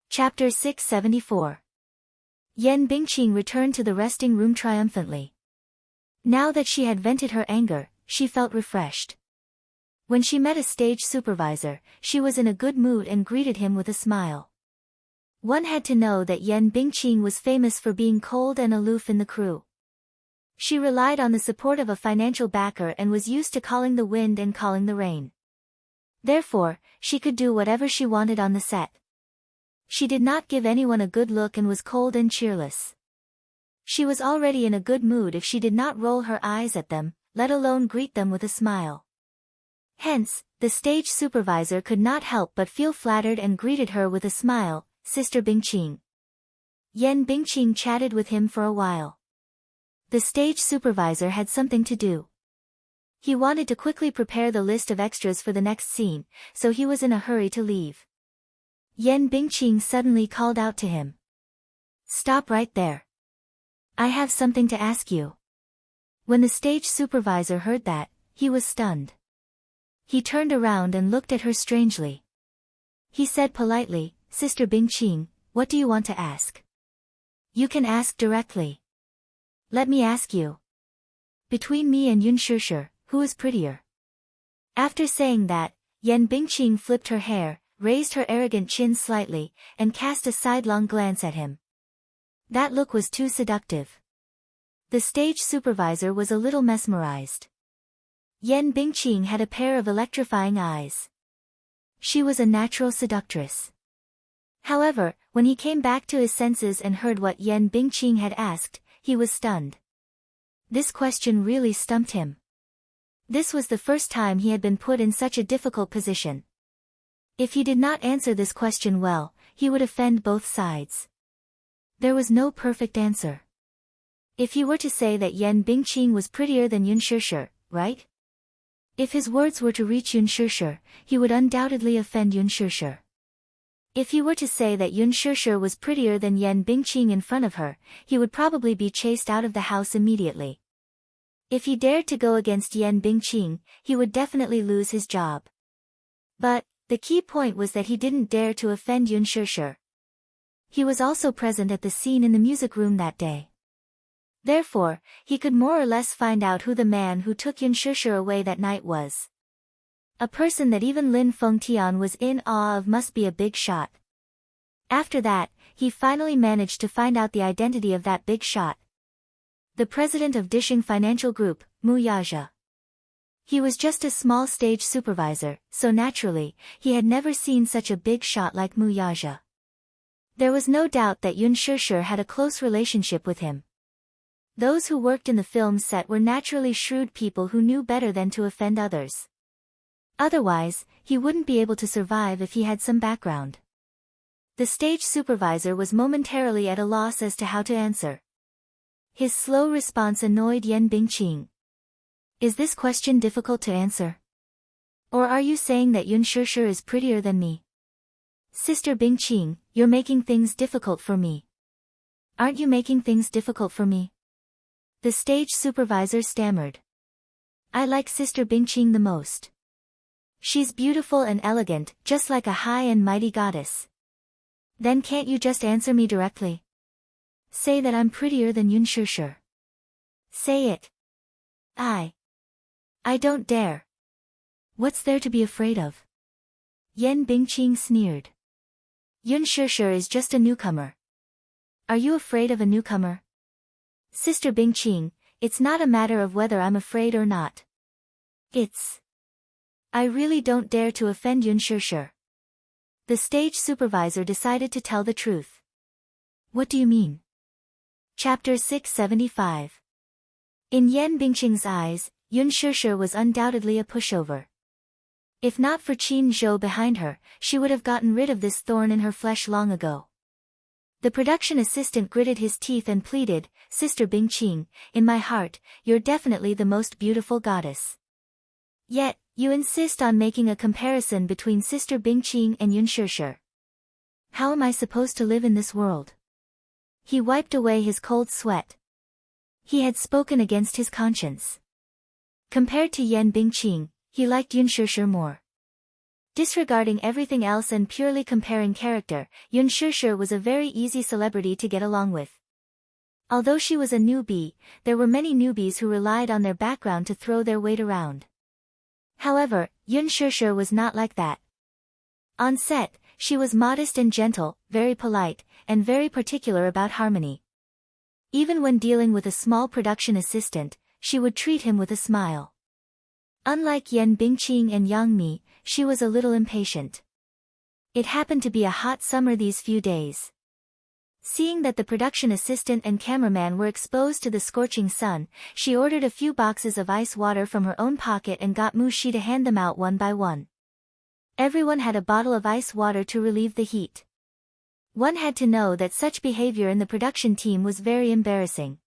Chapter 674. Yan Bingqing returned to the resting room triumphantly. Now that she had vented her anger, she felt refreshed. When she met a stage supervisor, she was in a good mood and greeted him with a smile. One had to know that Yan Bingqing was famous for being cold and aloof in the crew. She relied on the support of a financial backer and was used to calling the wind and calling the rain. Therefore, she could do whatever she wanted on the set. She did not give anyone a good look and was cold and cheerless. She was already in a good mood if she did not roll her eyes at them, let alone greet them with a smile. Hence, the stage supervisor could not help but feel flattered and greeted her with a smile, "Sister Bingqing." Yan Bingqing chatted with him for a while. The stage supervisor had something to do. He wanted to quickly prepare the list of extras for the next scene, so he was in a hurry to leave. Yan Bingqing suddenly called out to him. "Stop right there. I have something to ask you." When the stage supervisor heard that, he was stunned. He turned around and looked at her strangely. He said politely, "Sister Bingqing, what do you want to ask?" "You can ask directly." "Let me ask you. Between me and Yun Shishir, who is prettier?" After saying that, Yan Bingqing flipped her hair, raised her arrogant chin slightly, and cast a sidelong glance at him. That look was too seductive. The stage supervisor was a little mesmerized. Yan Bingqing had a pair of electrifying eyes. She was a natural seductress. However, when he came back to his senses and heard what Yan Bingqing had asked, he was stunned. This question really stumped him. This was the first time he had been put in such a difficult position. If he did not answer this question well, he would offend both sides. There was no perfect answer. If he were to say that Yan Bingqing was prettier than Yun Shishir, right? If his words were to reach Yun Shishir, he would undoubtedly offend Yun Shishir. If he were to say that Yun Shishir was prettier than Yan Bingqing in front of her, he would probably be chased out of the house immediately. If he dared to go against Yan Bingqing, he would definitely lose his job. But the key point was that he didn't dare to offend Yun Shishir. He was also present at the scene in the music room that day. Therefore, he could more or less find out who the man who took Yun Shishir away that night was. A person that even Lin Fengtian was in awe of must be a big shot. After that, he finally managed to find out the identity of that big shot. The president of Dishing Financial Group, Mu Yaja. He was just a small stage supervisor, so naturally, he had never seen such a big shot like Mu Yaja. There was no doubt that Yun Shishir had a close relationship with him. Those who worked in the film set were naturally shrewd people who knew better than to offend others. Otherwise, he wouldn't be able to survive if he had some background. The stage supervisor was momentarily at a loss as to how to answer. His slow response annoyed Yan Bingqing. Is this question difficult to answer? Or are you saying that Yun Shishir is prettier than me? Sister Bingqing, you're making things difficult for me. Aren't you making things difficult for me? The stage supervisor stammered. I like Sister Bingqing the most. She's beautiful and elegant, just like a high and mighty goddess. Then can't you just answer me directly? Say that I'm prettier than Yun Shishir. Say it. I don't dare. What's there to be afraid of? Yan Bingqing sneered. Yun Shishir is just a newcomer. Are you afraid of a newcomer? Sister Bingqing, it's not a matter of whether I'm afraid or not. I really don't dare to offend Yun Shishir. The stage supervisor decided to tell the truth. What do you mean? Chapter 675. In Yan Bingqing's eyes, Yun Shishir was undoubtedly a pushover. If not for Qin Zhou behind her, she would have gotten rid of this thorn in her flesh long ago. The production assistant gritted his teeth and pleaded, Sister Bingqing, in my heart, you're definitely the most beautiful goddess. Yet, you insist on making a comparison between Sister Bingqing and Yun Shishir. How am I supposed to live in this world? He wiped away his cold sweat. He had spoken against his conscience. Compared to Yan Bingqing, he liked Yun Shishir more. Disregarding everything else and purely comparing character, Yun Shishir was a very easy celebrity to get along with. Although she was a newbie, there were many newbies who relied on their background to throw their weight around. However, Yun Shishir was not like that. On set, she was modest and gentle, very polite, and very particular about harmony. Even when dealing with a small production assistant, she would treat him with a smile. Unlike Yan Bingqing and Yang Mi, she was a little impatient. It happened to be a hot summer these few days. Seeing that the production assistant and cameraman were exposed to the scorching sun, she ordered a few boxes of ice water from her own pocket and got Mu Shi to hand them out one by one. Everyone had a bottle of ice water to relieve the heat. One had to know that such behavior in the production team was very embarrassing.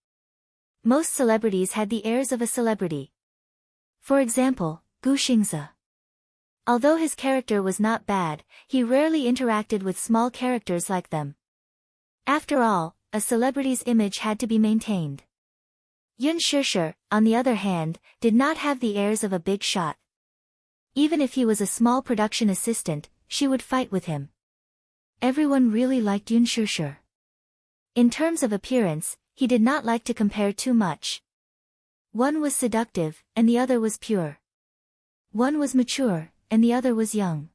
Most celebrities had the airs of a celebrity. For example, Gu Xingzi. Although his character was not bad, he rarely interacted with small characters like them. After all, a celebrity's image had to be maintained. Yun Shishir, on the other hand, did not have the airs of a big shot. Even if he was a small production assistant, she would fight with him. Everyone really liked Yun Shishir. In terms of appearance, he did not like to compare too much. One was seductive, and the other was pure. One was mature, and the other was young.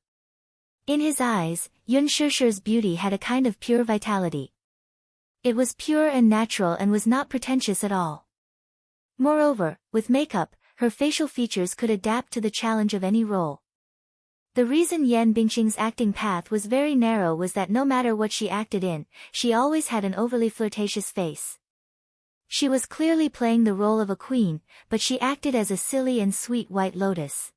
In his eyes, Yun Shishir's beauty had a kind of pure vitality. It was pure and natural and was not pretentious at all. Moreover, with makeup, her facial features could adapt to the challenge of any role. The reason Yan Bingqing's acting path was very narrow was that no matter what she acted in, she always had an overly flirtatious face. She was clearly playing the role of a queen, but she acted as a silly and sweet white lotus.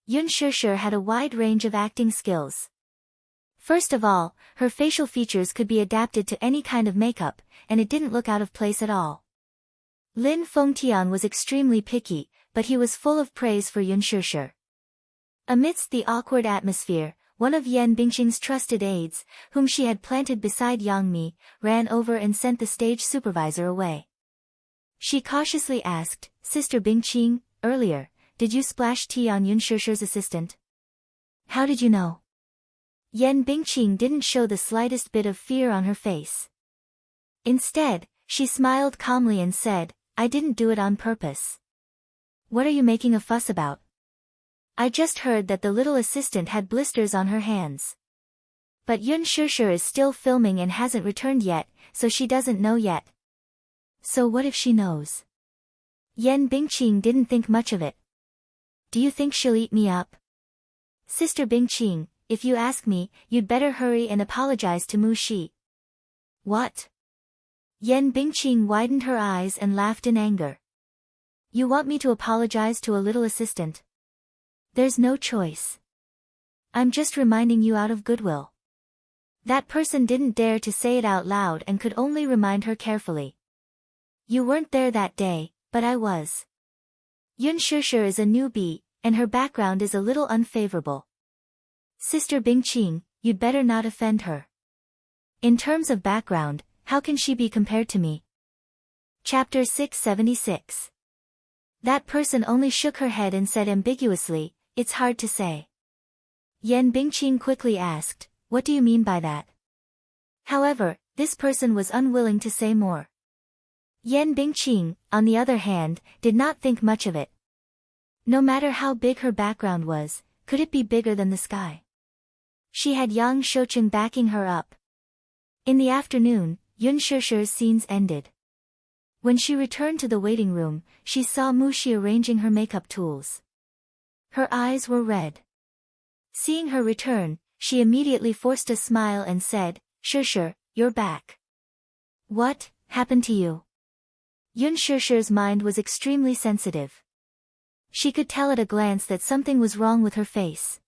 Yun Shishir had a wide range of acting skills. First of all, her facial features could be adapted to any kind of makeup, and it didn't look out of place at all. Lin Fengtian was extremely picky, but he was full of praise for Yun Shishir. Amidst the awkward atmosphere, one of Yan Bingqing's trusted aides, whom she had planted beside Yang Mi, ran over and sent the stage supervisor away. She cautiously asked, "Sister Bingqing, earlier, did you splash tea on Yun Shishir's assistant?" "How did you know?" Yan Bingqing didn't show the slightest bit of fear on her face. Instead, she smiled calmly and said, "I didn't do it on purpose." "What are you making a fuss about?" "I just heard that the little assistant had blisters on her hands." "But Yun Shishir is still filming and hasn't returned yet, so she doesn't know yet." "So what if she knows?" Yan Bingqing didn't think much of it. "Do you think she'll eat me up?" "Sister Bingqing, if you ask me, you'd better hurry and apologize to Mu Shi." "What?" Yan Bingqing widened her eyes and laughed in anger. "You want me to apologize to a little assistant?" "There's no choice. I'm just reminding you out of goodwill." That person didn't dare to say it out loud and could only remind her carefully. "You weren't there that day, but I was. Yun Shishir is a newbie, and her background is a little unfavorable. Sister Bingqing, you'd better not offend her. In terms of background, how can she be compared to me?" Chapter 676. That person only shook her head and said ambiguously, "It's hard to say." Yan Bingqing quickly asked, "What do you mean by that?" However, this person was unwilling to say more. Yan Bingqing, on the other hand, did not think much of it. No matter how big her background was, could it be bigger than the sky? She had Yang Shoucheng backing her up. In the afternoon, Yun Shishir's scenes ended. When she returned to the waiting room, she saw Mu Shi arranging her makeup tools. Her eyes were red. Seeing her return, she immediately forced a smile and said, "Shishir, you're back. What happened to you?" Yun Shishir's mind was extremely sensitive. She could tell at a glance that something was wrong with her face.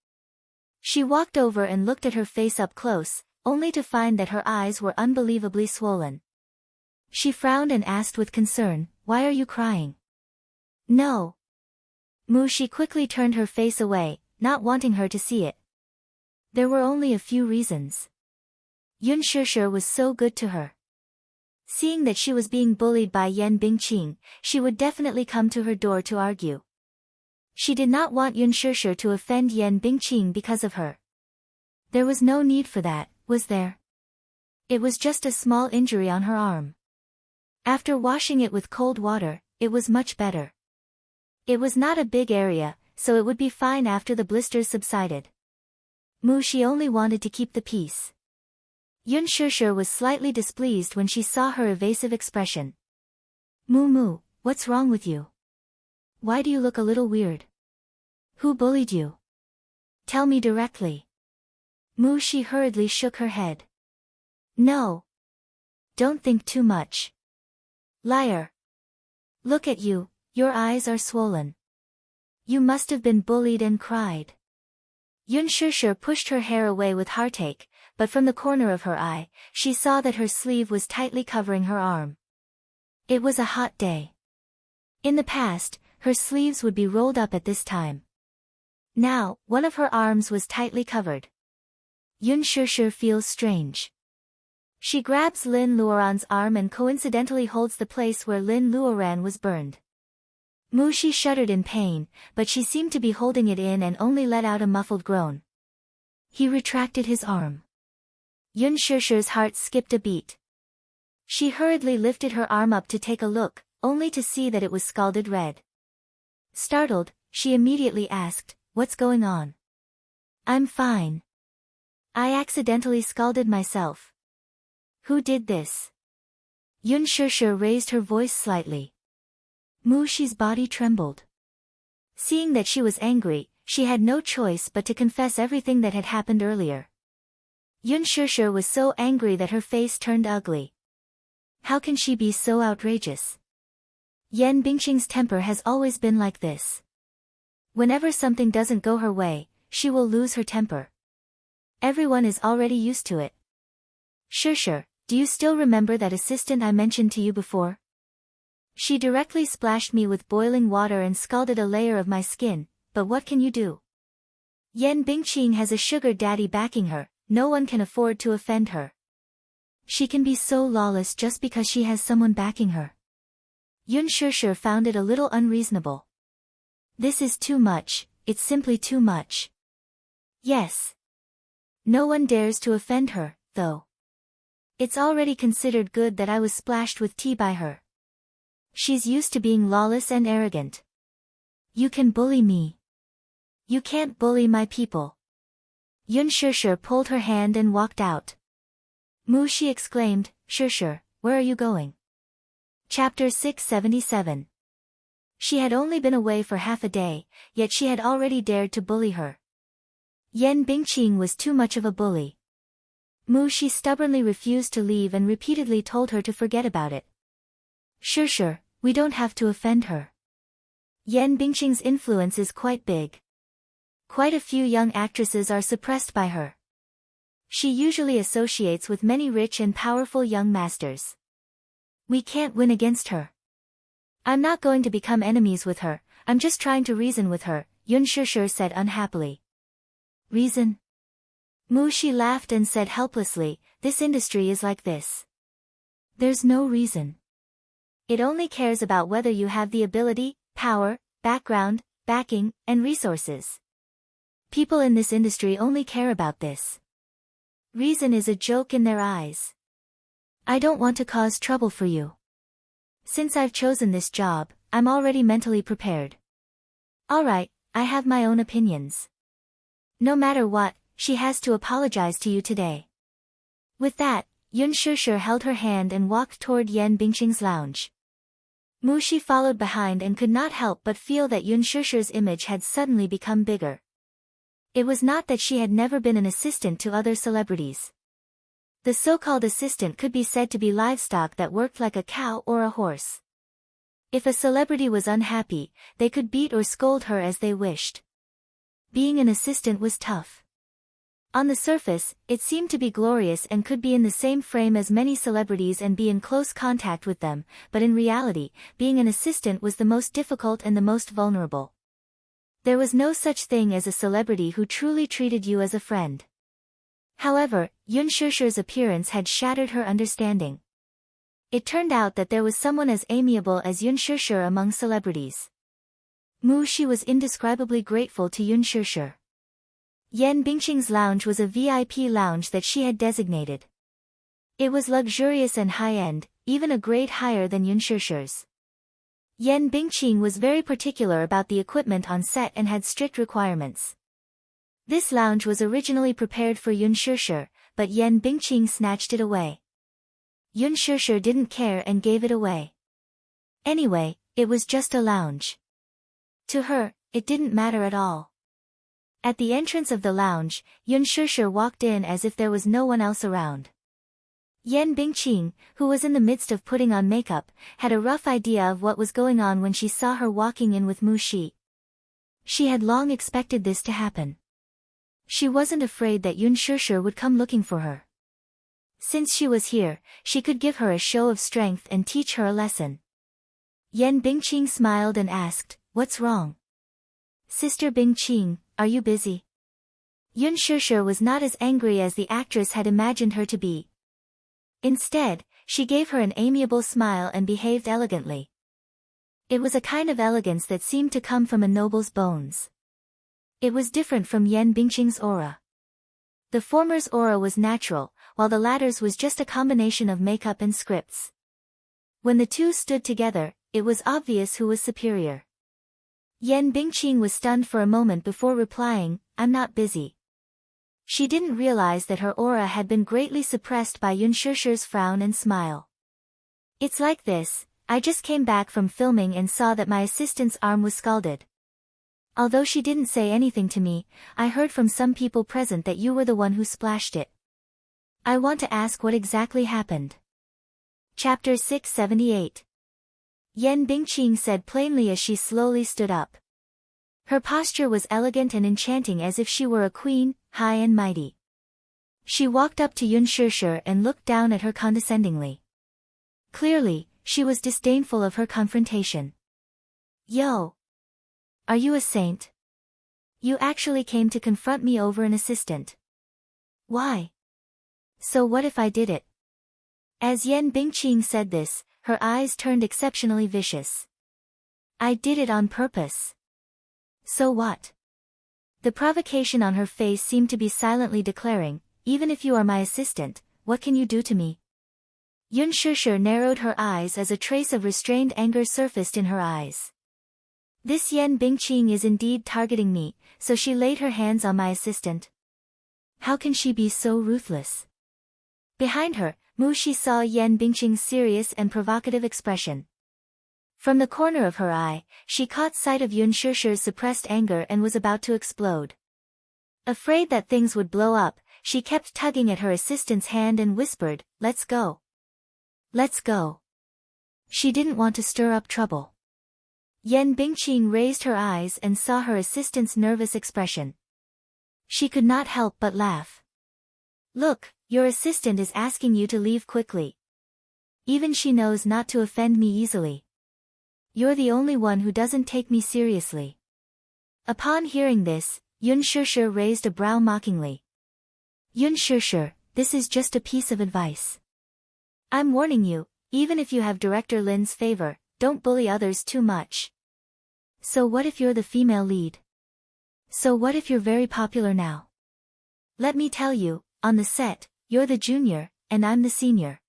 She walked over and looked at her face up close, only to find that her eyes were unbelievably swollen. She frowned and asked with concern, "Why are you crying?" "No." Mu Shi quickly turned her face away, not wanting her to see it. There were only a few reasons. Yun Shishir was so good to her. Seeing that she was being bullied by Yan Bingqing, she would definitely come to her door to argue. She did not want Yun Shishir to offend Yan Bingqing because of her. There was no need for that, was there? It was just a small injury on her arm. After washing it with cold water, it was much better. It was not a big area, so it would be fine after the blisters subsided. Mu Shi only wanted to keep the peace. Yun Shishir was slightly displeased when she saw her evasive expression. Mu, what's wrong with you? Why do you look a little weird? Who bullied you? Tell me directly." Mu Shi hurriedly shook her head. "No. Don't think too much. Liar. Look at you, your eyes are swollen. You must have been bullied and cried." Yun Shishir pushed her hair away with heartache, but from the corner of her eye, she saw that her sleeve was tightly covering her arm. It was a hot day. In the past, her sleeves would be rolled up at this time. Now, one of her arms was tightly covered. Yun Shishir feels strange. She grabs Lin Luoran's arm and coincidentally holds the place where Lin Luoran was burned. Mu Shi shuddered in pain, but she seemed to be holding it in and only let out a muffled groan. He retracted his arm. Yun Shishir's heart skipped a beat. She hurriedly lifted her arm up to take a look, only to see that it was scalded red. Startled, she immediately asked, "What's going on?" "I'm fine. I accidentally scalded myself." "Who did this?" Yun Shishir raised her voice slightly. Mu Shi's body trembled. Seeing that she was angry, she had no choice but to confess everything that had happened earlier. Yun Shishir was so angry that her face turned ugly. How can she be so outrageous? Yan Bingqing's temper has always been like this. Whenever something doesn't go her way, she will lose her temper. Everyone is already used to it. "Shishir, do you still remember that assistant I mentioned to you before?" She directly splashed me with boiling water and scalded a layer of my skin, but what can you do? Yan Bingqing has a sugar daddy backing her, no one can afford to offend her. She can be so lawless just because she has someone backing her. Yun Shishir found it a little unreasonable. This is too much, it's simply too much. Yes. No one dares to offend her, though. It's already considered good that I was splashed with tea by her. She's used to being lawless and arrogant. You can bully me. You can't bully my people. Yun Shishir pulled her hand and walked out. Mu Shi exclaimed, Shishir, where are you going? Chapter 677. She had only been away for half a day, yet she had already dared to bully her. Yan Bingqing was too much of a bully. Mu Shi stubbornly refused to leave and repeatedly told her to forget about it. Shishir, we don't have to offend her. Yan Bingqing's influence is quite big. Quite a few young actresses are suppressed by her. She usually associates with many rich and powerful young masters. We can't win against her. I'm not going to become enemies with her, I'm just trying to reason with her, Yun Shishir said unhappily. Reason? Mu Shi laughed and said helplessly, this industry is like this. There's no reason. It only cares about whether you have the ability, power, background, backing, and resources. People in this industry only care about this. Reason is a joke in their eyes. I don't want to cause trouble for you. Since I've chosen this job, I'm already mentally prepared. Alright, I have my own opinions. No matter what, she has to apologize to you today. With that, Yun Shishir held her hand and walked toward Yan Bingqing's lounge. Mu Shi followed behind and could not help but feel that Yun Shishir's image had suddenly become bigger. It was not that she had never been an assistant to other celebrities. The so-called assistant could be said to be livestock that worked like a cow or a horse. If a celebrity was unhappy, they could beat or scold her as they wished. Being an assistant was tough. On the surface, it seemed to be glorious and could be in the same frame as many celebrities and be in close contact with them, but in reality, being an assistant was the most difficult and the most vulnerable. There was no such thing as a celebrity who truly treated you as a friend. However, Yun Shishir's appearance had shattered her understanding. It turned out that there was someone as amiable as Yun Shishir among celebrities. Mu Shi was indescribably grateful to Yun Shishir. Yan Bingqing's lounge was a VIP lounge that she had designated. It was luxurious and high-end, even a grade higher than Yun Shishir's. Yan Bingqing was very particular about the equipment on set and had strict requirements. This lounge was originally prepared for Yun Shishir, but Yan Bingqing snatched it away. Yun Shishir didn't care and gave it away. Anyway, it was just a lounge. To her, it didn't matter at all. At the entrance of the lounge, Yun Shishir walked in as if there was no one else around. Yan Bingqing, who was in the midst of putting on makeup, had a rough idea of what was going on when she saw her walking in with Mu Shi. She had long expected this to happen. She wasn't afraid that Yun Shishir would come looking for her. Since she was here, she could give her a show of strength and teach her a lesson. Yan Bingqing smiled and asked, "What's wrong? Sister Bingqing, are you busy?" Yun Shishir was not as angry as the actress had imagined her to be. Instead, she gave her an amiable smile and behaved elegantly. It was a kind of elegance that seemed to come from a noble's bones. It was different from Yan Bingqing's aura. The former's aura was natural, while the latter's was just a combination of makeup and scripts. When the two stood together, it was obvious who was superior. Yan Bingqing was stunned for a moment before replying, "I'm not busy." She didn't realize that her aura had been greatly suppressed by Yun Shishir's frown and smile. "It's like this, I just came back from filming and saw that my assistant's arm was scalded. Although she didn't say anything to me, I heard from some people present that you were the one who splashed it. I want to ask what exactly happened." Chapter 678. Yan Bingqing said plainly as she slowly stood up. Her posture was elegant and enchanting as if she were a queen, high and mighty. She walked up to Yun Shishir and looked down at her condescendingly. Clearly, she was disdainful of her confrontation. Yo! Are you a saint? You actually came to confront me over an assistant. Why? So what if I did it? As Yan Bingqing said this, her eyes turned exceptionally vicious. I did it on purpose. So what? The provocation on her face seemed to be silently declaring, even if you are my assistant, what can you do to me? Yun Shusher narrowed her eyes as a trace of restrained anger surfaced in her eyes. This Yan Bingqing is indeed targeting me, so she laid her hands on my assistant. How can she be so ruthless? Behind her, Mu Shi saw Yan Bingqing's serious and provocative expression. From the corner of her eye, she caught sight of Yun Shusher's suppressed anger and was about to explode. Afraid that things would blow up, she kept tugging at her assistant's hand and whispered, "Let's go. Let's go." She didn't want to stir up trouble. Yan Bingqing raised her eyes and saw her assistant's nervous expression. She could not help but laugh. Look, your assistant is asking you to leave quickly. Even she knows not to offend me easily. You're the only one who doesn't take me seriously. Upon hearing this, Yun Shusher raised a brow mockingly. Yun Shusher, this is just a piece of advice. I'm warning you, even if you have Director Lin's favor, don't bully others too much. So what if you're the female lead? So what if you're very popular now? Let me tell you, on the set, you're the junior, and I'm the senior.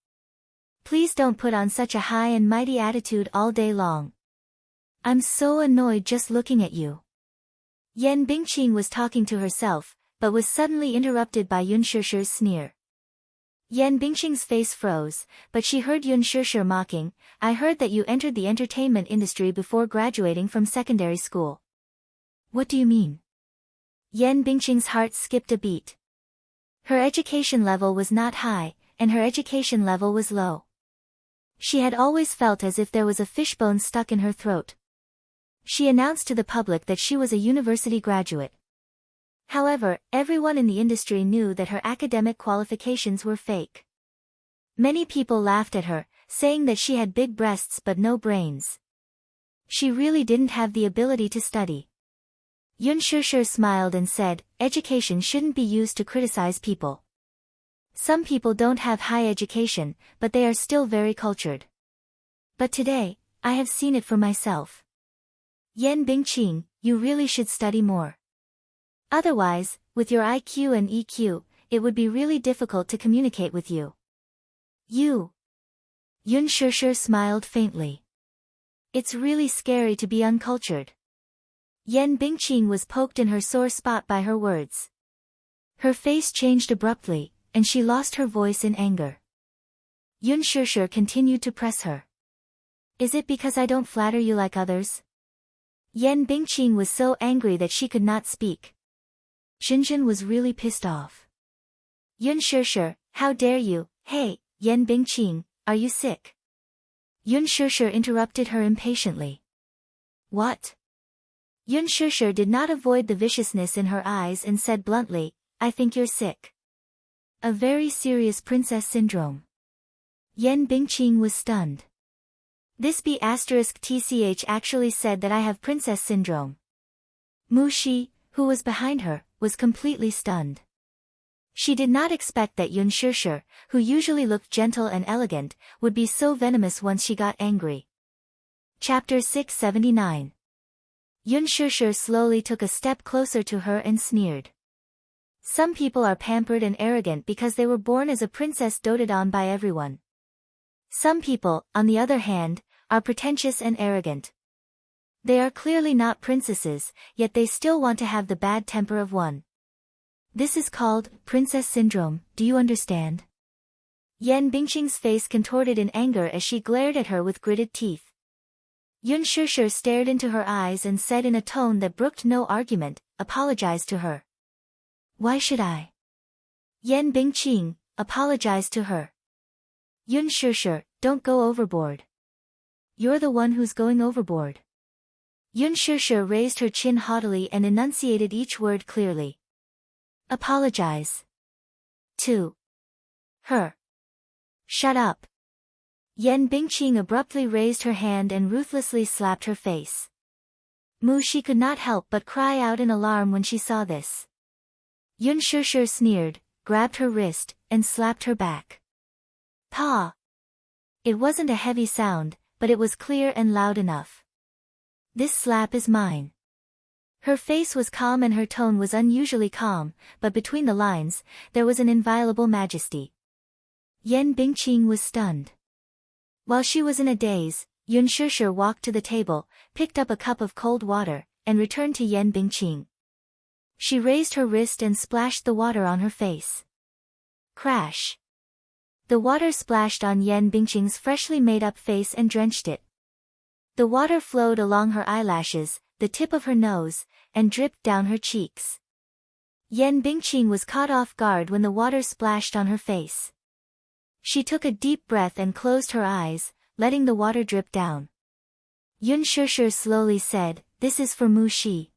Please don't put on such a high and mighty attitude all day long. I'm so annoyed just looking at you. Yan Bingqing was talking to herself, but was suddenly interrupted by Yun Shusher's sneer. Yan Bingqing's face froze, but she heard Yun Shusher mocking, I heard that you entered the entertainment industry before graduating from secondary school. What do you mean? Yan Bingqing's heart skipped a beat. Her education level was not high, and her education level was low. She had always felt as if there was a fishbone stuck in her throat. She announced to the public that she was a university graduate. However, everyone in the industry knew that her academic qualifications were fake. Many people laughed at her, saying that she had big breasts but no brains. She really didn't have the ability to study. Yun Shusher smiled and said, education shouldn't be used to criticize people. Some people don't have high education, but they are still very cultured. But today, I have seen it for myself. Yan Bingqing, you really should study more. Otherwise, with your IQ and EQ, it would be really difficult to communicate with you. You. Yun Shusher smiled faintly. It's really scary to be uncultured. Yan Bingqing was poked in her sore spot by her words. Her face changed abruptly, and she lost her voice in anger. Yun Shusher continued to press her. Is it because I don't flatter you like others? Yan Bingqing was so angry that she could not speak. Xinjin was really pissed off. Yun Shusher, how dare you, hey, Yan Bingqing, are you sick? Yun Shusher interrupted her impatiently. What? Yun Shusher did not avoid the viciousness in her eyes and said bluntly, I think you're sick. A very serious princess syndrome. Yan Bingqing was stunned. This B*TCH actually said that I have princess syndrome. Mu Shi, who was behind her, was completely stunned. She did not expect that Yun Shusher, who usually looked gentle and elegant, would be so venomous once she got angry. Chapter 679. Yun Shusher slowly took a step closer to her and sneered. Some people are pampered and arrogant because they were born as a princess doted on by everyone. Some people, on the other hand, are pretentious and arrogant. They are clearly not princesses, yet they still want to have the bad temper of one. This is called princess syndrome, do you understand? Yan Bingqing's face contorted in anger as she glared at her with gritted teeth. Yun Shusher stared into her eyes and said in a tone that brooked no argument, apologize to her. Why should I? Yan Bingqing, apologize to her. Yun Shusher, don't go overboard. You're the one who's going overboard. Yun Shusher raised her chin haughtily and enunciated each word clearly. Apologize. To her. Shut up. Yan Bingqing abruptly raised her hand and ruthlessly slapped her face. Mu Shi could not help but cry out in alarm when she saw this. Yun Shishir sneered, grabbed her wrist, and slapped her back. Pa! It wasn't a heavy sound, but it was clear and loud enough. This slap is mine. Her face was calm and her tone was unusually calm, but between the lines, there was an inviolable majesty. Yan Bingqing was stunned. While she was in a daze, Yun Shishir walked to the table, picked up a cup of cold water, and returned to Yan Bingqing. She raised her wrist and splashed the water on her face. Crash! The water splashed on Yan Bingqing's freshly made-up face and drenched it. The water flowed along her eyelashes, the tip of her nose, and dripped down her cheeks. Yan Bingqing was caught off guard when the water splashed on her face. She took a deep breath and closed her eyes, letting the water drip down. Yun Shishir slowly said, "This is for Mu Shi."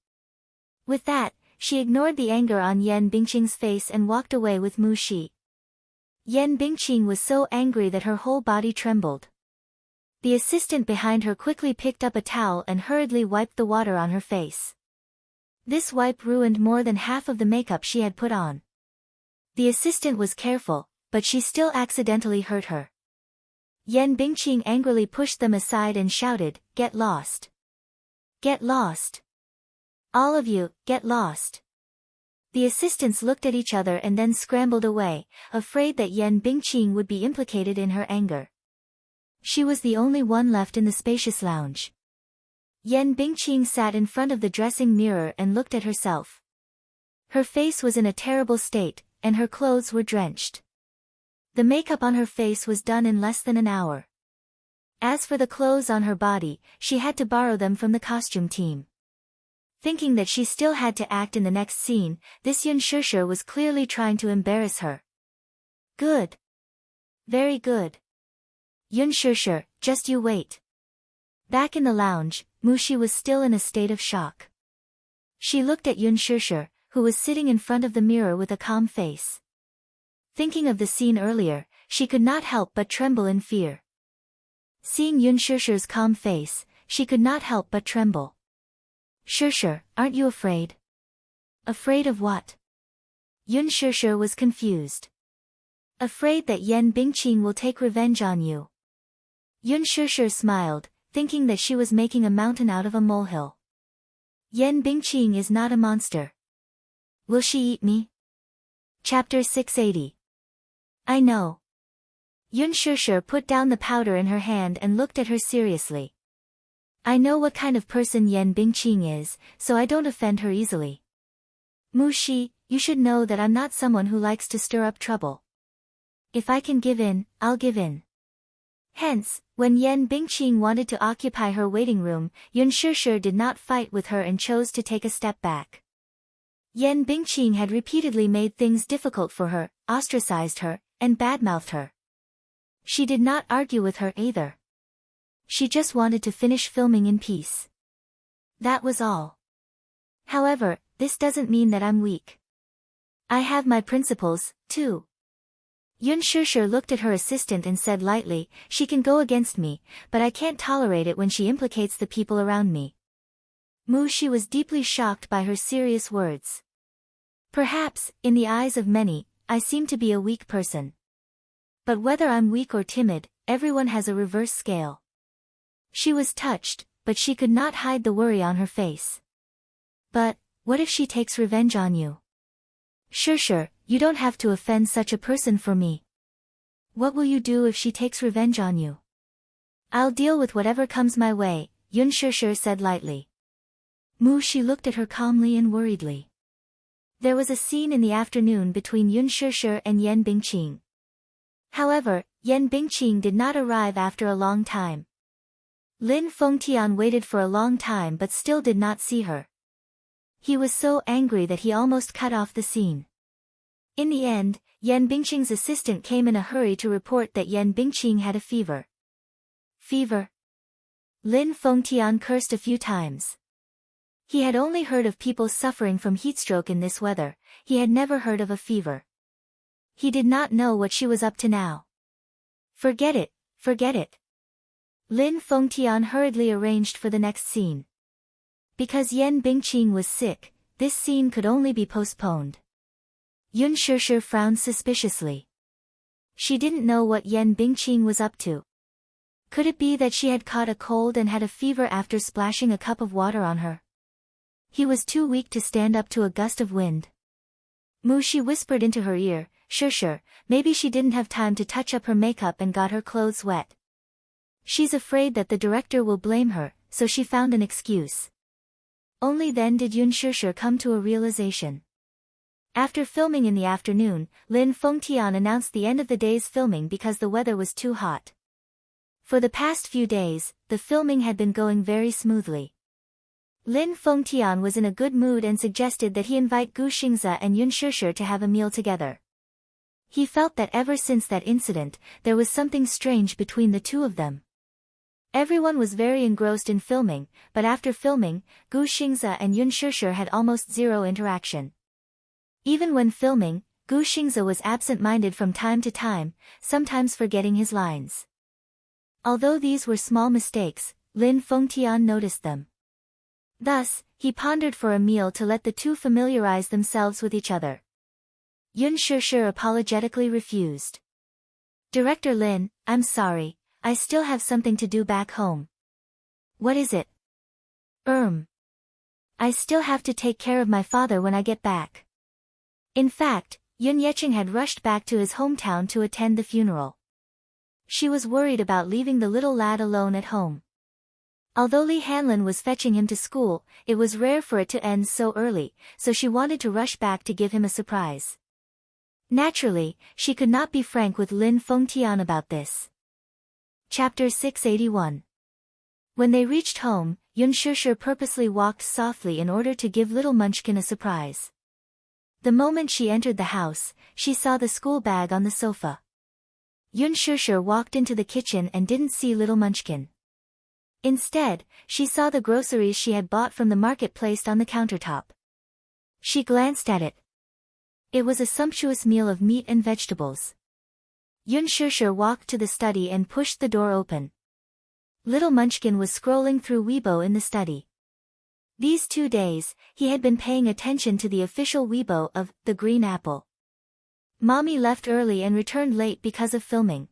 With that, she ignored the anger on Yan Bingqing's face and walked away with Mu Shi. Yan Bingqing was so angry that her whole body trembled. The assistant behind her quickly picked up a towel and hurriedly wiped the water on her face. This wipe ruined more than half of the makeup she had put on. The assistant was careful, but she still accidentally hurt her. Yan Bingqing angrily pushed them aside and shouted, "Get lost! Get lost! All of you, get lost!" The assistants looked at each other and then scrambled away, afraid that Yan Bingqing would be implicated in her anger. She was the only one left in the spacious lounge. Yan Bingqing sat in front of the dressing mirror and looked at herself. Her face was in a terrible state, and her clothes were drenched. The makeup on her face was done in less than an hour. As for the clothes on her body, she had to borrow them from the costume team. Thinking that she still had to act in the next scene, this Yun Shishir was clearly trying to embarrass her. Good. Very good. Yun Shishir, just you wait. Back in the lounge, Mu Shi was still in a state of shock. She looked at Yun Shishir, who was sitting in front of the mirror with a calm face. Thinking of the scene earlier, she could not help but tremble in fear. Seeing Yun Shishir's calm face, she could not help but tremble. "Shishir, aren't you afraid?" "Afraid of what?" Yun Shishir was confused. "Afraid that Yan Bingqing will take revenge on you." Yun Shishir smiled, thinking that she was making a mountain out of a molehill. "Yan Bingqing is not a monster. Will she eat me?" Chapter 680. I know. Yun Shishir put down the powder in her hand and looked at her seriously. "I know what kind of person Yan Bingqing is, so I don't offend her easily. Mu Shi, you should know that I'm not someone who likes to stir up trouble. If I can give in, I'll give in." Hence, when Yan Bingqing wanted to occupy her waiting room, Yun Shishir did not fight with her and chose to take a step back. Yan Bingqing had repeatedly made things difficult for her, ostracized her, and badmouthed her. She did not argue with her either. She just wanted to finish filming in peace. That was all. However, this doesn't mean that I'm weak. I have my principles, too. Yun Shishir looked at her assistant and said lightly, "She can go against me, but I can't tolerate it when she implicates the people around me." Mu Shi was deeply shocked by her serious words. "Perhaps, in the eyes of many, I seem to be a weak person. But whether I'm weak or timid, everyone has a reverse scale." She was touched, but she could not hide the worry on her face. "But, what if she takes revenge on you?" "Shishir, you don't have to offend such a person for me. What will you do if she takes revenge on you?" "I'll deal with whatever comes my way," Yun Shishir said lightly. Mu Shi looked at her calmly and worriedly. There was a scene in the afternoon between Yun Shishir and Yan Bingqing. However, Yan Bingqing did not arrive after a long time. Lin Fengtian waited for a long time but still did not see her. He was so angry that he almost cut off the scene. In the end, Yan Bingqing's assistant came in a hurry to report that Yan Bingqing had a fever. Fever? Lin Fengtian cursed a few times. He had only heard of people suffering from heatstroke in this weather, he had never heard of a fever. He did not know what she was up to now. "Forget it," Forget it. Lin Fengtian hurriedly arranged for the next scene. Because Yan Bingqing was sick, this scene could only be postponed. Yun Shishir frowned suspiciously. She didn't know what Yan Bingqing was up to. Could it be that she had caught a cold and had a fever after splashing a cup of water on her? He was too weak to stand up to a gust of wind. She whispered into her ear, Shishir, maybe she didn't have time to touch up her makeup and got her clothes wet. She's afraid that the director will blame her, so she found an excuse. Only then did Yun Shishir come to a realization. After filming in the afternoon, Lin Fengtian announced the end of the day's filming because the weather was too hot. For the past few days, the filming had been going very smoothly. Lin Fengtian was in a good mood and suggested that he invite Gu Xingze and Yun Shishir to have a meal together. He felt that ever since that incident, there was something strange between the two of them. Everyone was very engrossed in filming, but after filming, Gu Xingze and Yun Shishir had almost zero interaction. Even when filming, Gu Xingze was absent-minded from time to time, sometimes forgetting his lines. Although these were small mistakes, Lin Fengtian noticed them. Thus, he pondered for a meal to let the two familiarize themselves with each other. Yun Shishir apologetically refused. Director Lin, I'm sorry, I still have something to do back home. What is it? I still have to take care of my father when I get back. In fact, Yun Yeqing had rushed back to his hometown to attend the funeral. She was worried about leaving the little lad alone at home. Although Li Hanlin was fetching him to school, it was rare for it to end so early, so she wanted to rush back to give him a surprise. Naturally, she could not be frank with Lin Fengtian about this. Chapter 681. When they reached home, Yun Shishir purposely walked softly in order to give little Munchkin a surprise. The moment she entered the house, she saw the school bag on the sofa. Yun Shishir walked into the kitchen and didn't see little Munchkin. Instead, she saw the groceries she had bought from the market placed on the countertop. She glanced at it. It was a sumptuous meal of meat and vegetables. Yun Shishir walked to the study and pushed the door open. Little Munchkin was scrolling through Weibo in the study. These 2 days, he had been paying attention to the official Weibo of The Green Apple. Mommy left early and returned late because of filming.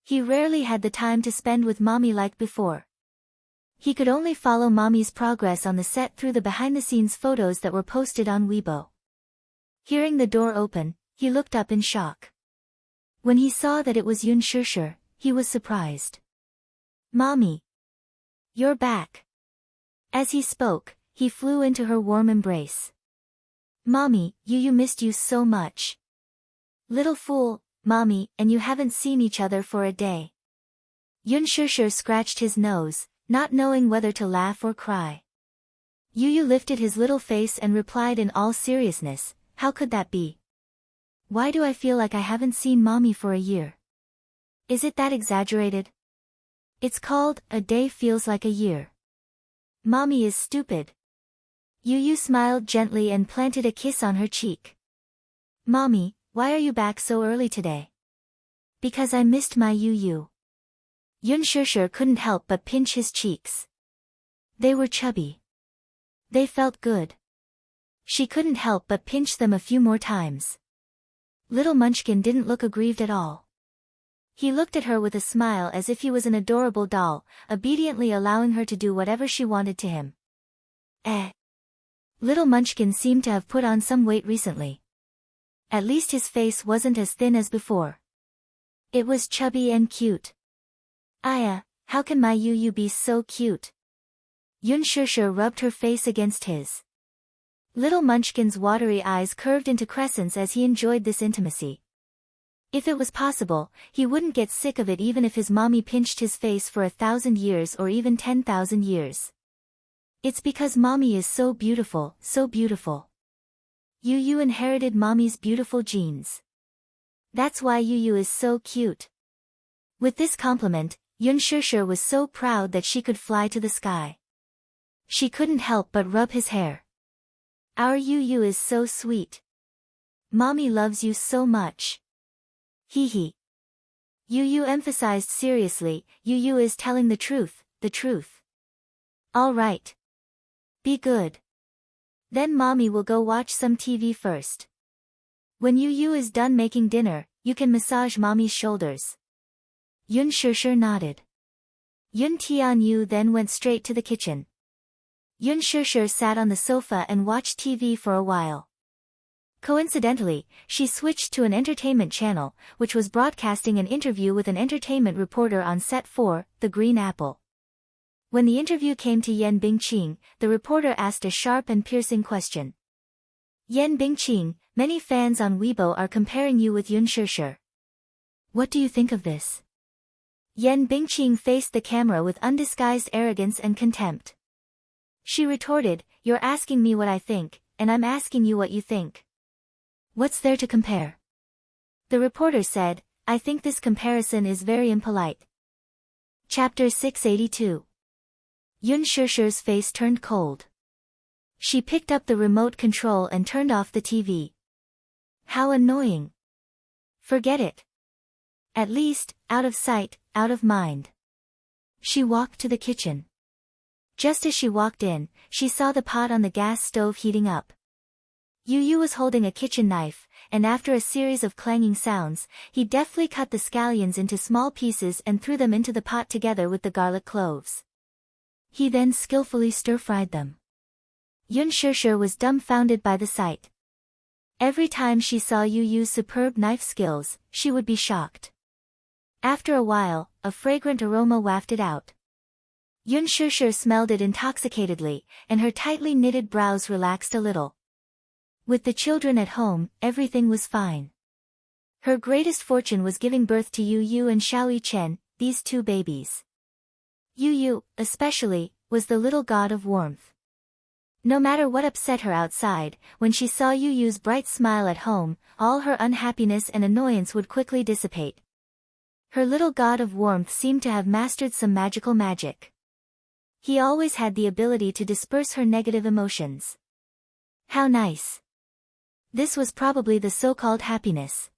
He rarely had the time to spend with Mommy like before. He could only follow Mommy's progress on the set through the behind-the-scenes photos that were posted on Weibo. Hearing the door open, he looked up in shock. When he saw that it was Yun Shishir, he was surprised. Mommy! You're back! As he spoke, he flew into her warm embrace. Mommy, you missed you so much. Little fool, Mommy, and you haven't seen each other for a day. Yun Shishir scratched his nose, not knowing whether to laugh or cry. Yu lifted his little face and replied in all seriousness, how could that be? Why do I feel like I haven't seen Mommy for a year? Is it that exaggerated? It's called, a day feels like a year. Mommy is stupid. Yu smiled gently and planted a kiss on her cheek. Mommy, why are you back so early today? Because I missed my Yu. Yun Shishir couldn't help but pinch his cheeks. They were chubby. They felt good. She couldn't help but pinch them a few more times. Little Munchkin didn't look aggrieved at all. He looked at her with a smile as if he was an adorable doll, obediently allowing her to do whatever she wanted to him. Little Munchkin seemed to have put on some weight recently. At least his face wasn't as thin as before. It was chubby and cute. Aya, how can my Yu be so cute? Yun Shishir rubbed her face against his. Little Munchkin's watery eyes curved into crescents as he enjoyed this intimacy. If it was possible, he wouldn't get sick of it even if his mommy pinched his face for 1,000 years or even 10,000 years. It's because Mommy is so beautiful, so beautiful. Yu inherited Mommy's beautiful genes. That's why Yu is so cute. With this compliment, Yun Shishir was so proud that she could fly to the sky. She couldn't help but rub his hair. Our Yu is so sweet. Mommy loves you so much. Hee hee. Yu Yu emphasized seriously, Yu Yu is telling the truth, the truth. All right. Be good. Then mommy will go watch some TV first. When Yu Yu is done making dinner, you can massage mommy's shoulders. Yun Shishir nodded. Yun Tianyu then went straight to the kitchen. Yun Shishir sat on the sofa and watched TV for a while. Coincidentally, she switched to an entertainment channel, which was broadcasting an interview with an entertainment reporter on set 4, The Green Apple. When the interview came to Yan Bingqing, the reporter asked a sharp and piercing question. Yan Bingqing, many fans on Weibo are comparing you with Yun Shishir. What do you think of this? Yan Bingqing faced the camera with undisguised arrogance and contempt. She retorted, "You're asking me what I think, and I'm asking you what you think. What's there to compare?" The reporter said, "I think this comparison is very impolite." Chapter 682. Yun Shishir's face turned cold. She picked up the remote control and turned off the TV. How annoying. Forget it. At least, out of sight, out of mind. She walked to the kitchen. Just as she walked in, she saw the pot on the gas stove heating up. Yu Yu was holding a kitchen knife, and after a series of clanging sounds, he deftly cut the scallions into small pieces and threw them into the pot together with the garlic cloves. He then skillfully stir-fried them. Yun Shishir was dumbfounded by the sight. Every time she saw Yu Yu's superb knife skills, she would be shocked. After a while, a fragrant aroma wafted out. Yun Shishir smelled it intoxicatedly, and her tightly knitted brows relaxed a little. With the children at home, everything was fine. Her greatest fortune was giving birth to Yu Yu and Xiaoyi Chen, these two babies. Yu Yu, especially, was the little god of warmth. No matter what upset her outside, when she saw Yu Yu's bright smile at home, all her unhappiness and annoyance would quickly dissipate. Her little god of warmth seemed to have mastered some magical magic. He always had the ability to disperse her negative emotions. How nice. This was probably the so-called happiness.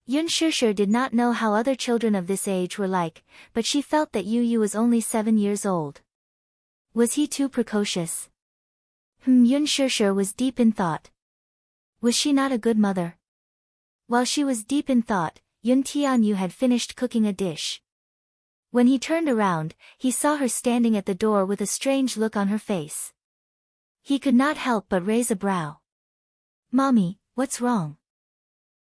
Yun Shishir did not know how other children of this age were like, but she felt that Yu Yu was only 7 years old. Was he too precocious? Yun Shishir was deep in thought. Was she not a good mother? While she was deep in thought, Yun Tianyu had finished cooking a dish. When he turned around, he saw her standing at the door with a strange look on her face. He could not help but raise a brow. "Mommy, what's wrong?"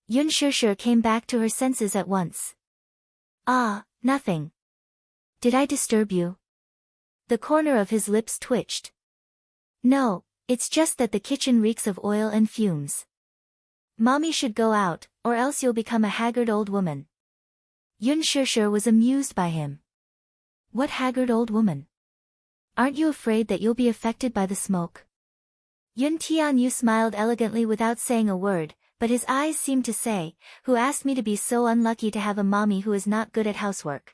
Yun Shishir came back to her senses at once. "Ah, nothing. Did I disturb you?" The corner of his lips twitched. "No, it's just that the kitchen reeks of oil and fumes. Mommy should go out, or else you'll become a haggard old woman." Yun Shishir was amused by him. "What haggard old woman? Aren't you afraid that you'll be affected by the smoke?" Yun Tianyu smiled elegantly without saying a word, but his eyes seemed to say, "Who asked me to be so unlucky to have a mommy who is not good at housework?"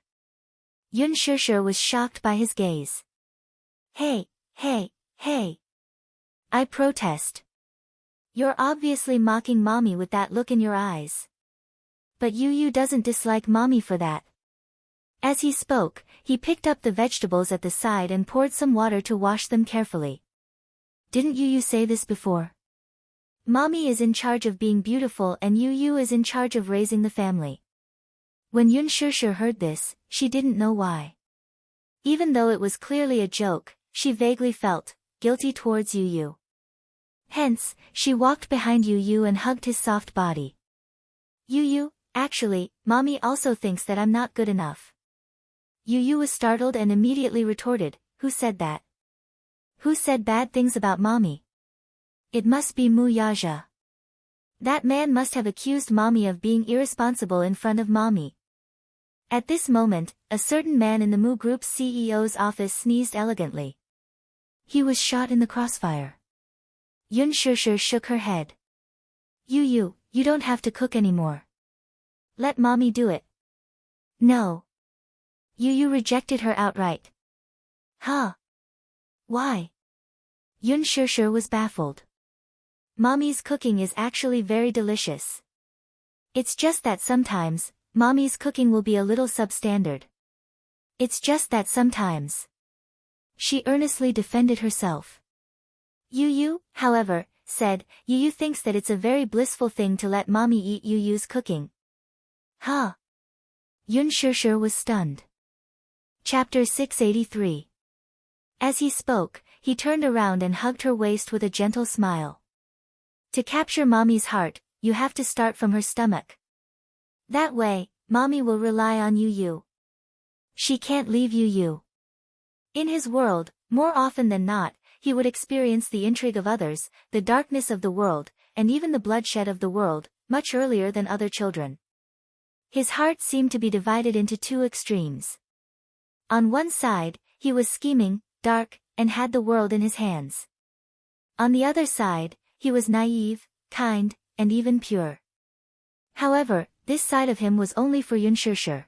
Yun Shishir was shocked by his gaze. Hey, hey. I protest. You're obviously mocking mommy with that look in your eyes. But Yu Yu doesn't dislike mommy for that." As he spoke, he picked up the vegetables at the side and poured some water to wash them carefully. "Didn't Yu Yu say this before? Mommy is in charge of being beautiful and Yu Yu is in charge of raising the family." When Yun Shishir heard this, she didn't know why. Even though it was clearly a joke, she vaguely felt guilty towards Yu Yu. Hence, she walked behind Yu Yu and hugged his soft body. "Yu Yu, actually, mommy also thinks that I'm not good enough." Yu Yu was startled and immediately retorted, "Who said that? Who said bad things about mommy?" "It must be Mu Yaja. That man must have accused mommy of being irresponsible in front of mommy." At this moment, a certain man in the Mu Group's CEO's office sneezed elegantly. He was shot in the crossfire. Yun Shishir shook her head. "Yu Yu, you don't have to cook anymore. Let mommy do it." "No." Yu Yu rejected her outright. "Huh? Why?" Yun Shishir was baffled. "Mommy's cooking is actually very delicious. It's just that sometimes, Mommy's cooking will be a little substandard. It's just that sometimes. She earnestly defended herself. Yu, however, said, Yu thinks that it's a very blissful thing to let mommy eat Yu's cooking. Huh? Yun Shishir was stunned. Chapter 683. As he spoke, he turned around and hugged her waist with a gentle smile. To capture mommy's heart, you have to start from her stomach. That way, mommy will rely on Yu. She can't leave Yu. In his world, more often than not, he would experience the intrigue of others, the darkness of the world, and even the bloodshed of the world, much earlier than other children. His heart seemed to be divided into two extremes. On one side, he was scheming, dark, and had the world in his hands. On the other side, he was naive, kind, and even pure. However, this side of him was only for Yun Shishir.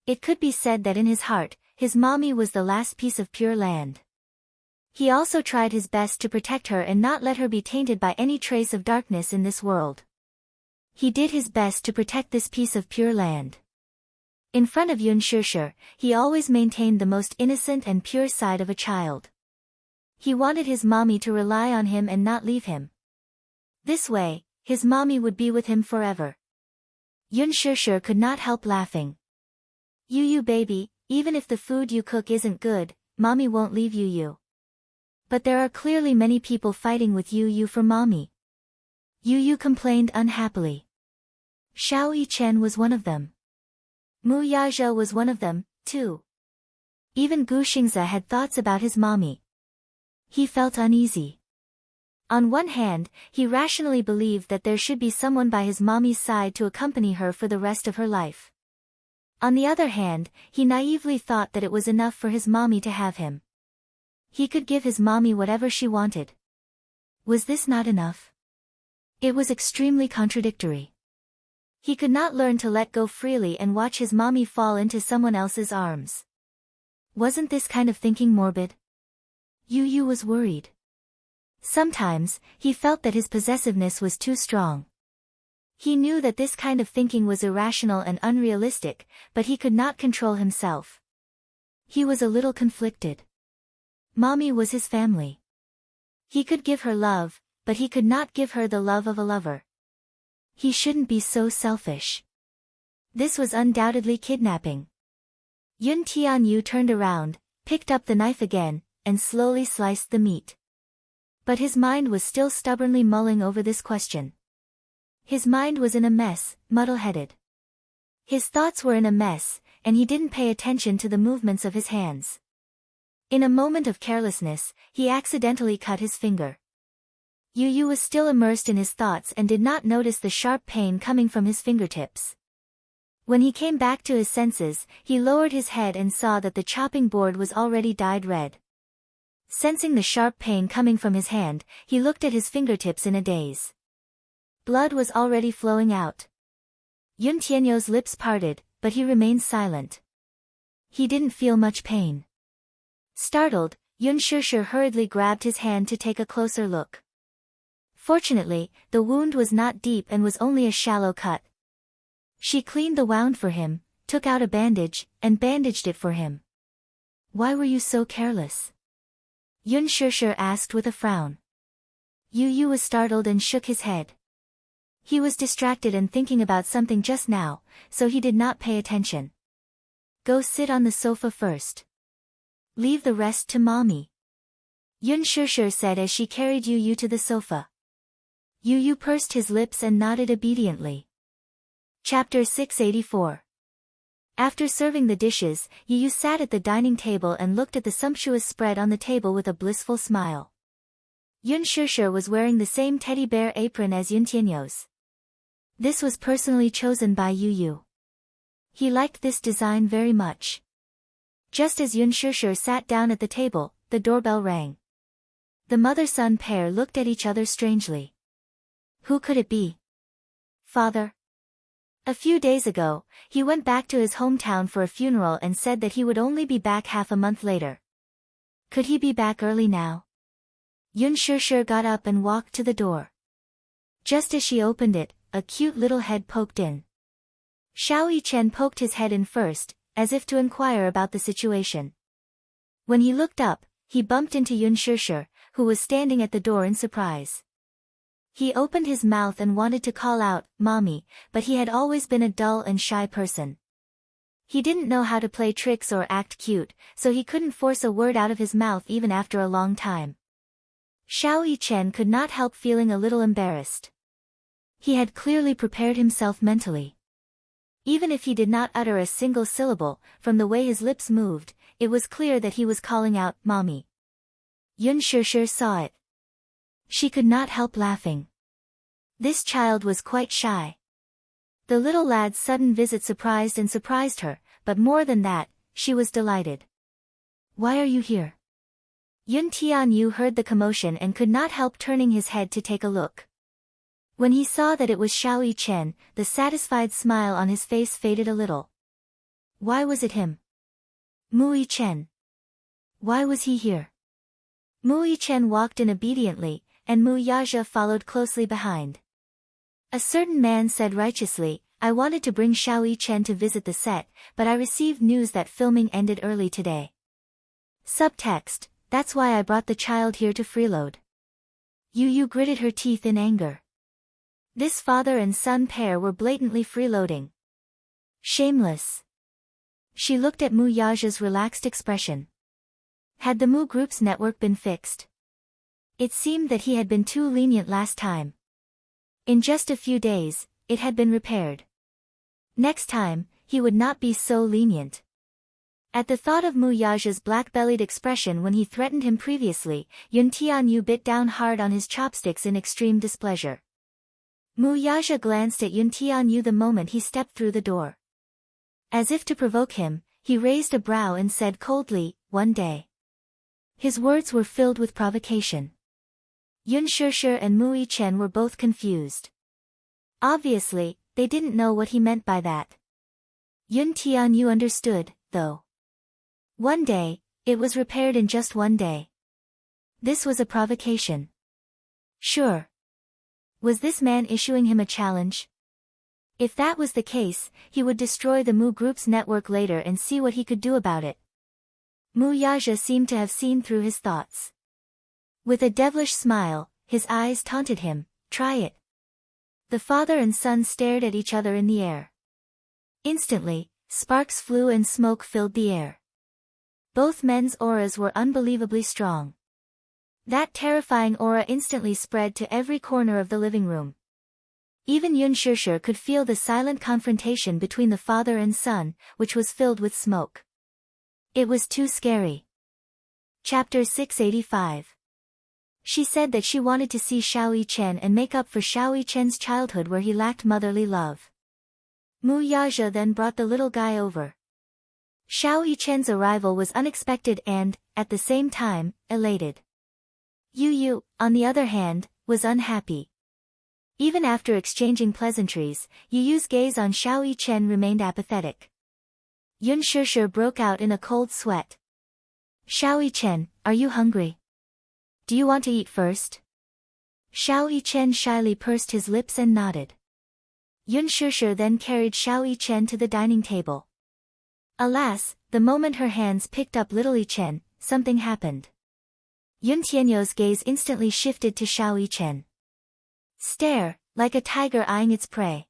It could be said that in his heart, his mommy was the last piece of pure land. He also tried his best to protect her and not let her be tainted by any trace of darkness in this world. He did his best to protect this piece of pure land. In front of Yun Shishir, he always maintained the most innocent and pure side of a child. He wanted his mommy to rely on him and not leave him. This way, his mommy would be with him forever. Yun Shishir could not help laughing. Yu baby, even if the food you cook isn't good, mommy won't leave Yu. But there are clearly many people fighting with Yu for mommy. Yu complained unhappily. Xiao Yichen was one of them. Mu Yazhou was one of them, too. Even Gu Xingze had thoughts about his mommy. He felt uneasy. On one hand, he rationally believed that there should be someone by his mommy's side to accompany her for the rest of her life. On the other hand, he naively thought that it was enough for his mommy to have him. He could give his mommy whatever she wanted. Was this not enough? It was extremely contradictory. He could not learn to let go freely and watch his mommy fall into someone else's arms. Wasn't this kind of thinking morbid? Yu was worried. Sometimes, he felt that his possessiveness was too strong. He knew that this kind of thinking was irrational and unrealistic, but he could not control himself. He was a little conflicted. Mommy was his family. He could give her love, but he could not give her the love of a lover. He shouldn't be so selfish. This was undoubtedly kidnapping. Yun Tianyu turned around, picked up the knife again, and slowly sliced the meat. But his mind was still stubbornly mulling over this question. His mind was in a mess, muddle-headed. His thoughts were in a mess, and he didn't pay attention to the movements of his hands. In a moment of carelessness, he accidentally cut his finger. Yu was still immersed in his thoughts and did not notice the sharp pain coming from his fingertips. When he came back to his senses, he lowered his head and saw that the chopping board was already dyed red. Sensing the sharp pain coming from his hand, he looked at his fingertips in a daze. Blood was already flowing out. Yun Tianyou's lips parted, but he remained silent. He didn't feel much pain. Startled, Yun Shishir hurriedly grabbed his hand to take a closer look. Fortunately, the wound was not deep and was only a shallow cut. She cleaned the wound for him, took out a bandage, and bandaged it for him. Why were you so careless? Yun Shishir asked with a frown. Yu was startled and shook his head. He was distracted and thinking about something just now, so he did not pay attention. Go sit on the sofa first. Leave the rest to mommy. Yun Shishir said as she carried Yu to the sofa. Yu pursed his lips and nodded obediently. Chapter 684. After serving the dishes, Yu sat at the dining table and looked at the sumptuous spread on the table with a blissful smile. Yun Shishir was wearing the same teddy bear apron as Yun Tianyou's. This was personally chosen by Yu. He liked this design very much. Just as Yun Shishir sat down at the table, the doorbell rang. The mother-son pair looked at each other strangely. Who could it be? Father? A few days ago, he went back to his hometown for a funeral and said that he would only be back half a month later. Could he be back early now? Yun Shishir got up and walked to the door. Just as she opened it, a cute little head poked in. Xiao Yichen poked his head in first, as if to inquire about the situation. When he looked up, he bumped into Yun Shishir, who was standing at the door in surprise. He opened his mouth and wanted to call out, "Mommy," but he had always been a dull and shy person. He didn't know how to play tricks or act cute, so he couldn't force a word out of his mouth even after a long time. Xiao Yichen could not help feeling a little embarrassed. He had clearly prepared himself mentally. Even if he did not utter a single syllable, from the way his lips moved, it was clear that he was calling out, "Mommy." Yun Shishir saw it. She could not help laughing. This child was quite shy. The little lad's sudden visit surprised her, but more than that, she was delighted. "Why are you here?" Yun Tianyu heard the commotion and could not help turning his head to take a look. When he saw that it was Xiao Yichen, the satisfied smile on his face faded a little. Why was it him? Mu Yichen. Why was he here? Mu Yichen walked in obediently, and Mu Yaja followed closely behind. A certain man said righteously, "I wanted to bring Xiao Yichen to visit the set, but I received news that filming ended early today." Subtext, "That's why I brought the child here to freeload." Yu gritted her teeth in anger. This father and son pair were blatantly freeloading. Shameless. She looked at Mu Yaja's relaxed expression. Had the Mu Group's network been fixed? It seemed that he had been too lenient last time. In just a few days, it had been repaired. Next time, he would not be so lenient. At the thought of Mu Yaja's black-bellied expression when he threatened him previously, Yun Tianyu bit down hard on his chopsticks in extreme displeasure. Mu Yaja glanced at Yun Tianyu the moment he stepped through the door. As if to provoke him, he raised a brow and said coldly, "One day." His words were filled with provocation. Yun Shishir and Mu Yichen were both confused. Obviously, they didn't know what he meant by that. Yun Tianyu understood, though. One day, it was repaired in just one day. This was a provocation. Sure. Was this man issuing him a challenge? If that was the case, he would destroy the Mu Group's network later and see what he could do about it. Mu Yaja seemed to have seen through his thoughts. With a devilish smile, his eyes taunted him, "Try it." The father and son stared at each other in the air. Instantly, sparks flew and smoke filled the air. Both men's auras were unbelievably strong. That terrifying aura instantly spread to every corner of the living room. Even Yun Shishir could feel the silent confrontation between the father and son, which was filled with smoke. It was too scary. Chapter 685. She said that she wanted to see Xiao Yichen and make up for Xiao Yichen's childhood where he lacked motherly love. Mu Yaja then brought the little guy over. Xiao Yichen's arrival was unexpected and, at the same time, elated. Yu, on the other hand, was unhappy. Even after exchanging pleasantries, Yu's gaze on Xiao Yichen remained apathetic. Yun Shishir broke out in a cold sweat. "Xiao Yichen, are you hungry? Do you want to eat first?" Xiao Yichen shyly pursed his lips and nodded. Yun Shishir then carried Xiao Yichen to the dining table. Alas, the moment her hands picked up little Yichen, something happened. Yun Tianyu's gaze instantly shifted to Xiao Yichen. Stare, like a tiger eyeing its prey.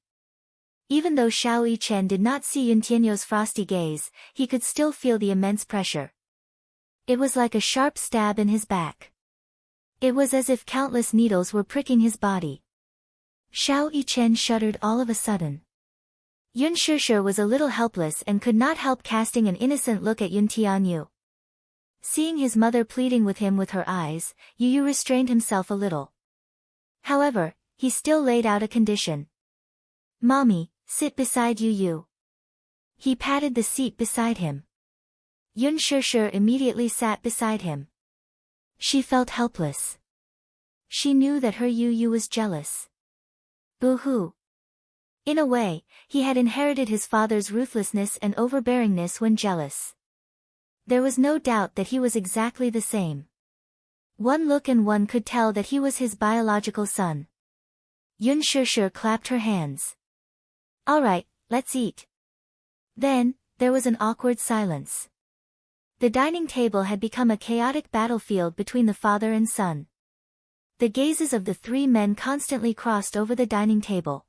Even though Xiao Yichen did not see Yun Tianyu's frosty gaze, he could still feel the immense pressure. It was like a sharp stab in his back. It was as if countless needles were pricking his body. Xiao Yichen shuddered all of a sudden. Yun Shishir was a little helpless and could not help casting an innocent look at Yun Tianyu. Seeing his mother pleading with him with her eyes, Yu restrained himself a little. However, he still laid out a condition. "Mommy, sit beside Yu." He patted the seat beside him. Yun Shishir immediately sat beside him. She felt helpless. She knew that her Yu was jealous. Boo-hoo. In a way, he had inherited his father's ruthlessness and overbearingness when jealous. There was no doubt that he was exactly the same. One look and one could tell that he was his biological son. Yun Shishir clapped her hands. "All right, let's eat. Then, there was an awkward silence. The dining table had become a chaotic battlefield between the father and son. The gazes of the three men constantly crossed over the dining table.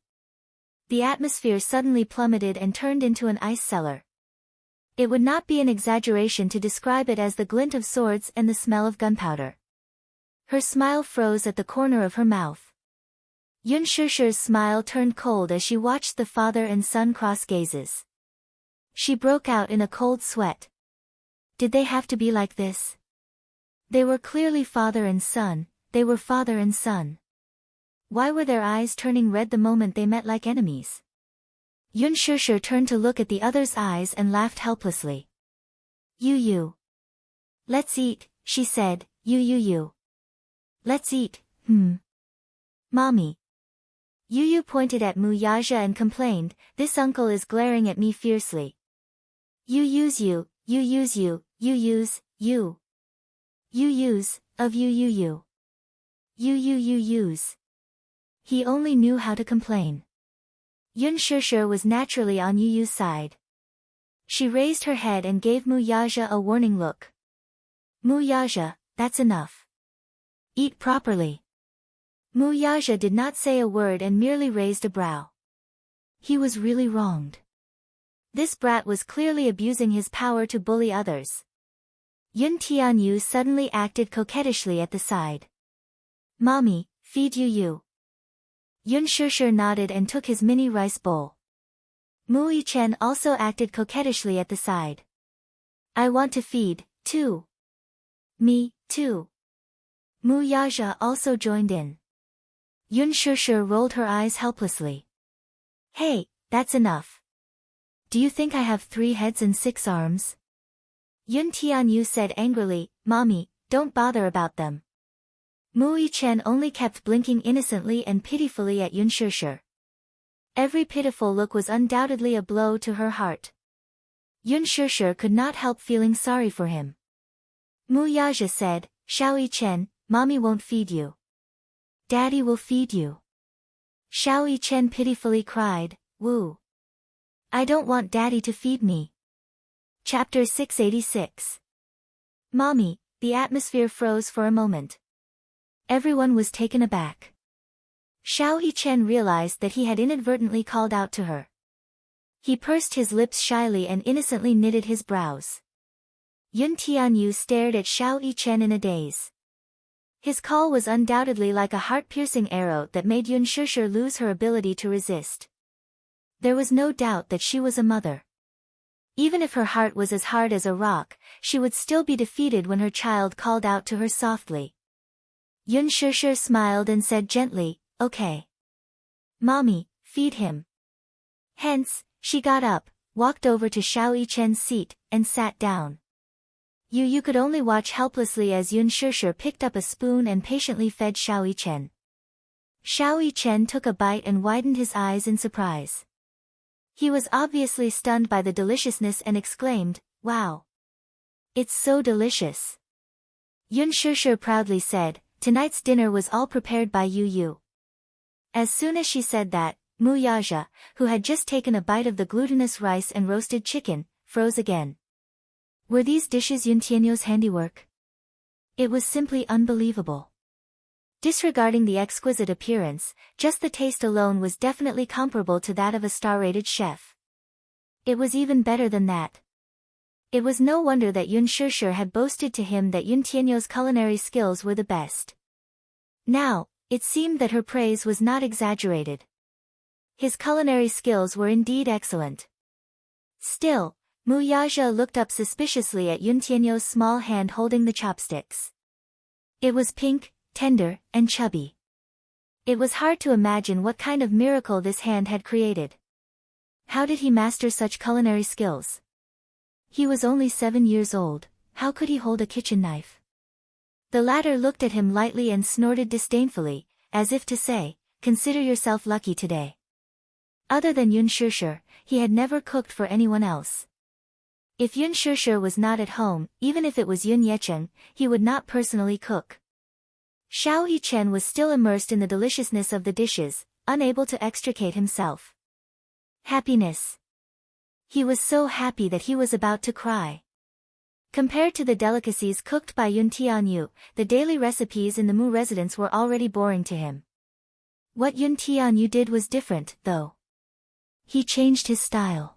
The atmosphere suddenly plummeted and turned into an ice cellar. It would not be an exaggeration to describe it as the glint of swords and the smell of gunpowder. Her smile froze at the corner of her mouth. Yun Shusher's smile turned cold as she watched the father and son cross gazes. She broke out in a cold sweat. Did they have to be like this? They were clearly father and son, they were father and son. Why were their eyes turning red the moment they met like enemies? Yun Shusher turned to look at the other's eyes and laughed helplessly. You. Let's eat, she said, you. Let's eat, Mommy. Yu pointed at Mu Yaja and complained, this uncle is glaring at me fiercely. You use, of you. You use. He only knew how to complain. Yun Shusher was naturally on Yuyu's side. She raised her head and gave Mu Yaja a warning look. Mu Yaja, that's enough. Eat properly. Mu Yaja did not say a word and merely raised a brow. He was really wronged. This brat was clearly abusing his power to bully others. Yun Tianyu suddenly acted coquettishly at the side. Mommy, feed Yu. Yun Shusher nodded and took his mini rice bowl. Mu Yichen also acted coquettishly at the side. I want to feed, too. Me, too. Mu Yaja also joined in. Yun Shusher rolled her eyes helplessly. Hey, that's enough. Do you think I have 3 heads and 6 arms? Yun Tianyu said angrily, Mommy, don't bother about them. Mu Yichen only kept blinking innocently and pitifully at Yun Shusher. Every pitiful look was undoubtedly a blow to her heart. Yun Shusher could not help feeling sorry for him. Mu Yaja said, Xiao Yichen, Mommy won't feed you. Daddy will feed you. Xiao Yichen pitifully cried, Woo. I don't want Daddy to feed me. Chapter 686. Mommy, the atmosphere froze for a moment. Everyone was taken aback. Xiao Yichen realized that he had inadvertently called out to her. He pursed his lips shyly and innocently knitted his brows. Yun Tianyu stared at Xiao Yichen in a daze. His call was undoubtedly like a heart-piercing arrow that made Yun Shusher lose her ability to resist. There was no doubt that she was a mother. Even if her heart was as hard as a rock, she would still be defeated when her child called out to her softly. Yun Shusher smiled and said gently, Okay. Mommy, feed him. Hence, she got up, walked over to Xiao Yichen's seat, and sat down. Yu could only watch helplessly as Yun Shusher picked up a spoon and patiently fed Xiao Yichen. Xiao Yichen took a bite and widened his eyes in surprise. He was obviously stunned by the deliciousness and exclaimed, Wow! It's so delicious. Yun Shusher proudly said, Tonight's dinner was all prepared by Yu. As soon as she said that, Mu Yaja, who had just taken a bite of the glutinous rice and roasted chicken, froze again. Were these dishes Yun Tianyo's handiwork? It was simply unbelievable. Disregarding the exquisite appearance, just the taste alone was definitely comparable to that of a star-rated chef. It was even better than that. It was no wonder that Yun Shusher had boasted to him that Yun Tianyo's culinary skills were the best. Now, it seemed that her praise was not exaggerated. His culinary skills were indeed excellent. Still, Mu Yaja looked up suspiciously at Yun Tianyo's small hand holding the chopsticks. It was pink, tender, and chubby. It was hard to imagine what kind of miracle this hand had created. How did he master such culinary skills? He was only 7 years old, how could he hold a kitchen knife? The latter looked at him lightly and snorted disdainfully, as if to say, Consider yourself lucky today. Other than Yun Shusher, he had never cooked for anyone else. If Yun Shusher was not at home, even if it was Yun Yecheng, he would not personally cook. Xiao Yichen was still immersed in the deliciousness of the dishes, unable to extricate himself. Happiness. He was so happy that he was about to cry. Compared to the delicacies cooked by Yun Tianyu, the daily recipes in the Mu residence were already boring to him. What Yun Tianyu did was different, though. He changed his style.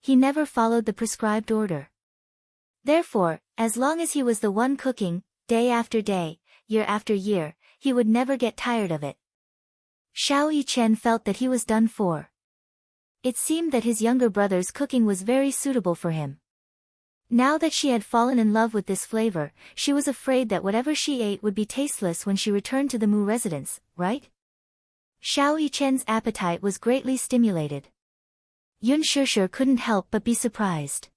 He never followed the prescribed order. Therefore, as long as he was the one cooking, day after day, year after year, he would never get tired of it. Xiao Yichen felt that he was done for. It seemed that his younger brother's cooking was very suitable for him. Now that she had fallen in love with this flavor, she was afraid that whatever she ate would be tasteless when she returned to the Mu residence, right? Xiao Yichen's appetite was greatly stimulated. Yun Shishir couldn't help but be surprised.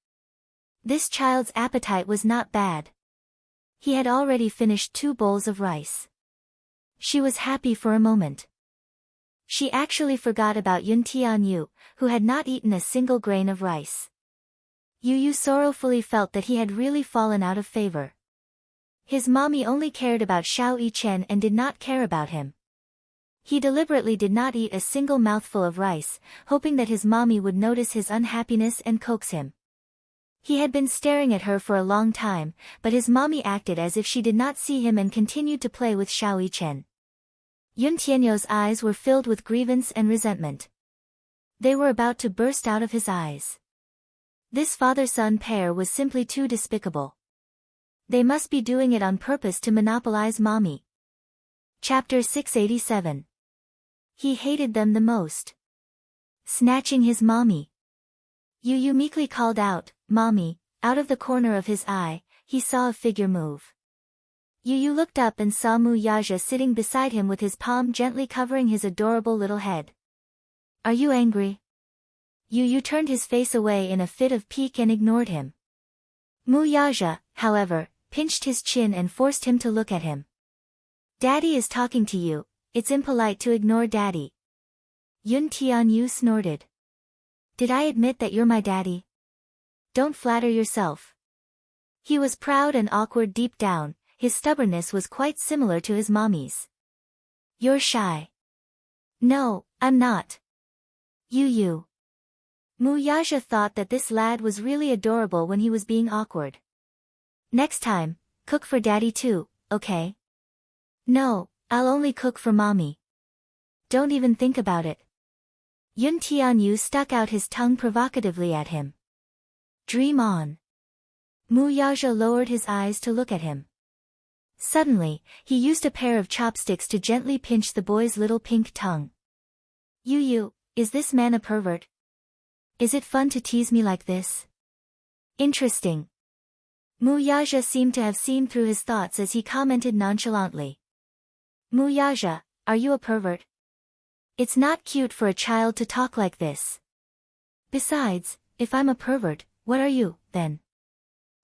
This child's appetite was not bad. He had already finished 2 bowls of rice. She was happy for a moment. She actually forgot about Yun Tianyu, who had not eaten a single grain of rice. Yu sorrowfully felt that he had really fallen out of favor. His mommy only cared about Xiao Yichen and did not care about him. He deliberately did not eat a single mouthful of rice, hoping that his mommy would notice his unhappiness and coax him. He had been staring at her for a long time, but his mommy acted as if she did not see him and continued to play with Xiao Yichen. Yun Tianyu's eyes were filled with grievance and resentment. They were about to burst out of his eyes. This father-son pair was simply too despicable. They must be doing it on purpose to monopolize mommy. Chapter 687. He hated them the most. Snatching his mommy. Yu meekly called out, "Mommy." Out of the corner of his eye, he saw a figure move. Yu looked up and saw Mu Yaja sitting beside him with his palm gently covering his adorable little head. "Are you angry?" Yu turned his face away in a fit of pique and ignored him. Mu Yaja, however, pinched his chin and forced him to look at him. "Daddy is talking to you, it's impolite to ignore Daddy." Yun Tianyu snorted. "Did I admit that you're my daddy? Don't flatter yourself." He was proud and awkward deep down. His stubbornness was quite similar to his mommy's. "You're shy." "No, I'm not." Yu. Mu Yaja thought that this lad was really adorable when he was being awkward. "Next time, cook for Daddy too, okay?" "No, I'll only cook for Mommy." "Don't even think about it." Yun Tianyu stuck out his tongue provocatively at him. "Dream on." Mu Yaja lowered his eyes to look at him. Suddenly, he used a pair of chopsticks to gently pinch the boy's little pink tongue. Yu, is this man a pervert? Is it fun to tease me like this?" "Interesting." Mu Yaja seemed to have seen through his thoughts as he commented nonchalantly. "Mu Yaja, are you a pervert? It's not cute for a child to talk like this. Besides, if I'm a pervert, what are you, then?"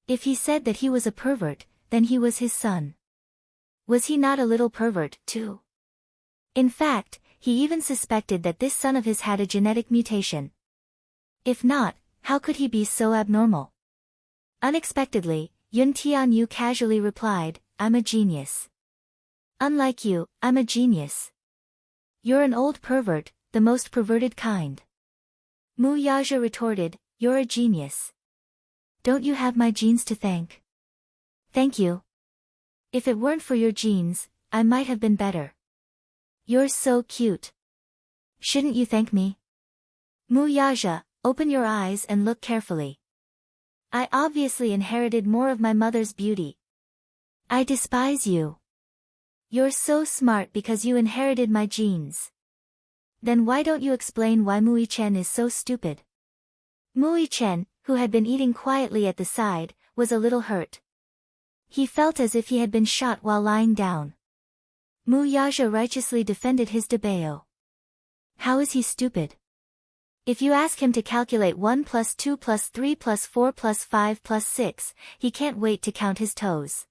If he said that he was a pervert, then he was his son. Was he not a little pervert, too? In fact, he even suspected that this son of his had a genetic mutation. If not, how could he be so abnormal? Unexpectedly, Yun Tianyu casually replied, "I'm a genius." "Unlike you, I'm a genius." "You're an old pervert, the most perverted kind." Mu Yaja retorted, "You're a genius." "Don't you have my genes to thank?" "Thank you. If it weren't for your genes, I might have been better." "You're so cute." "Shouldn't you thank me?" "Mu Yaja, open your eyes and look carefully. I obviously inherited more of my mother's beauty." "I despise you." "You're so smart because you inherited my genes." "Then why don't you explain why Mu Yichen is so stupid?" Mu Yichen, who had been eating quietly at the side, was a little hurt. He felt as if he had been shot while lying down. Mu Yaja righteously defended his debao. "How is he stupid? If you ask him to calculate 1 plus 2 plus 3 plus 4 plus 5 plus 6, he can't wait to count his toes."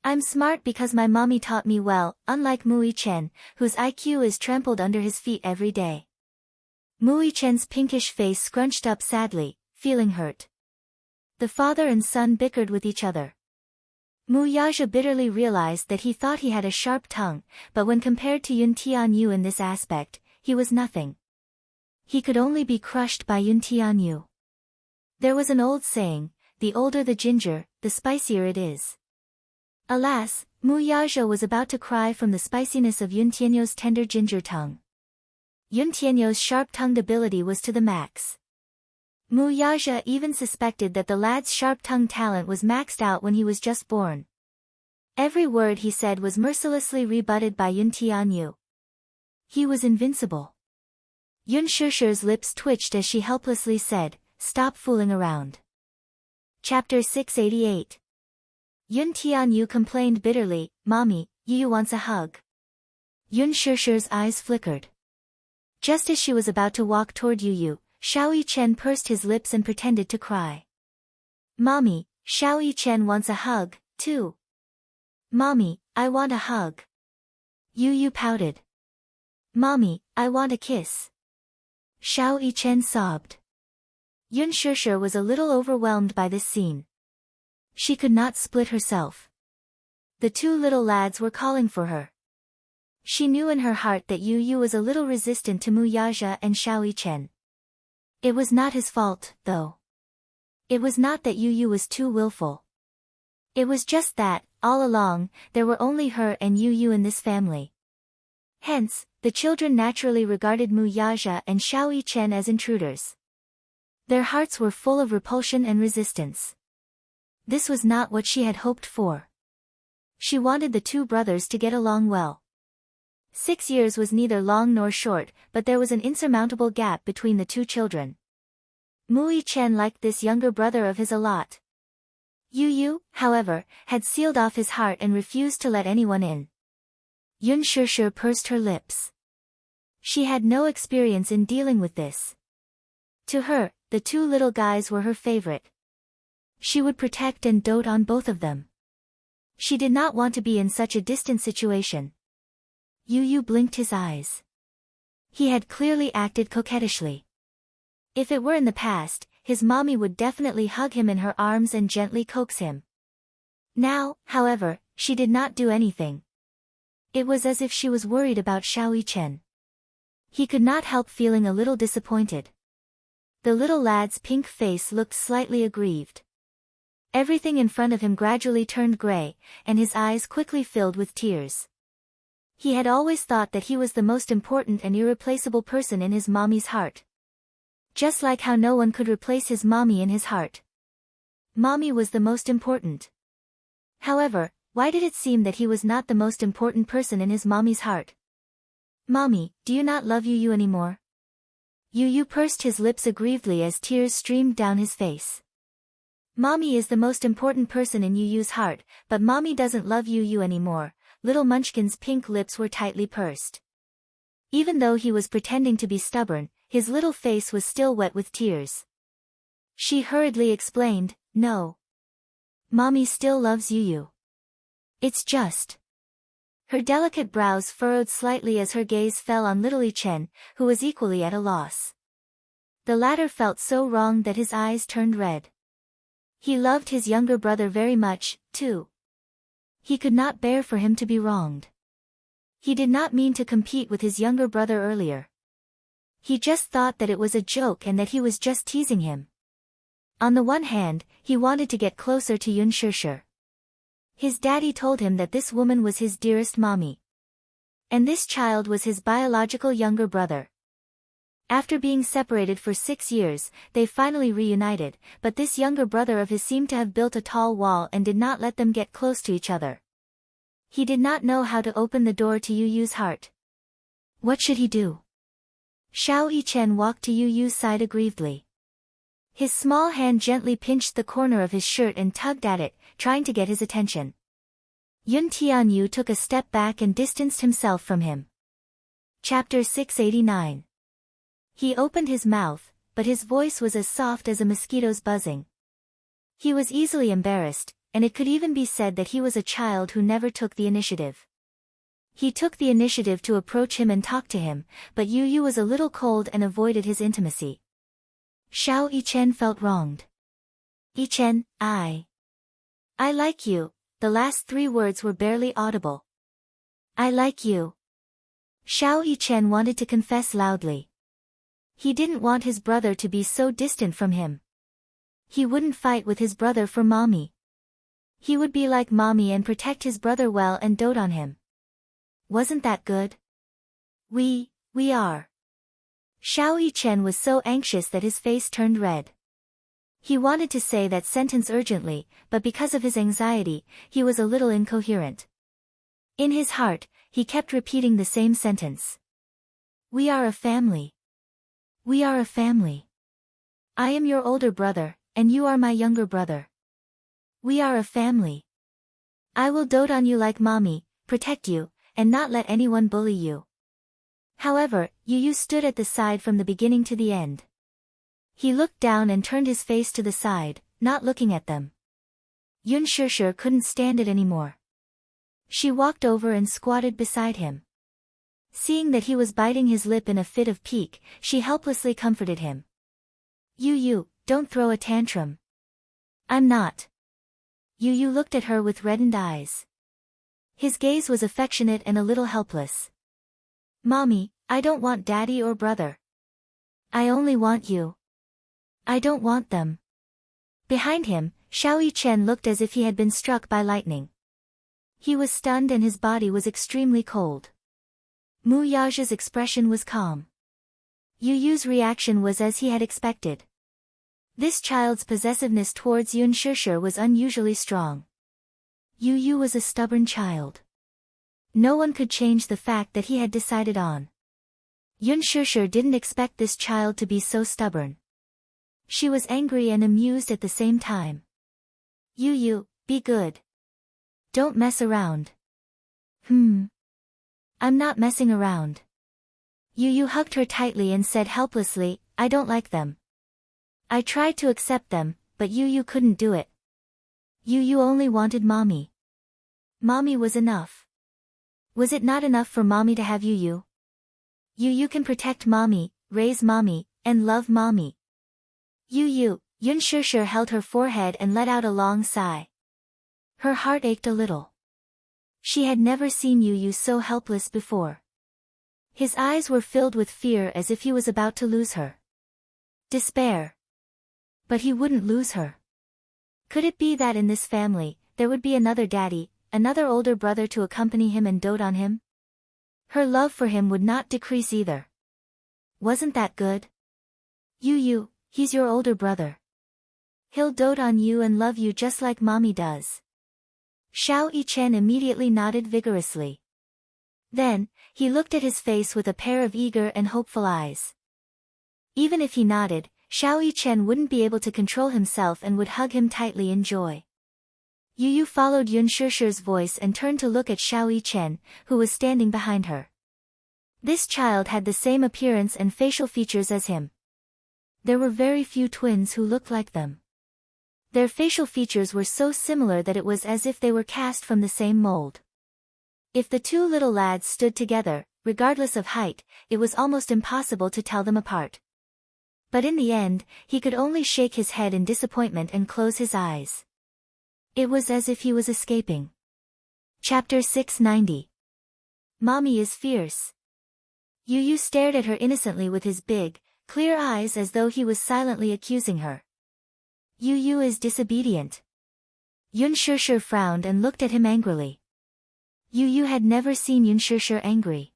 "I'm smart because my mommy taught me well, unlike Mu Yichen, whose IQ is trampled under his feet every day." Mu Yichen's pinkish face scrunched up sadly, feeling hurt. The father and son bickered with each other. Mu Yaja bitterly realized that he thought he had a sharp tongue, but when compared to Yun Tianyu in this aspect, he was nothing. He could only be crushed by Yun Tianyu. There was an old saying, the older the ginger, the spicier it is. Alas, Mu Yaja was about to cry from the spiciness of Yun Tianyu's tender ginger tongue. Yun Tianyu's sharp-tongued ability was to the max. Mu Yaja even suspected that the lad's sharp-tongued talent was maxed out when he was just born. Every word he said was mercilessly rebutted by Yun Tianyu. He was invincible. Yun Shusher's lips twitched as she helplessly said, "Stop fooling around." Chapter 688. Yun Tianyu complained bitterly, "Mommy, Yu wants a hug." Yun Shusher's eyes flickered. Just as she was about to walk toward Yu, Xiao Yichen pursed his lips and pretended to cry. "Mommy, Xiao Yichen wants a hug, too." "Mommy, I want a hug." Yu pouted. "Mommy, I want a kiss." Xiao Yichen sobbed. Yun Shusher was a little overwhelmed by this scene. She could not split herself. The two little lads were calling for her. She knew in her heart that Yu was a little resistant to Mu Yaja and Xiao Yichen. It was not his fault, though. It was not that Yu was too willful. It was just that, all along, there were only her and Yu in this family. Hence, the children naturally regarded Mu Yaja and Xiao Yichen as intruders. Their hearts were full of repulsion and resistance. This was not what she had hoped for. She wanted the two brothers to get along well. 6 years was neither long nor short, but there was an insurmountable gap between the two children. Mu Yichen liked this younger brother of his a lot. Yu, however, had sealed off his heart and refused to let anyone in. Yun Shusher pursed her lips. She had no experience in dealing with this. To her, the two little guys were her favorite. She would protect and dote on both of them. She did not want to be in such a distant situation. Yu blinked his eyes. He had clearly acted coquettishly. If it were in the past, his mommy would definitely hug him in her arms and gently coax him. Now, however, she did not do anything. It was as if she was worried about Xiao Yichen. He could not help feeling a little disappointed. The little lad's pink face looked slightly aggrieved. Everything in front of him gradually turned gray, and his eyes quickly filled with tears. He had always thought that he was the most important and irreplaceable person in his mommy's heart. Just like how no one could replace his mommy in his heart. Mommy was the most important. However, why did it seem that he was not the most important person in his mommy's heart? "Mommy, do you not love Yu anymore?" Yu pursed his lips aggrievedly as tears streamed down his face. Mommy is the most important person in Yu's heart, but Mommy doesn't love Yu anymore. Little Munchkin's pink lips were tightly pursed. Even though he was pretending to be stubborn, his little face was still wet with tears. She hurriedly explained, "No. Mommy still loves Yu. It's just..." Her delicate brows furrowed slightly as her gaze fell on little Yichen, who was equally at a loss. The latter felt so wronged that his eyes turned red. He loved his younger brother very much, too. He could not bear for him to be wronged. He did not mean to compete with his younger brother earlier. He just thought that it was a joke and that he was just teasing him. On the one hand, he wanted to get closer to Yun Shusher. His daddy told him that this woman was his dearest mommy. And this child was his biological younger brother. After being separated for 6 years, they finally reunited, but this younger brother of his seemed to have built a tall wall and did not let them get close to each other. He did not know how to open the door to Yu's heart. What should he do? Xiao Yichen walked to Yu's side aggrievedly. His small hand gently pinched the corner of his shirt and tugged at it, trying to get his attention. Yun Tianyu took a step back and distanced himself from him. Chapter 689. He opened his mouth, but his voice was as soft as a mosquito's buzzing. He was easily embarrassed, and it could even be said that he was a child who never took the initiative. He took the initiative to approach him and talk to him, but Yu was a little cold and avoided his intimacy. Xiao Yichen felt wronged. "Yichen, I like you." The last 3 words were barely audible. "I like you." Xiao Yichen wanted to confess loudly. He didn't want his brother to be so distant from him. He wouldn't fight with his brother for Mommy. He would be like Mommy and protect his brother well and dote on him. Wasn't that good? We are. Xiao Yichen was so anxious that his face turned red. He wanted to say that sentence urgently, but because of his anxiety, he was a little incoherent. In his heart, he kept repeating the same sentence. We are a family. We are a family. I am your older brother, and you are my younger brother. We are a family. I will dote on you like Mommy, protect you, and not let anyone bully you. However, Yu stood at the side from the beginning to the end. He looked down and turned his face to the side, not looking at them. Yun Shishir couldn't stand it anymore. She walked over and squatted beside him. Seeing that he was biting his lip in a fit of pique, she helplessly comforted him. Yu, don't throw a tantrum. I'm not. Yu looked at her with reddened eyes. His gaze was affectionate and a little helpless. Mommy, I don't want Daddy or brother. I only want you. I don't want them. Behind him, Xiao Yichen looked as if he had been struck by lightning. He was stunned and his body was extremely cold. Mu Yaja's expression was calm. Yu's reaction was as he had expected. This child's possessiveness towards Yun Shishir was unusually strong. Yu was a stubborn child. No one could change the fact that he had decided on. Yun Shishir didn't expect this child to be so stubborn. She was angry and amused at the same time. Yu, be good. Don't mess around. I'm not messing around. Yu hugged her tightly and said helplessly, I don't like them. I tried to accept them, but Yu couldn't do it. Yu only wanted Mommy. Mommy was enough. Was it not enough for Mommy to have Yu? Yu can protect Mommy, raise Mommy, and love Mommy. Yun Shishir held her forehead and let out a long sigh. Her heart ached a little. She had never seen Yu so helpless before. His eyes were filled with fear as if he was about to lose her. Despair. But he wouldn't lose her. Could it be that in this family, there would be another daddy, another older brother to accompany him and dote on him? Her love for him would not decrease either. Wasn't that good? Yu, he's your older brother. He'll dote on you and love you just like Mommy does. Xiao Yichen immediately nodded vigorously. Then, he looked at his face with a pair of eager and hopeful eyes. Even if he nodded, Xiao Yichen wouldn't be able to control himself and would hug him tightly in joy. Yu followed Yun Shishir's voice and turned to look at Xiao Yichen, who was standing behind her. This child had the same appearance and facial features as him. There were very few twins who looked like them. Their facial features were so similar that it was as if they were cast from the same mold. If the two little lads stood together, regardless of height, it was almost impossible to tell them apart. But in the end, he could only shake his head in disappointment and close his eyes. It was as if he was escaping. Chapter 690. Mommy is fierce. Yu stared at her innocently with his big, clear eyes as though he was silently accusing her. Yu is disobedient. Yun Shishir frowned and looked at him angrily. Yu had never seen Yun Shishir angry.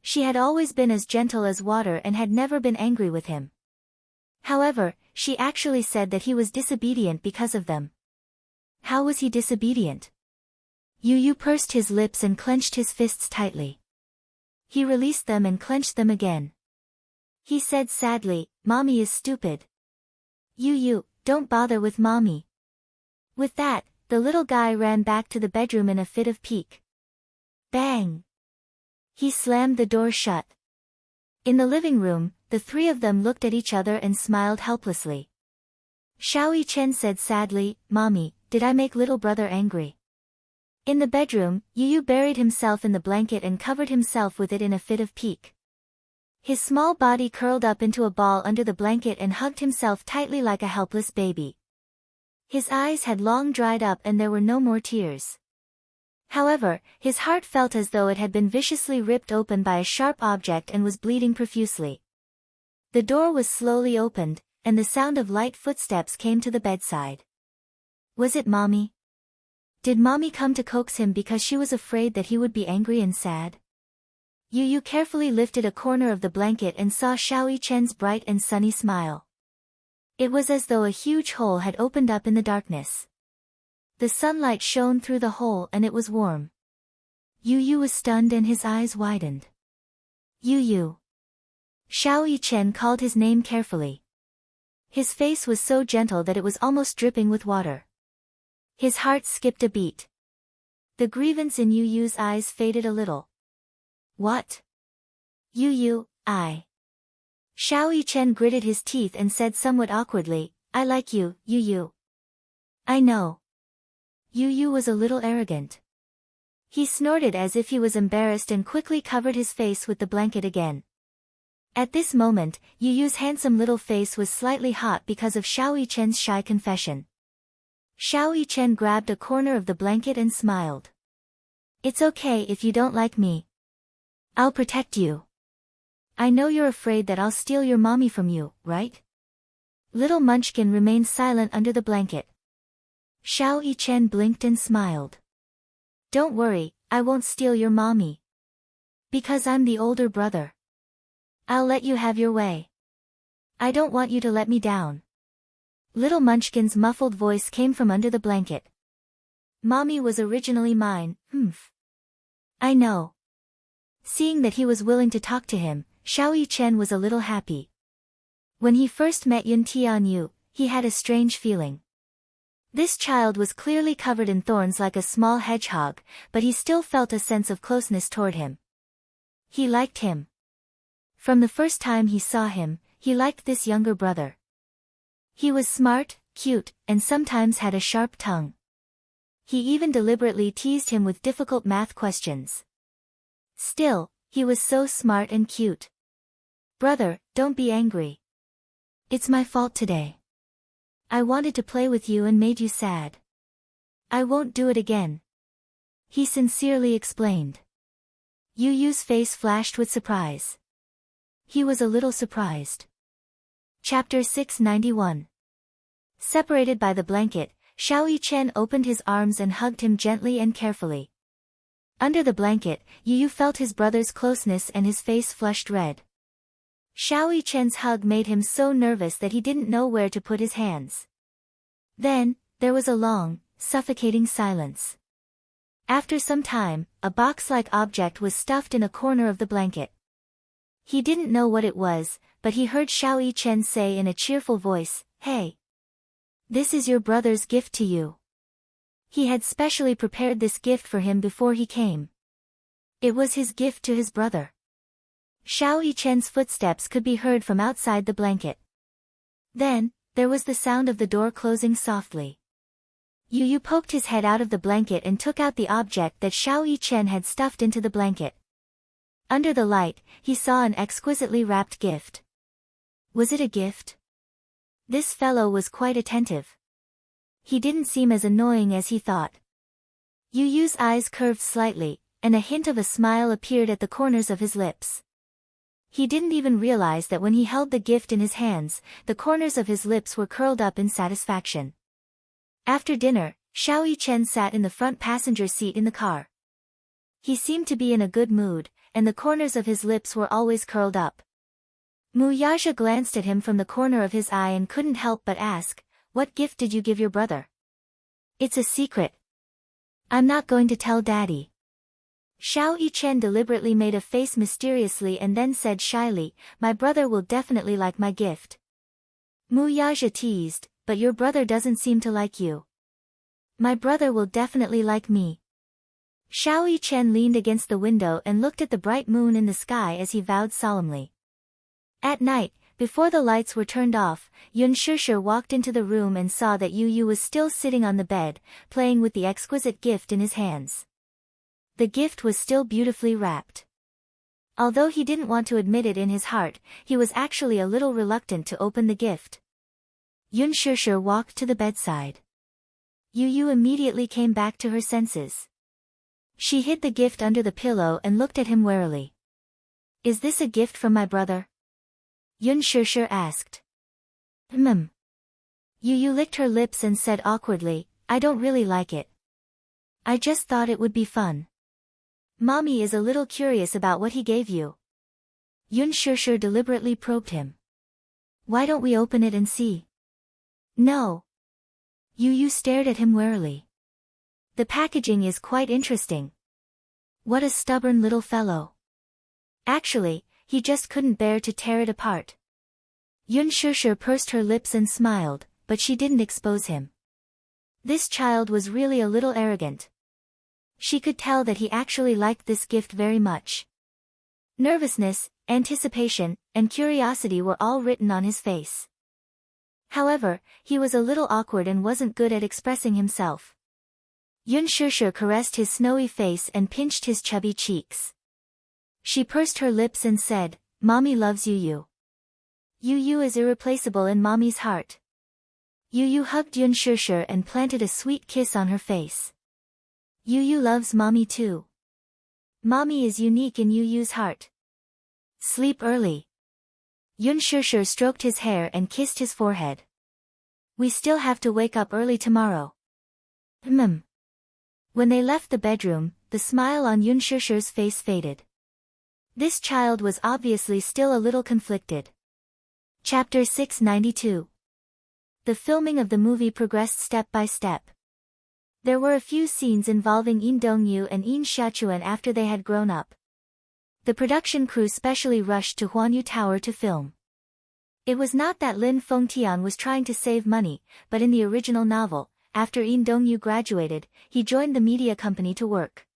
She had always been as gentle as water and had never been angry with him. However, she actually said that he was disobedient because of them. How was he disobedient? Yu pursed his lips and clenched his fists tightly. He released them and clenched them again. He said sadly, Mommy is stupid. Yu, don't bother with Mommy. With that, the little guy ran back to the bedroom in a fit of pique. Bang! He slammed the door shut. In the living room, the three of them looked at each other and smiled helplessly. Xiao Yichen said sadly, Mommy, did I make little brother angry? In the bedroom, Yu buried himself in the blanket and covered himself with it in a fit of pique. His small body curled up into a ball under the blanket and hugged himself tightly like a helpless baby. His eyes had long dried up and there were no more tears. However, his heart felt as though it had been viciously ripped open by a sharp object and was bleeding profusely. The door was slowly opened, and the sound of light footsteps came to the bedside. Was it Mommy? Did Mommy come to coax him because she was afraid that he would be angry and sad? Yu Yu carefully lifted a corner of the blanket and saw Xiao Chen's bright and sunny smile. It was as though a huge hole had opened up in the darkness. The sunlight shone through the hole and it was warm. Yu Yu was stunned and his eyes widened. Yu Yu. Xiao Chen called his name carefully. His face was so gentle that it was almost dripping with water. His heart skipped a beat. The grievance in Yu Yu's eyes faded a little. What? Yu Yu, I. Xiao Chen gritted his teeth and said somewhat awkwardly, I like you, Yu Yu. I know. Yu Yu was a little arrogant. He snorted as if he was embarrassed and quickly covered his face with the blanket again. At this moment, Yu Yu's handsome little face was slightly hot because of Xiao Chen's shy confession. Xiao Chen grabbed a corner of the blanket and smiled. It's okay if you don't like me. I'll protect you. I know you're afraid that I'll steal your mommy from you, right? Little Munchkin remained silent under the blanket. Xiao Chen blinked and smiled. Don't worry, I won't steal your mommy. Because I'm the older brother. I'll let you have your way. I don't want you to let me down. Little Munchkin's muffled voice came from under the blanket. Mommy was originally mine, I know. Seeing that he was willing to talk to him, Xiao Chen was a little happy. When he first met Yun Tianyu, he had a strange feeling. This child was clearly covered in thorns like a small hedgehog, but he still felt a sense of closeness toward him. He liked him. From the first time he saw him, he liked this younger brother. He was smart, cute, and sometimes had a sharp tongue. He even deliberately teased him with difficult math questions. Still, he was so smart and cute. Brother, don't be angry. It's my fault today. I wanted to play with you and made you sad. I won't do it again. He sincerely explained. Yu Yu's face flashed with surprise. He was a little surprised. Chapter 691. Separated by the blanket, Xiao Chen opened his arms and hugged him gently and carefully. Under the blanket, Yu Yu felt his brother's closeness and his face flushed red. Xiao Chen's hug made him so nervous that he didn't know where to put his hands. Then, there was a long, suffocating silence. After some time, a box-like object was stuffed in a corner of the blanket. He didn't know what it was, but he heard Xiao Chen say in a cheerful voice, Hey! This is your brother's gift to you. He had specially prepared this gift for him before he came. It was his gift to his brother. Xiao Chen's footsteps could be heard from outside the blanket. Then, there was the sound of the door closing softly. Yu Yu poked his head out of the blanket and took out the object that Xiao Chen had stuffed into the blanket. Under the light, he saw an exquisitely wrapped gift. Was it a gift? This fellow was quite attentive. He didn't seem as annoying as he thought. Yu Yu's eyes curved slightly, and a hint of a smile appeared at the corners of his lips. He didn't even realize that when he held the gift in his hands, the corners of his lips were curled up in satisfaction. After dinner, Xiao Chen sat in the front passenger seat in the car. He seemed to be in a good mood, and the corners of his lips were always curled up. Mu Yaja glanced at him from the corner of his eye and couldn't help but ask, What gift did you give your brother? It's a secret. I'm not going to tell Daddy. Xiao Chen deliberately made a face mysteriously and then said shyly, My brother will definitely like my gift. Mu Yaja teased, But your brother doesn't seem to like you. My brother will definitely like me. Xiao Chen leaned against the window and looked at the bright moon in the sky as he vowed solemnly. At night, before the lights were turned off, Yun Shishir walked into the room and saw that Yu Yu was still sitting on the bed, playing with the exquisite gift in his hands. The gift was still beautifully wrapped. Although he didn't want to admit it in his heart, he was actually a little reluctant to open the gift. Yun Shishir walked to the bedside. Yu Yu immediately came back to her senses. She hid the gift under the pillow and looked at him warily. Is this a gift from my brother? Yun Shishir asked. Yu licked her lips and said awkwardly, I don't really like it. I just thought it would be fun. Mommy is a little curious about what he gave you. Yun Shishir deliberately probed him. Why don't we open it and see? No. Yu stared at him warily. The packaging is quite interesting. What a stubborn little fellow. Actually, he just couldn't bear to tear it apart. Yun Shishir pursed her lips and smiled, but she didn't expose him. This child was really a little arrogant. She could tell that he actually liked this gift very much. Nervousness, anticipation, and curiosity were all written on his face. However, he was a little awkward and wasn't good at expressing himself. Yun Shishir caressed his snowy face and pinched his chubby cheeks. She pursed her lips and said, Mommy loves Yu. Yu is irreplaceable in Mommy's heart. Yu hugged Yun Shishir and planted a sweet kiss on her face. Yu loves Mommy too. Mommy is unique in Yu's heart. Sleep early. Yun Shishir stroked his hair and kissed his forehead. We still have to wake up early tomorrow. When they left the bedroom, the smile on Yun Shishir's face faded. This child was obviously still a little conflicted. Chapter 692. The filming of the movie progressed step by step. There were a few scenes involving Yin Dongyu and Yin Xiaochuan after they had grown up. The production crew specially rushed to Huanyu Tower to film. It was not that Lin Fengtian was trying to save money, but in the original novel, after Yin Dongyu graduated, he joined the media company to work.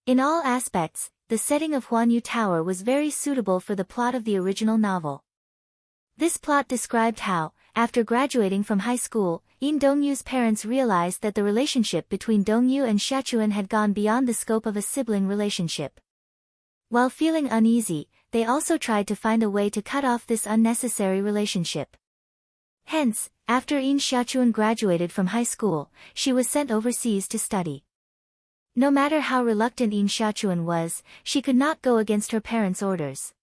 In all aspects, the setting of Huanyu Tower was very suitable for the plot of the original novel. This plot described how, after graduating from high school, Yin Dongyu's parents realized that the relationship between Dongyu and Xiaochuan had gone beyond the scope of a sibling relationship. While feeling uneasy, they also tried to find a way to cut off this unnecessary relationship. Hence, after Yin Xiaochuan graduated from high school, she was sent overseas to study. No matter how reluctant Yin Xiaochuan was, she could not go against her parents' orders.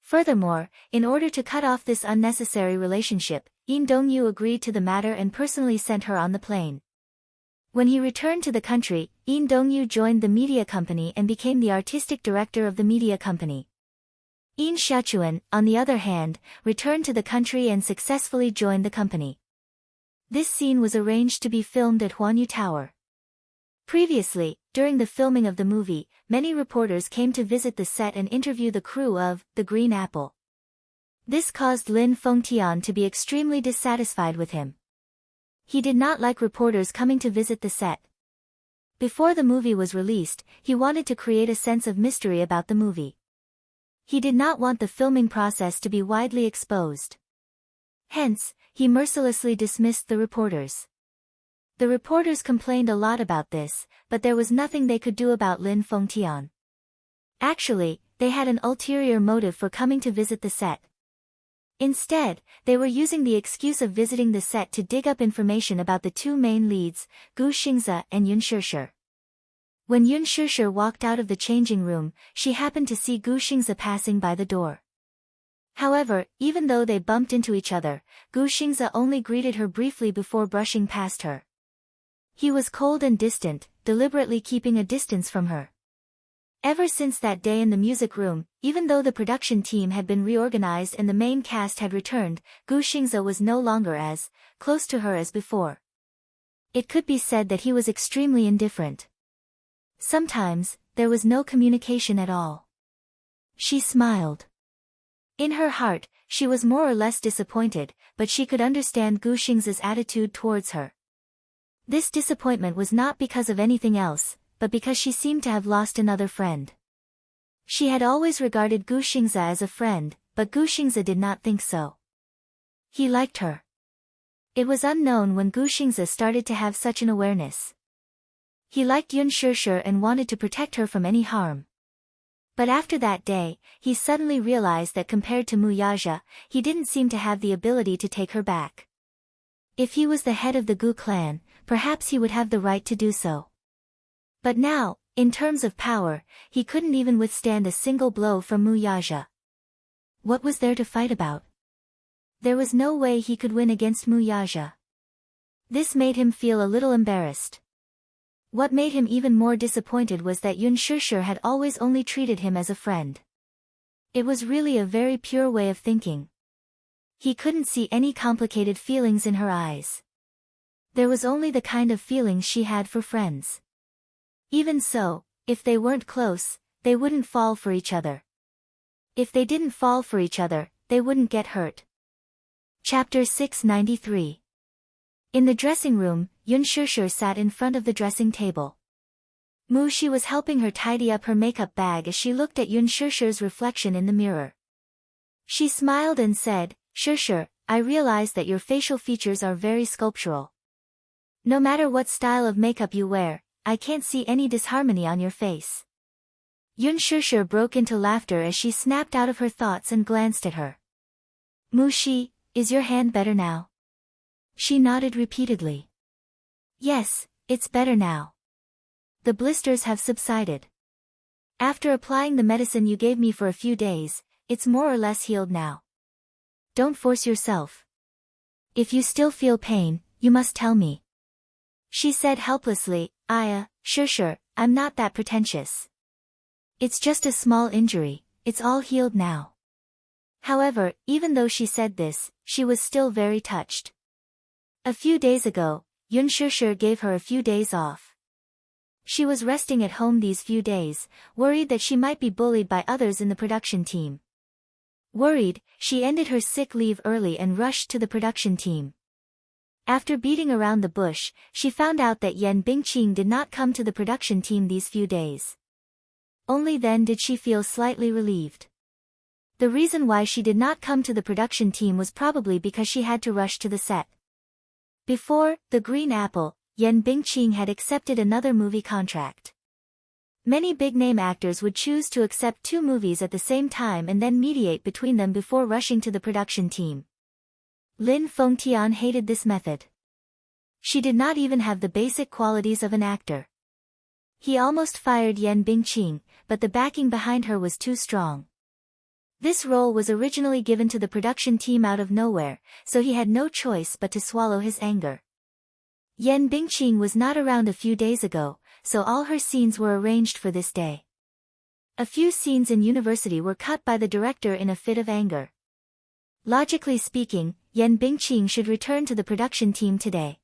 Furthermore, in order to cut off this unnecessary relationship, Yin Dongyu agreed to the matter and personally sent her on the plane. When he returned to the country, Yin Dongyu joined the media company and became the artistic director of the media company. Yin Xiaochuan, on the other hand, returned to the country and successfully joined the company. This scene was arranged to be filmed at Huanyu Tower. Previously, during the filming of the movie, many reporters came to visit the set and interview the crew of The Green Apple. This caused Lin Fengtian to be extremely dissatisfied with him. He did not like reporters coming to visit the set. Before the movie was released, he wanted to create a sense of mystery about the movie. He did not want the filming process to be widely exposed. Hence, he mercilessly dismissed the reporters. The reporters complained a lot about this, but there was nothing they could do about Lin Fengtian. Actually, they had an ulterior motive for coming to visit the set. Instead, they were using the excuse of visiting the set to dig up information about the two main leads, Gu Xingze and Yun Shishir. When Yun Shishir walked out of the changing room, she happened to see Gu Xingze passing by the door. However, even though they bumped into each other, Gu Xingze only greeted her briefly before brushing past her. He was cold and distant, deliberately keeping a distance from her. Ever since that day in the music room, even though the production team had been reorganized and the main cast had returned, Gu Xingze was no longer as close to her as before. It could be said that he was extremely indifferent. Sometimes, there was no communication at all. She smiled. In her heart, she was more or less disappointed, but she could understand Gu Xingze's attitude towards her. This disappointment was not because of anything else, but because she seemed to have lost another friend. She had always regarded Gu Xingze as a friend, but Gu Xingze did not think so. He liked her. It was unknown when Gu Xingze started to have such an awareness. He liked Yun Shishir and wanted to protect her from any harm. But after that day, he suddenly realized that compared to Mu Yaja, he didn't seem to have the ability to take her back. If he was the head of the Gu clan, perhaps he would have the right to do so. But now, in terms of power, he couldn't even withstand a single blow from Mu Yaja. What was there to fight about? There was no way he could win against Muyaja. This made him feel a little embarrassed. What made him even more disappointed was that Yun Shishir had always only treated him as a friend. It was really a very pure way of thinking. He couldn't see any complicated feelings in her eyes. There was only the kind of feelings she had for friends. Even so, if they weren't close, they wouldn't fall for each other. If they didn't fall for each other, they wouldn't get hurt. Chapter 693. In the dressing room, Yun Shishir sat in front of the dressing table. Shi was helping her tidy up her makeup bag as she looked at Yun Shishir's reflection in the mirror. She smiled and said, "Shishir, I realize that your facial features are very sculptural. No matter what style of makeup you wear, I can't see any disharmony on your face." Yun Shishir broke into laughter as she snapped out of her thoughts and glanced at her. "Mushi, is your hand better now?" She nodded repeatedly. "Yes, it's better now. The blisters have subsided. After applying the medicine you gave me for a few days, it's more or less healed now. Don't force yourself. If you still feel pain, you must tell me." She said helplessly, Shishir, I'm not that pretentious. It's just a small injury, it's all healed now." However, even though she said this, she was still very touched. A few days ago, Yun Shishir gave her a few days off. She was resting at home these few days, worried that she might be bullied by others in the production team. Worried, she ended her sick leave early and rushed to the production team. After beating around the bush, she found out that Yan Bingqing did not come to the production team these few days. Only then did she feel slightly relieved. The reason why she did not come to the production team was probably because she had to rush to the set. Before The Green Apple, Yan Bingqing had accepted another movie contract. Many big-name actors would choose to accept 2 movies at the same time and then mediate between them before rushing to the production team. Lin Fengtian hated this method. She did not even have the basic qualities of an actor. He almost fired Yan Bingqing, but the backing behind her was too strong. This role was originally given to the production team out of nowhere, so he had no choice but to swallow his anger. Yan Bingqing was not around a few days ago, so all her scenes were arranged for this day. A few scenes in university were cut by the director in a fit of anger. Logically speaking, Yan Bingqing should return to the production team today.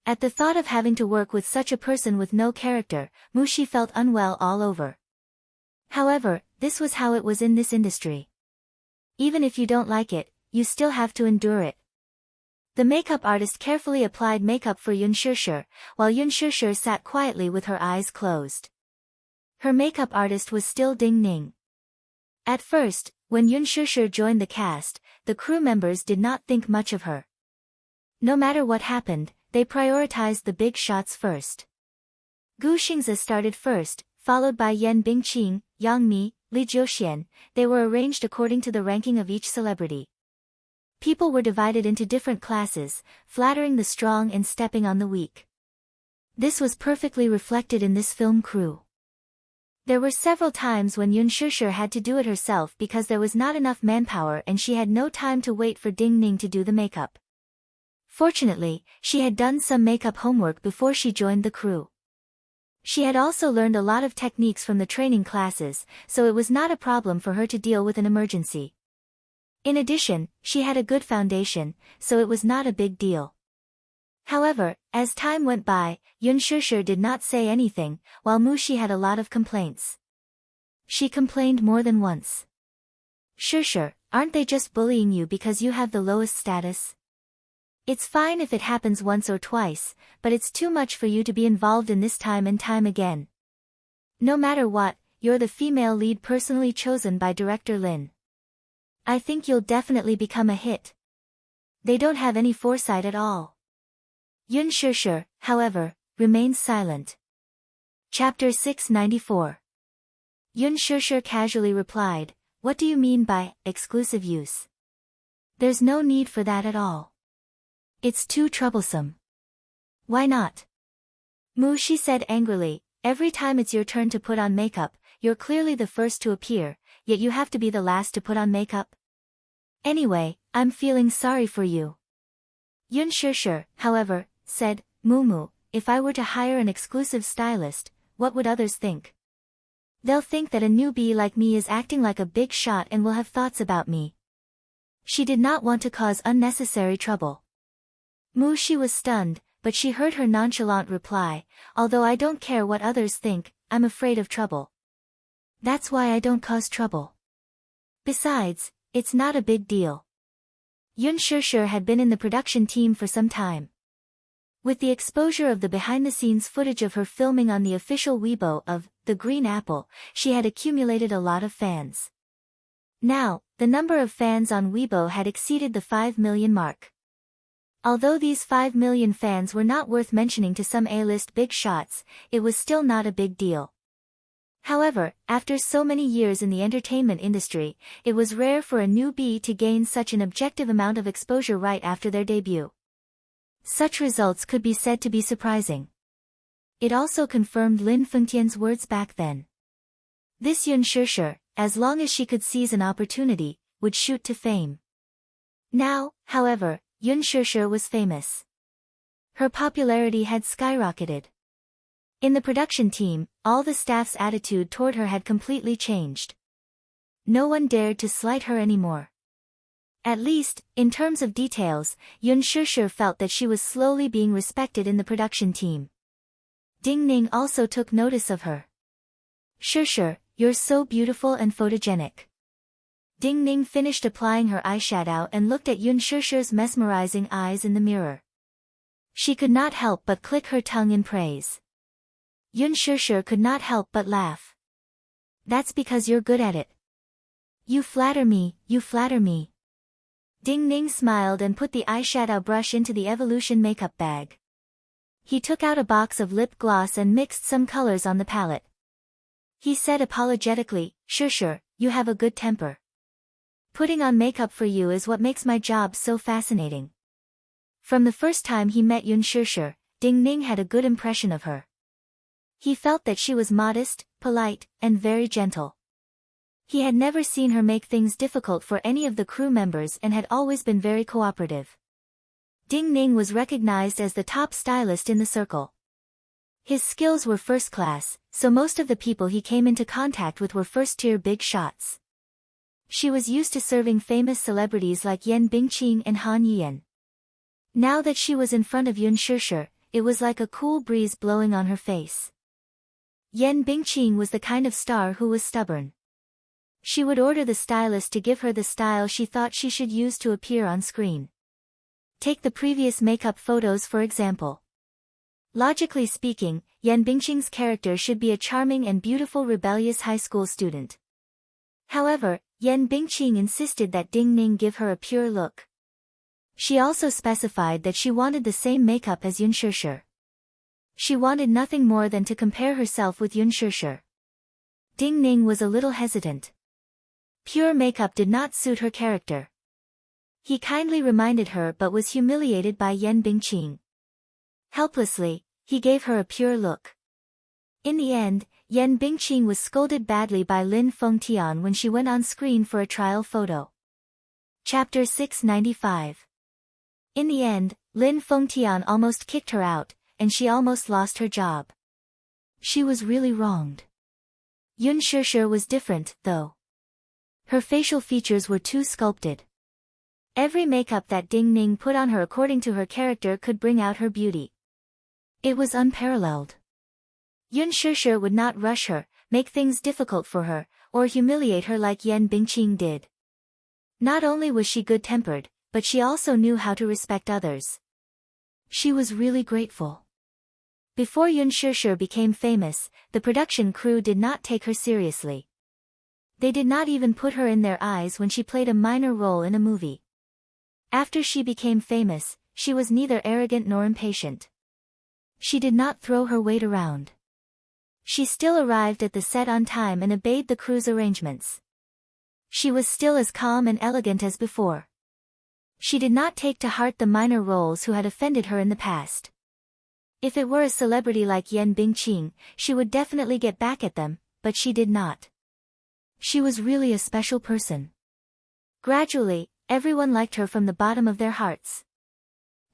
At the thought of having to work with such a person with no character, Mushi felt unwell all over. However, this was how it was in this industry. Even if you don't like it, you still have to endure it. The makeup artist carefully applied makeup for Yun Shishir, while Yun Shishir sat quietly with her eyes closed. Her makeup artist was still Ding Ning. At first, when Yun Shishir joined the cast, the crew members did not think much of her. No matter what happened, they prioritized the big shots first. Gu Xingzi started first, followed by Yan Bingqing, Yang Mi, Li Jiuxian. They were arranged according to the ranking of each celebrity. People were divided into different classes, flattering the strong and stepping on the weak. This was perfectly reflected in this film crew. There were several times when Yun Shishir had to do it herself because there was not enough manpower and she had no time to wait for Ding Ning to do the makeup. Fortunately, she had done some makeup homework before she joined the crew. She had also learned a lot of techniques from the training classes, so it was not a problem for her to deal with an emergency. In addition, she had a good foundation, so it was not a big deal. However, as time went by, Yun Shishir did not say anything, while Mushi had a lot of complaints. She complained more than once. "Shishir, aren't they just bullying you because you have the lowest status? It's fine if it happens once or twice, but it's too much for you to be involved in this time and time again. No matter what, you're the female lead personally chosen by Director Lin. I think you'll definitely become a hit. They don't have any foresight at all." Yun Shishir, however, remained silent. Chapter 694. Yun Shishir casually replied, "What do you mean by exclusive use? There's no need for that at all. It's too troublesome." "Why not?" Mushi said angrily, "Every time it's your turn to put on makeup, you're clearly the first to appear, yet you have to be the last to put on makeup? Anyway, I'm feeling sorry for you. Yun Shishir, however, said, Mumu, if I were to hire an exclusive stylist, what would others think? They'll think that a newbie like me is acting like a big shot and will have thoughts about me. She did not want to cause unnecessary trouble. Shi was stunned, but she heard her nonchalant reply, although I don't care what others think, I'm afraid of trouble. That's why I don't cause trouble. Besides, it's not a big deal. Yun Shishir had been in the production team for some time. With the exposure of the behind-the-scenes footage of her filming on the official Weibo of The Green Apple, she had accumulated a lot of fans. Now, the number of fans on Weibo had exceeded the 5 million mark. Although these 5 million fans were not worth mentioning to some A-list big shots, it was still not a big deal. However, after so many years in the entertainment industry, it was rare for a newbie to gain such an objective amount of exposure right after their debut. Such results could be said to be surprising. It also confirmed Lin Fengtian's words back then. This Yun Shishir, as long as she could seize an opportunity, would shoot to fame. Now, however, Yun Shishir was famous. Her popularity had skyrocketed. In the production team, all the staff's attitude toward her had completely changed. No one dared to slight her anymore. At least, in terms of details, Yun Shishir felt that she was slowly being respected in the production team. Ding Ning also took notice of her. Shishir, you're so beautiful and photogenic. Ding Ning finished applying her eyeshadow and looked at Yun Shishir's mesmerizing eyes in the mirror. She could not help but click her tongue in praise. Yun Shishir could not help but laugh. That's because you're good at it. You flatter me, you flatter me. Ding Ning smiled and put the eyeshadow brush into the Evolution makeup bag. He took out a box of lip gloss and mixed some colors on the palette. He said apologetically, Shishir, you have a good temper. Putting on makeup for you is what makes my job so fascinating. From the first time he met Yun Shishir, Ding Ning had a good impression of her. He felt that she was modest, polite, and very gentle. He had never seen her make things difficult for any of the crew members and had always been very cooperative. Ding Ning was recognized as the top stylist in the circle. His skills were first class, so most of the people he came into contact with were first-tier big shots. She was used to serving famous celebrities like Yan Bingqing and Han Yiyan. Now that she was in front of Yun Shishir, it was like a cool breeze blowing on her face. Yan Bingqing was the kind of star who was stubborn. She would order the stylist to give her the style she thought she should use to appear on screen. Take the previous makeup photos for example. Logically speaking, Yan Bingqing's character should be a charming and beautiful rebellious high school student. However, Yan Bingqing insisted that Ding Ning give her a pure look. She also specified that she wanted the same makeup as Yun Shishir. She wanted nothing more than to compare herself with Yun Shishir. Ding Ning was a little hesitant. Pure makeup did not suit her character. He kindly reminded her but was humiliated by Yan Bingqing. Helplessly, he gave her a pure look. In the end, Yan Bingqing was scolded badly by Lin Fengtian when she went on screen for a trial photo. Chapter 695. In the end, Lin Fengtian almost kicked her out, and she almost lost her job. She was really wronged. Yun Shishir was different, though. Her facial features were too sculpted. Every makeup that Ding Ning put on her according to her character could bring out her beauty. It was unparalleled. Yun Shishir would not rush her, make things difficult for her, or humiliate her like Yan Bingqing did. Not only was she good-tempered, but she also knew how to respect others. She was really grateful. Before Yun Shishir became famous, the production crew did not take her seriously. They did not even put her in their eyes when she played a minor role in a movie. After she became famous, she was neither arrogant nor impatient. She did not throw her weight around. She still arrived at the set on time and obeyed the crew's arrangements. She was still as calm and elegant as before. She did not take to heart the minor roles who had offended her in the past. If it were a celebrity like Yan Bingqing, she would definitely get back at them, but she did not. She was really a special person. Gradually, everyone liked her from the bottom of their hearts.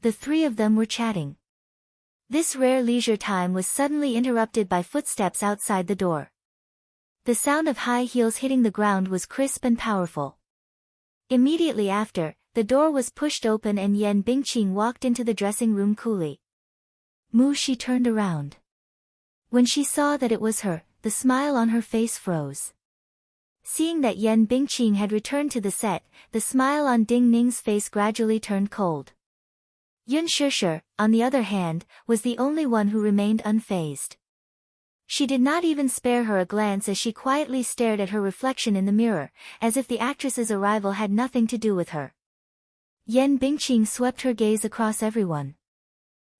The three of them were chatting. This rare leisure time was suddenly interrupted by footsteps outside the door. The sound of high heels hitting the ground was crisp and powerful. Immediately after, the door was pushed open and Yan Bingqing walked into the dressing room coolly. She turned around. When she saw that it was her, the smile on her face froze. Seeing that Yan Bingqing had returned to the set, the smile on Ding Ning's face gradually turned cold. Yun Shishir, on the other hand, was the only one who remained unfazed. She did not even spare her a glance as she quietly stared at her reflection in the mirror, as if the actress's arrival had nothing to do with her. Yan Bingqing swept her gaze across everyone.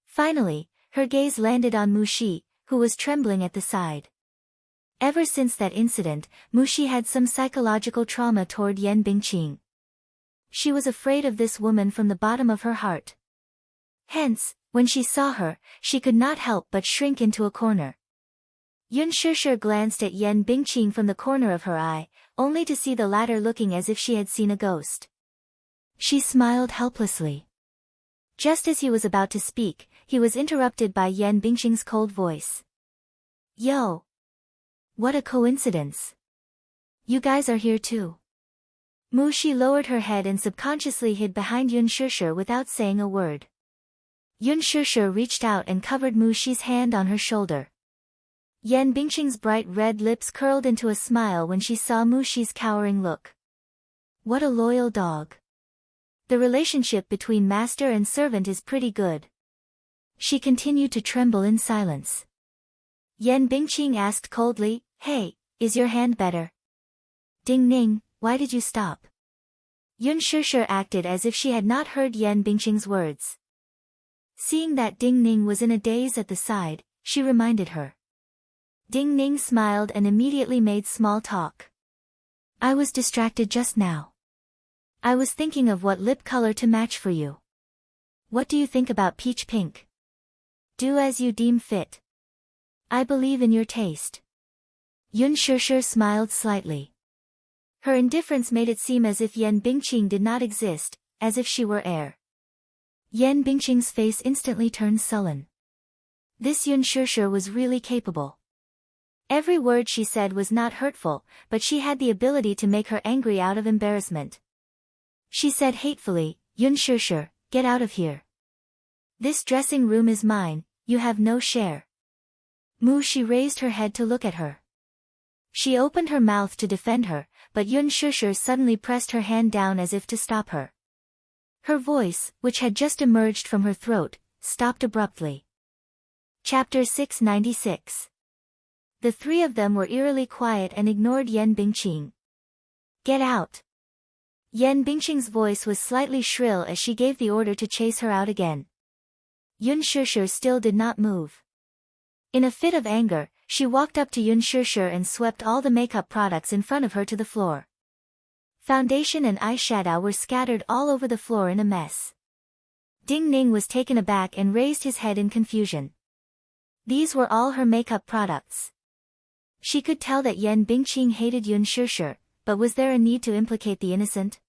Finally, her gaze landed on Mushi, who was trembling at the side. Ever since that incident, Mushi had some psychological trauma toward Yan Bingqing. She was afraid of this woman from the bottom of her heart. Hence, when she saw her, she could not help but shrink into a corner. Yun Shishir glanced at Yan Bingqing from the corner of her eye, only to see the latter looking as if she had seen a ghost. She smiled helplessly. Just as he was about to speak, he was interrupted by Yan Bingqing's cold voice. Yo! What a coincidence! You guys are here too. Mushi lowered her head and subconsciously hid behind Yun Shishir without saying a word. Yun Shishir reached out and covered Mushi's hand on her shoulder. Yan Bingqing's bright red lips curled into a smile when she saw Mushi's cowering look. What a loyal dog. The relationship between master and servant is pretty good. She continued to tremble in silence. Yan Bingqing asked coldly, Hey, is your hand better? Ding Ning, why did you stop? Yun Shishir acted as if she had not heard Yan Bingqing's words. Seeing that Ding Ning was in a daze at the side, she reminded her. Ding Ning smiled and immediately made small talk. I was distracted just now. I was thinking of what lip color to match for you. What do you think about peach pink? Do as you deem fit. I believe in your taste. Yun Shishir smiled slightly. Her indifference made it seem as if Yan Bingqing did not exist, as if she were air. Yan Bingqing's face instantly turned sullen. This Yun Shishir was really capable. Every word she said was not hurtful, but she had the ability to make her angry out of embarrassment. She said hatefully, Yun Shishir, get out of here. This dressing room is mine, you have no share. She raised her head to look at her. She opened her mouth to defend her, but Yun Shishir suddenly pressed her hand down as if to stop her. Her voice, which had just emerged from her throat, stopped abruptly. Chapter 696. The three of them were eerily quiet and ignored Yan Bingqing. Get out. Yan Bingqing's voice was slightly shrill as she gave the order to chase her out again. Yun Shishir still did not move. In a fit of anger, she walked up to Yun Shishir and swept all the makeup products in front of her to the floor. Foundation and eyeshadow were scattered all over the floor in a mess. Ding Ning was taken aback and raised his head in confusion. These were all her makeup products. She could tell that Yan Bingqing hated Yun Shishir, but was there a need to implicate the innocent?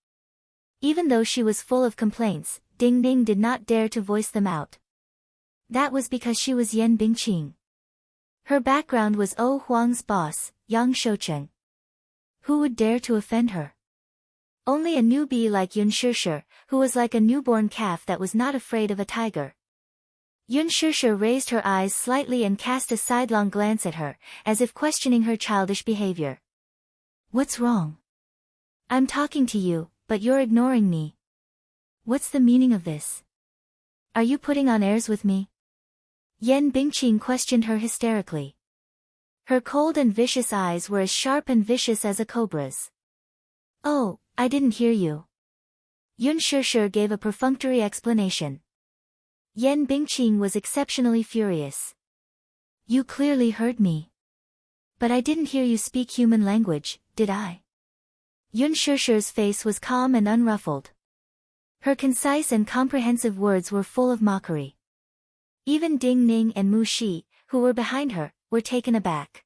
Even though she was full of complaints, Ding Ning did not dare to voice them out. That was because she was Yan Bingqing. Her background was Oh Huang's boss, Yang Shoucheng. Who would dare to offend her? Only a newbie like Yun Shishir, who was like a newborn calf that was not afraid of a tiger. Yun Shishir raised her eyes slightly and cast a sidelong glance at her, as if questioning her childish behavior. What's wrong? I'm talking to you, but you're ignoring me. What's the meaning of this? Are you putting on airs with me? Yan Bingqing questioned her hysterically. Her cold and vicious eyes were as sharp and vicious as a cobra's. Oh, I didn't hear you. Yun Shishir gave a perfunctory explanation. Yan Bingqing was exceptionally furious. You clearly heard me. But I didn't hear you speak human language, did I? Yun Shishir's face was calm and unruffled. Her concise and comprehensive words were full of mockery. Even Ding Ning and Mushi, who were behind her, were taken aback.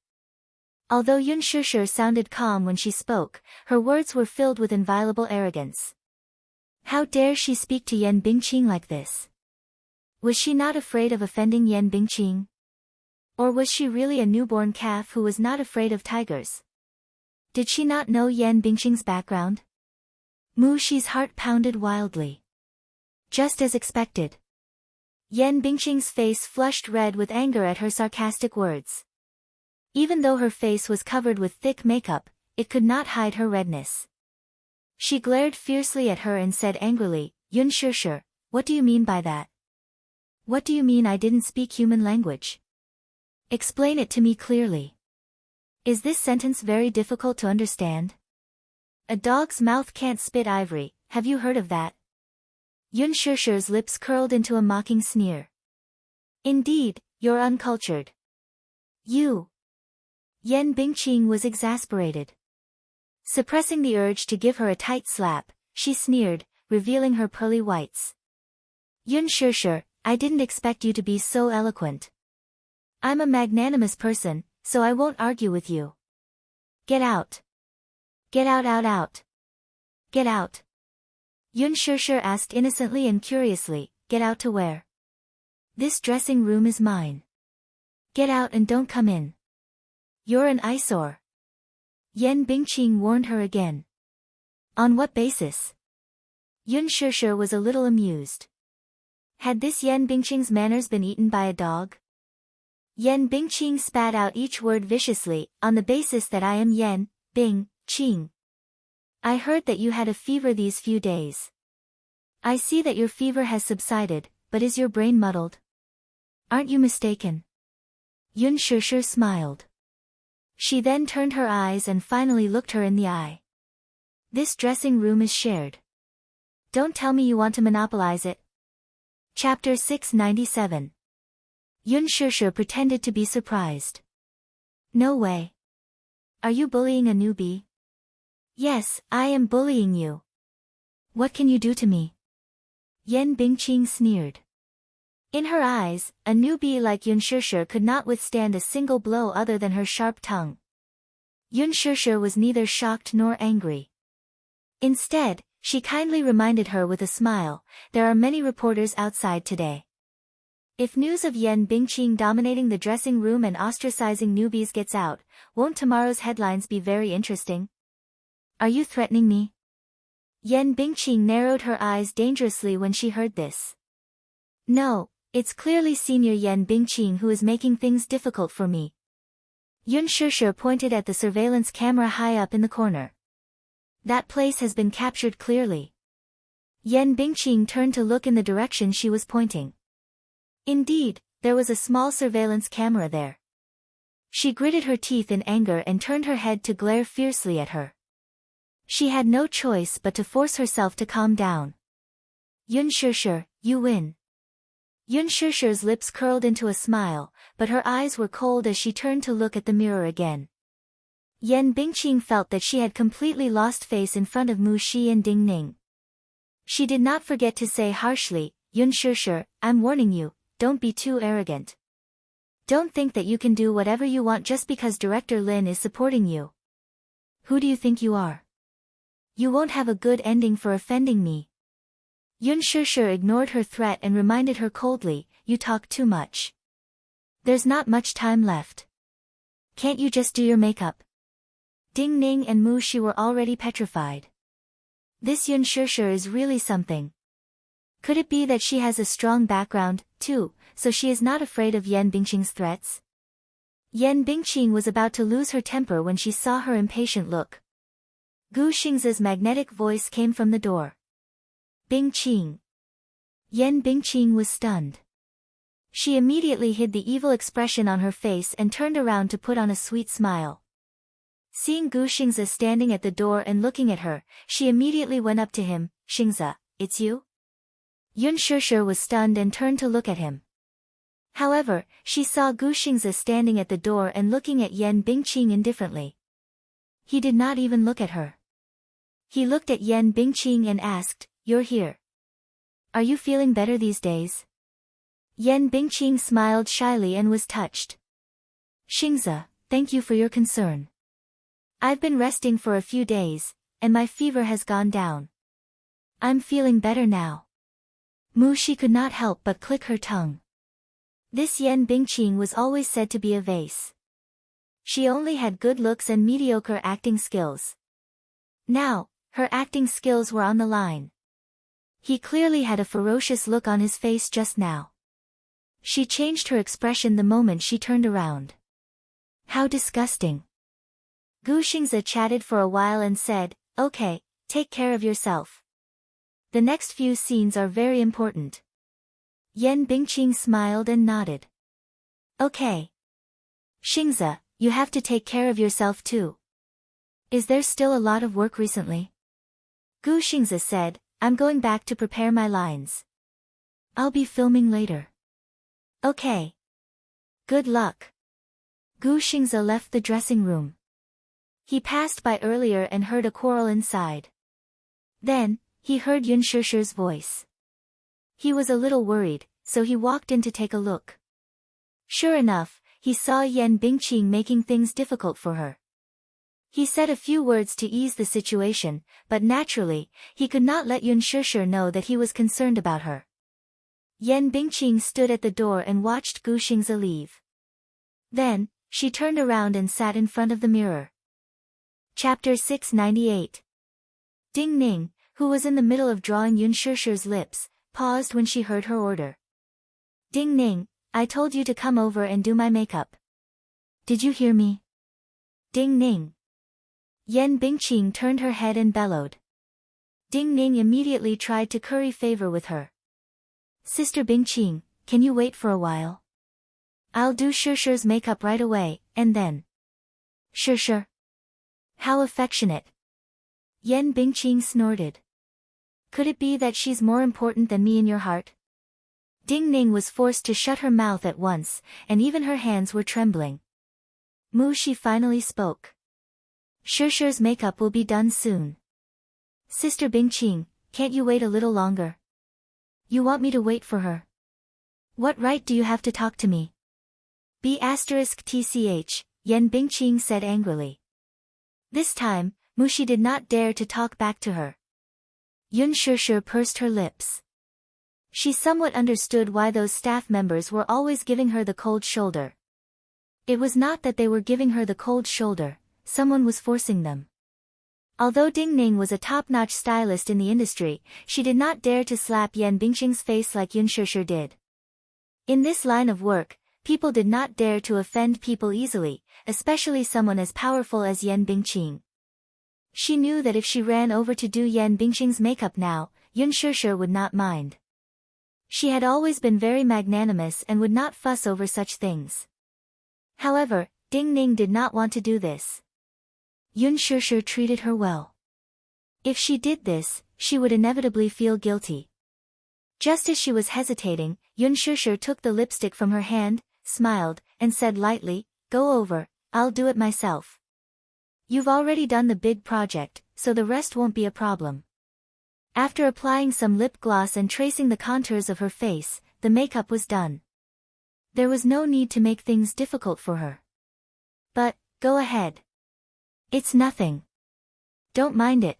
Although Yun Shishir sounded calm when she spoke, her words were filled with inviolable arrogance. How dare she speak to Yan Bingqing like this? Was she not afraid of offending Yan Bingqing? Or was she really a newborn calf who was not afraid of tigers? Did she not know Yan Bingqing's background? Mu Shi's heart pounded wildly. Just as expected. Yan Bingqing's face flushed red with anger at her sarcastic words. Even though her face was covered with thick makeup, it could not hide her redness. She glared fiercely at her and said angrily, Yun Shishir, what do you mean by that? What do you mean I didn't speak human language? Explain it to me clearly. Is this sentence very difficult to understand? A dog's mouth can't spit ivory, have you heard of that? Yun Shishir's lips curled into a mocking sneer. Indeed, you're uncultured. You. Yan Bingqing was exasperated. Suppressing the urge to give her a tight slap, she sneered, revealing her pearly whites. Yun Shishir, I didn't expect you to be so eloquent. I'm a magnanimous person, so I won't argue with you. Get out. Get out. Get out. Yun Shishir asked innocently and curiously, get out to where? This dressing room is mine. Get out and don't come in. You're an eyesore. Yan Bingqing warned her again. On what basis? Yun Shishir was a little amused. Had this Yan Bingqing's manners been eaten by a dog? Yan Bingqing spat out each word viciously, on the basis that I am Yan Bingqing. I heard that you had a fever these few days. I see that your fever has subsided, but is your brain muddled? Aren't you mistaken? Yun Shishir smiled. She then turned her eyes and finally looked her in the eye. This dressing room is shared. Don't tell me you want to monopolize it. Chapter 697. Yun Shishir pretended to be surprised. No way. Are you bullying a newbie? Yes, I am bullying you. What can you do to me? Yan Bingqing sneered. In her eyes, a newbie like Yun Shishir could not withstand a single blow other than her sharp tongue. Yun Shishir was neither shocked nor angry. Instead, she kindly reminded her with a smile, there are many reporters outside today. If news of Yan Bingqing dominating the dressing room and ostracizing newbies gets out, won't tomorrow's headlines be very interesting? Are you threatening me? Yan Bingqing narrowed her eyes dangerously when she heard this. No. It's clearly Senior Yan Bingqing who is making things difficult for me. Yun Shishir pointed at the surveillance camera high up in the corner. That place has been captured clearly. Yan Bingqing turned to look in the direction she was pointing. Indeed, there was a small surveillance camera there. She gritted her teeth in anger and turned her head to glare fiercely at her. She had no choice but to force herself to calm down. Yun Shishir, you win. Yun Shishir's lips curled into a smile, but her eyes were cold as she turned to look at the mirror again. Yan Bingqing felt that she had completely lost face in front of Mu Shi and Ding Ning. She did not forget to say harshly, Yun Shishir, I'm warning you, don't be too arrogant. Don't think that you can do whatever you want just because Director Lin is supporting you. Who do you think you are? You won't have a good ending for offending me. Yun Shishir ignored her threat and reminded her coldly, you talk too much. There's not much time left. Can't you just do your makeup? Ding Ning and Mu Shi were already petrified. This Yun Shishir is really something. Could it be that she has a strong background, too, so she is not afraid of Yan Bingqing's threats? Yan Bingqing was about to lose her temper when she saw her impatient look. Gu Xingzi's magnetic voice came from the door. Bingqing. Yan Bingqing was stunned. She immediately hid the evil expression on her face and turned around to put on a sweet smile. Seeing Gu Xingzi standing at the door and looking at her, she immediately went up to him, Xingzi, it's you? Yun Shishir was stunned and turned to look at him. However, she saw Gu Xingzi standing at the door and looking at Yan Bingqing indifferently. He did not even look at her. He looked at Yan Bingqing and asked, You're here. Are you feeling better these days? Yan Bingqing smiled shyly and was touched. Xingzi, thank you for your concern. I've been resting for a few days, and my fever has gone down. I'm feeling better now. She could not help but click her tongue. This Yan Bingqing was always said to be a vase. She only had good looks and mediocre acting skills. Now, her acting skills were on the line. He clearly had a ferocious look on his face just now. She changed her expression the moment she turned around. How disgusting. Gu Xingzi chatted for a while and said, okay, take care of yourself. The next few scenes are very important. Yan Bingqing smiled and nodded. Okay. Xingzi, you have to take care of yourself too. Is there still a lot of work recently? Gu Xingzi said, I'm going back to prepare my lines. I'll be filming later. Okay. Good luck. Gu Xingzi left the dressing room. He passed by earlier and heard a quarrel inside. Then, he heard Yun Shishir's voice. He was a little worried, so he walked in to take a look. Sure enough, he saw Yan Bingqing making things difficult for her. He said a few words to ease the situation, but naturally, he could not let Yun Shishir know that he was concerned about her. Yan Bingqing stood at the door and watched Gu Xingzi leave. Then, she turned around and sat in front of the mirror. Chapter 698. Ding Ning, who was in the middle of drawing Yun Shishir's lips, paused when she heard her order. Ding Ning, I told you to come over and do my makeup. Did you hear me? Ding Ning. Yan Bingqing turned her head and bellowed. Ding Ning immediately tried to curry favor with her. Sister Bingqing, can you wait for a while? I'll do Shishir's makeup right away, and then. Shishir. How affectionate. Yan Bingqing snorted. Could it be that she's more important than me in your heart? Ding Ning was forced to shut her mouth at once, and even her hands were trembling. She finally spoke. Shishir's makeup will be done soon. Sister Bingqing, can't you wait a little longer? You want me to wait for her? What right do you have to talk to me? *tch, Yan Bingqing said angrily. This time, Mushi did not dare to talk back to her. Yun Shishir pursed her lips. She somewhat understood why those staff members were always giving her the cold shoulder. It was not that they were giving her the cold shoulder, someone was forcing them. Although Ding Ning was a top-notch stylist in the industry, she did not dare to slap Yan Bingqing's face like Yun Shishir did. In this line of work, people did not dare to offend people easily, especially someone as powerful as Yan Bingqing. She knew that if she ran over to do Yan Bingqing's makeup now, Yun Shishir would not mind. She had always been very magnanimous and would not fuss over such things. However, Ding Ning did not want to do this. Yun Shishir treated her well. If she did this, she would inevitably feel guilty. Just as she was hesitating, Yun Shishir took the lipstick from her hand, smiled, and said lightly, Go over, I'll do it myself. You've already done the big project, so the rest won't be a problem. After applying some lip gloss and tracing the contours of her face, the makeup was done. There was no need to make things difficult for her. But, go ahead. It's nothing. Don't mind it.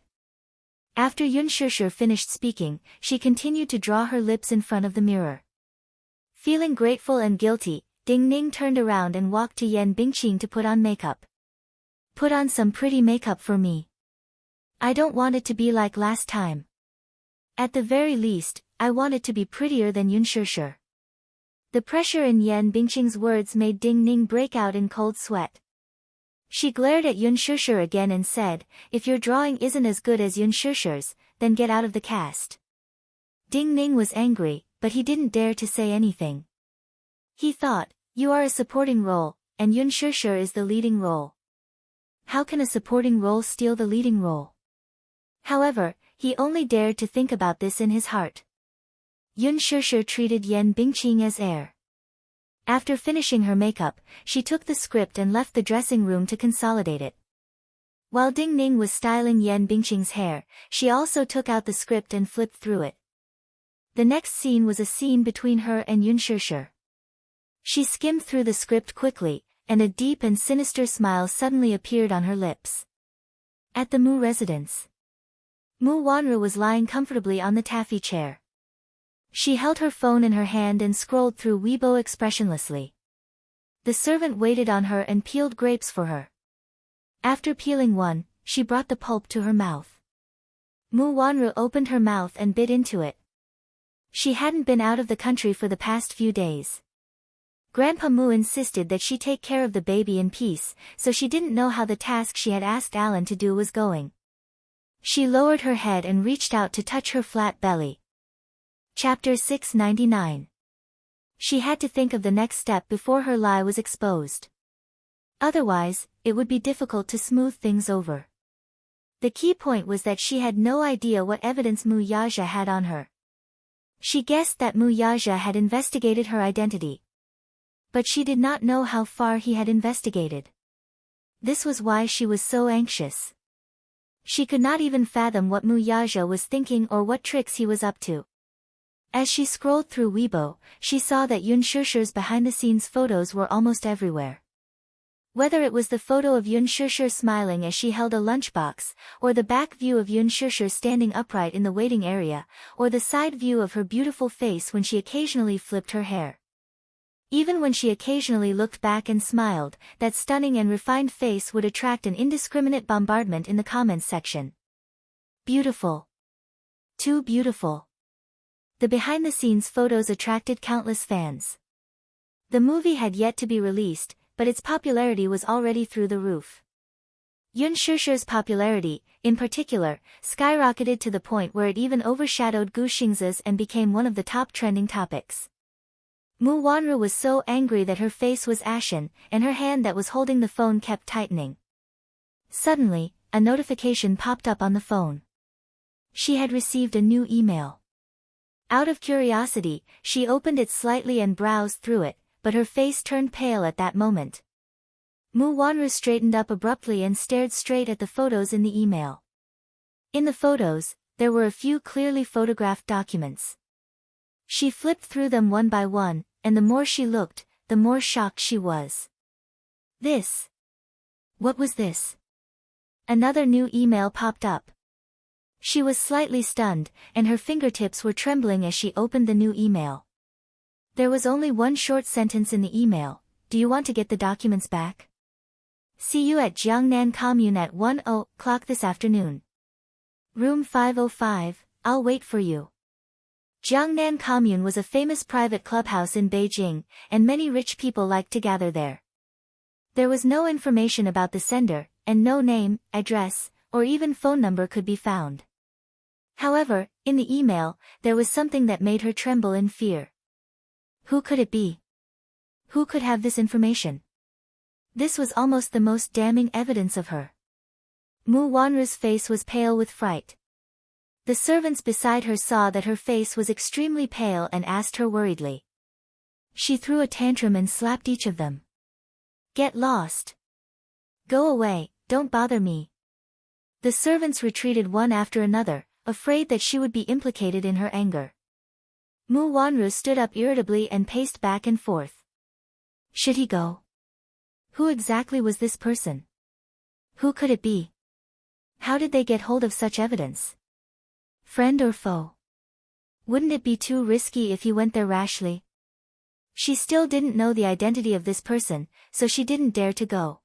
After Yun Shishir finished speaking, she continued to draw her lips in front of the mirror. Feeling grateful and guilty, Ding Ning turned around and walked to Yan Bingqing to put on makeup. Put on some pretty makeup for me. I don't want it to be like last time. At the very least, I want it to be prettier than Yun Shishir. The pressure in Yan Bingqing's words made Ding Ning break out in cold sweat. She glared at Yun Shishir again and said, If your drawing isn't as good as Yun Shishir's, then get out of the cast. Ding Ning was angry, but he didn't dare to say anything. He thought, you are a supporting role, and Yun Shishir is the leading role. How can a supporting role steal the leading role? However, he only dared to think about this in his heart. Yun Shishir treated Yan Bingqing as heir. After finishing her makeup, she took the script and left the dressing room to consolidate it. While Ding Ning was styling Yan Bingqing's hair, she also took out the script and flipped through it. The next scene was a scene between her and Yun Shishir. She skimmed through the script quickly, and a deep and sinister smile suddenly appeared on her lips. At the Mu residence, Mu Wanru was lying comfortably on the taffy chair. She held her phone in her hand and scrolled through Weibo expressionlessly. The servant waited on her and peeled grapes for her. After peeling one, she brought the pulp to her mouth. Mu Wanru opened her mouth and bit into it. She hadn't been out of the country for the past few days. Grandpa Mu insisted that she take care of the baby in peace, so she didn't know how the task she had asked Alan to do was going. She lowered her head and reached out to touch her flat belly. Chapter 699. She had to think of the next step before her lie was exposed. Otherwise, it would be difficult to smooth things over. The key point was that she had no idea what evidence Mu Yaja had on her. She guessed that Mu Yaja had investigated her identity. But she did not know how far he had investigated. This was why she was so anxious. She could not even fathom what Mu Yaja was thinking or what tricks he was up to. As she scrolled through Weibo, she saw that Yun Shusher's behind-the-scenes photos were almost everywhere. Whether it was the photo of Yun Shusher smiling as she held a lunchbox, or the back view of Yun Shusher standing upright in the waiting area, or the side view of her beautiful face when she occasionally flipped her hair. Even when she occasionally looked back and smiled, that stunning and refined face would attract an indiscriminate bombardment in the comments section. Beautiful. Too beautiful. The behind-the-scenes photos attracted countless fans. The movie had yet to be released, but its popularity was already through the roof. Yun Shusher's popularity, in particular, skyrocketed to the point where it even overshadowed Gu Xingzi's and became one of the top trending topics. Mu Wanru was so angry that her face was ashen, and her hand that was holding the phone kept tightening. Suddenly, a notification popped up on the phone. She had received a new email. Out of curiosity, she opened it slightly and browsed through it, but her face turned pale at that moment. Mu Wanru straightened up abruptly and stared straight at the photos in the email. In the photos, there were a few clearly photographed documents. She flipped through them one by one, and the more she looked, the more shocked she was. This. What was this? Another new email popped up. She was slightly stunned, and her fingertips were trembling as she opened the new email. There was only one short sentence in the email: "Do you want to get the documents back? See you at Jiangnan Commune at 1:00 this afternoon. Room 505, I'll wait for you." Jiangnan Commune was a famous private clubhouse in Beijing, and many rich people liked to gather there. There was no information about the sender, and no name, address, or even phone number could be found. However, in the email, there was something that made her tremble in fear. Who could it be? Who could have this information? This was almost the most damning evidence of her. Mu Wanru's face was pale with fright. The servants beside her saw that her face was extremely pale and asked her worriedly. She threw a tantrum and slapped each of them. "Get lost. Go away, don't bother me." The servants retreated one after another, afraid that she would be implicated in her anger. Mu Wanru stood up irritably and paced back and forth. Should he go? Who exactly was this person? Who could it be? How did they get hold of such evidence? Friend or foe? Wouldn't it be too risky if he went there rashly? She still didn't know the identity of this person, so she didn't dare to go.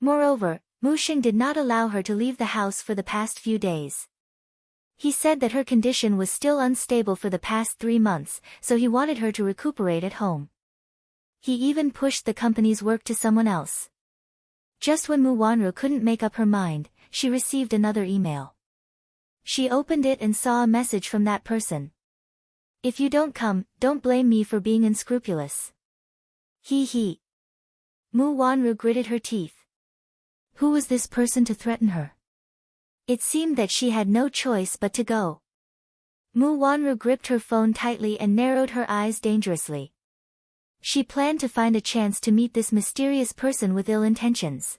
Moreover, Mu Xing did not allow her to leave the house for the past few days. He said that her condition was still unstable for the past 3 months, so he wanted her to recuperate at home. He even pushed the company's work to someone else. Just when Mu Wanru couldn't make up her mind, she received another email. She opened it and saw a message from that person. "If you don't come, don't blame me for being unscrupulous." He. Mu Wanru gritted her teeth. Who was this person to threaten her? It seemed that she had no choice but to go. Mu Wanru gripped her phone tightly and narrowed her eyes dangerously. She planned to find a chance to meet this mysterious person with ill intentions.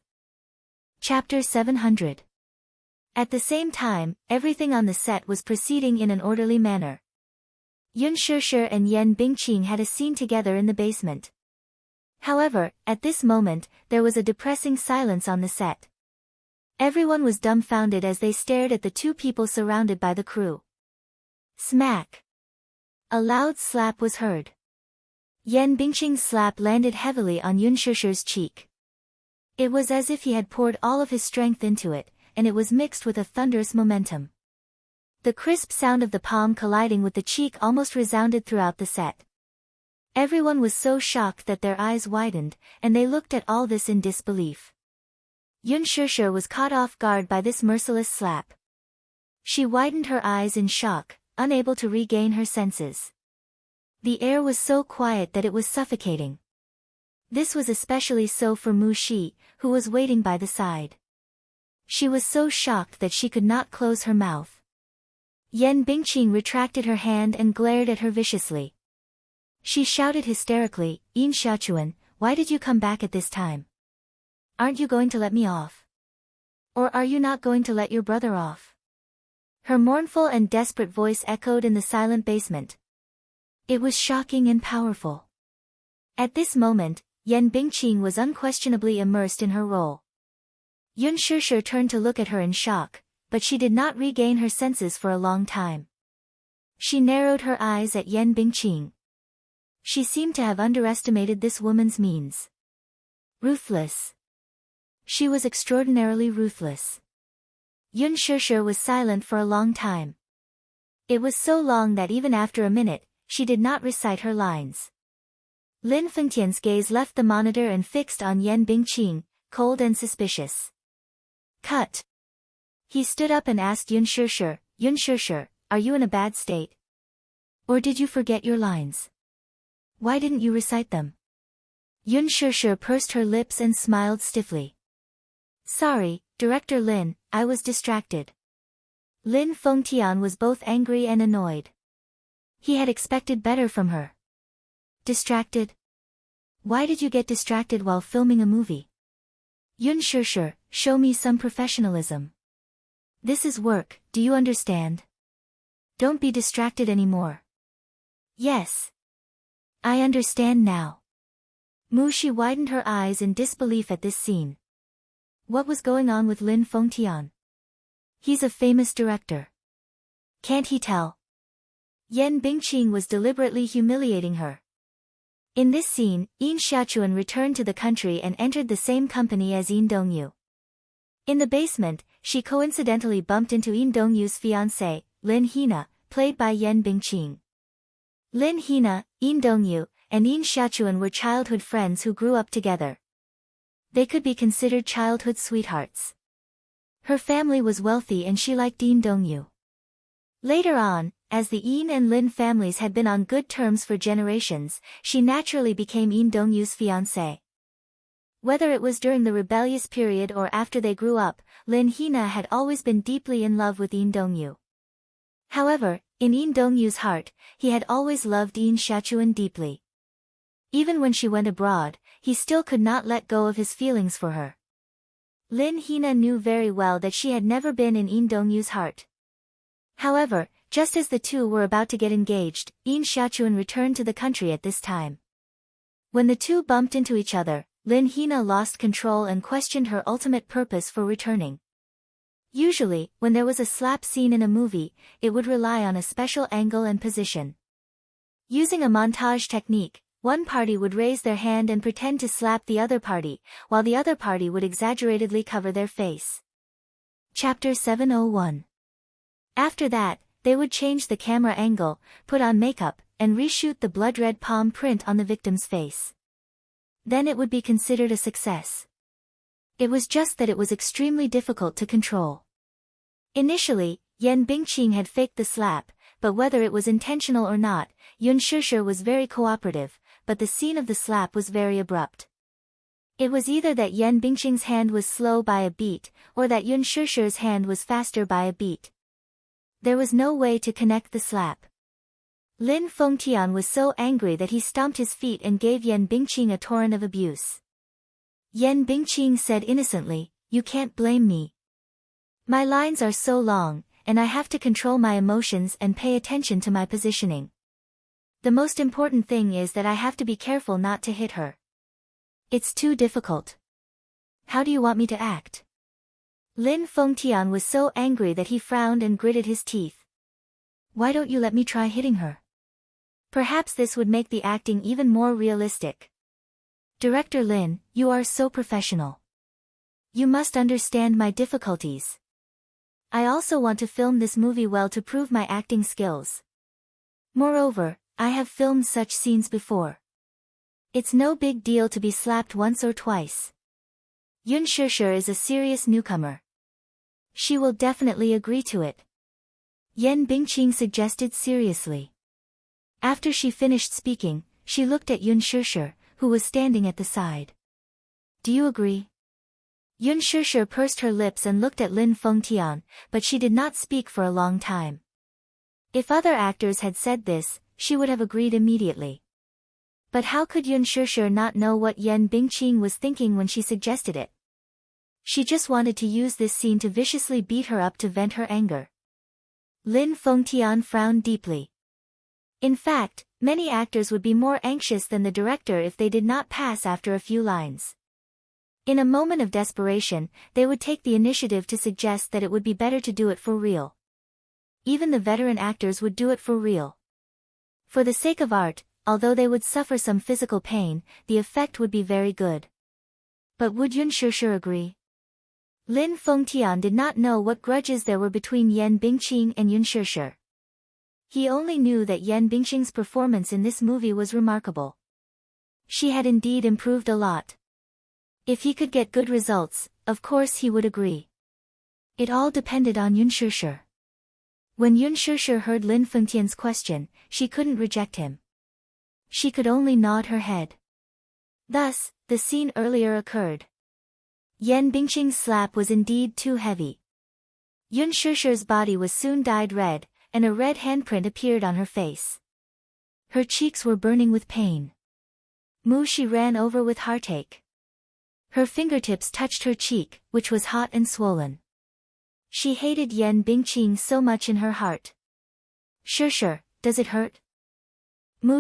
Chapter 700. At the same time, everything on the set was proceeding in an orderly manner. Yun Shusher and Yen Bingqing had a scene together in the basement. However, at this moment, there was a depressing silence on the set. Everyone was dumbfounded as they stared at the two people surrounded by the crew. Smack! A loud slap was heard. Yan Bingqing's slap landed heavily on Yun Shusher's cheek. It was as if he had poured all of his strength into it, and it was mixed with a thunderous momentum. The crisp sound of the palm colliding with the cheek almost resounded throughout the set. Everyone was so shocked that their eyes widened, and they looked at all this in disbelief. Yun Shusher was caught off guard by this merciless slap. She widened her eyes in shock, unable to regain her senses. The air was so quiet that it was suffocating. This was especially so for Mu Shi, who was waiting by the side. She was so shocked that she could not close her mouth. Yan Bingqing retracted her hand and glared at her viciously. She shouted hysterically, "Yin Xiaochuan, why did you come back at this time? Aren't you going to let me off? Or are you not going to let your brother off?" Her mournful and desperate voice echoed in the silent basement. It was shocking and powerful. At this moment, Yan Bingqing was unquestionably immersed in her role. Yun Shusher turned to look at her in shock, but she did not regain her senses for a long time. She narrowed her eyes at Yan Bingqing. She seemed to have underestimated this woman's means. Ruthless. She was extraordinarily ruthless. Yun Shusher was silent for a long time. It was so long that even after a minute, she did not recite her lines. Lin Fengtian's gaze left the monitor and fixed on Yan Bingqing, cold and suspicious. Cut. He stood up and asked Yun Shusher, "Yun Shusher, are you in a bad state? Or did you forget your lines? Why didn't you recite them?" Yun Shusher pursed her lips and smiled stiffly. "Sorry, Director Lin, I was distracted." Lin Fengtian was both angry and annoyed. He had expected better from her. Distracted? Why did you get distracted while filming a movie? Yun Shusher, show me some professionalism. This is work, do you understand? Don't be distracted anymore. Yes. I understand now. Mu Shi widened her eyes in disbelief at this scene. What was going on with Lin Fengtian? He's a famous director. Can't he tell? Yan Bingqing was deliberately humiliating her. In this scene, Yin Xiaochuan returned to the country and entered the same company as Yin Dongyu. In the basement, she coincidentally bumped into Yin Dongyu's fiancé, Lin Hina, played by Yan Bingqing. Lin Hina, Yin Dongyu, and Yin Xiaochuan were childhood friends who grew up together. They could be considered childhood sweethearts. Her family was wealthy and she liked Yin Dongyu. Later on, as the Yin and Lin families had been on good terms for generations, she naturally became Yin Dongyu's fiancé. Whether it was during the rebellious period or after they grew up, Lin Hina had always been deeply in love with Yin Dongyu. However, in Yin Dongyu's heart, he had always loved Yin Xiaochuan deeply. Even when she went abroad, he still could not let go of his feelings for her. Lin Hina knew very well that she had never been in Yin Dongyu's heart. However, just as the two were about to get engaged, Yin Xiaochuan returned to the country at this time. When the two bumped into each other, Lin Hina lost control and questioned her ultimate purpose for returning. Usually, when there was a slap scene in a movie, it would rely on a special angle and position. Using a montage technique, one party would raise their hand and pretend to slap the other party, while the other party would exaggeratedly cover their face. Chapter 701. After that, they would change the camera angle, put on makeup, and reshoot the blood-red palm print on the victim's face. Then it would be considered a success. It was just that it was extremely difficult to control. Initially, Yan Bingqing had faked the slap, but whether it was intentional or not, Yun Shusher was very cooperative, but the scene of the slap was very abrupt. It was either that Yan Bingqing's hand was slow by a beat, or that Yun Shusher's hand was faster by a beat. There was no way to connect the slap. Lin Fengtian was so angry that he stomped his feet and gave Yan Bingqing a torrent of abuse. Yan Bingqing said innocently, "You can't blame me. My lines are so long, and I have to control my emotions and pay attention to my positioning. The most important thing is that I have to be careful not to hit her." It's too difficult. How do you want me to act? Lin Fengtian was so angry that he frowned and gritted his teeth. Why don't you let me try hitting her? Perhaps this would make the acting even more realistic. Director Lin, you are so professional. You must understand my difficulties. I also want to film this movie well to prove my acting skills. Moreover, I have filmed such scenes before. It's no big deal to be slapped once or twice. Yun Shishir is a serious newcomer. She will definitely agree to it. Yan Bingqing suggested seriously. After she finished speaking, she looked at Yun Shishir, who was standing at the side. Do you agree? Yun Shishir pursed her lips and looked at Lin Fengtian, but she did not speak for a long time. If other actors had said this, she would have agreed immediately. But how could Yun Shishir not know what Yan Bingqing was thinking when she suggested it? She just wanted to use this scene to viciously beat her up to vent her anger. Lin Fengtian frowned deeply. In fact, many actors would be more anxious than the director if they did not pass after a few lines. In a moment of desperation, they would take the initiative to suggest that it would be better to do it for real. Even the veteran actors would do it for real. For the sake of art, although they would suffer some physical pain, the effect would be very good. But would Yun Shishir agree? Lin Fengtian did not know what grudges there were between Yan Bingqing and Yun Shishir. He only knew that Yan Bingqing's performance in this movie was remarkable. She had indeed improved a lot. If he could get good results, of course he would agree. It all depended on Yun Shishir. When Yun Shishir heard Lin Fengtian's question, she couldn't reject him. She could only nod her head. Thus, the scene earlier occurred. Yan Bingqing's slap was indeed too heavy. Yun Shishir's body was soon dyed red, and a red handprint appeared on her face. Her cheeks were burning with pain. She ran over with heartache. Her fingertips touched her cheek, which was hot and swollen. She hated Yan Bingqing so much in her heart. Shishir, does it hurt?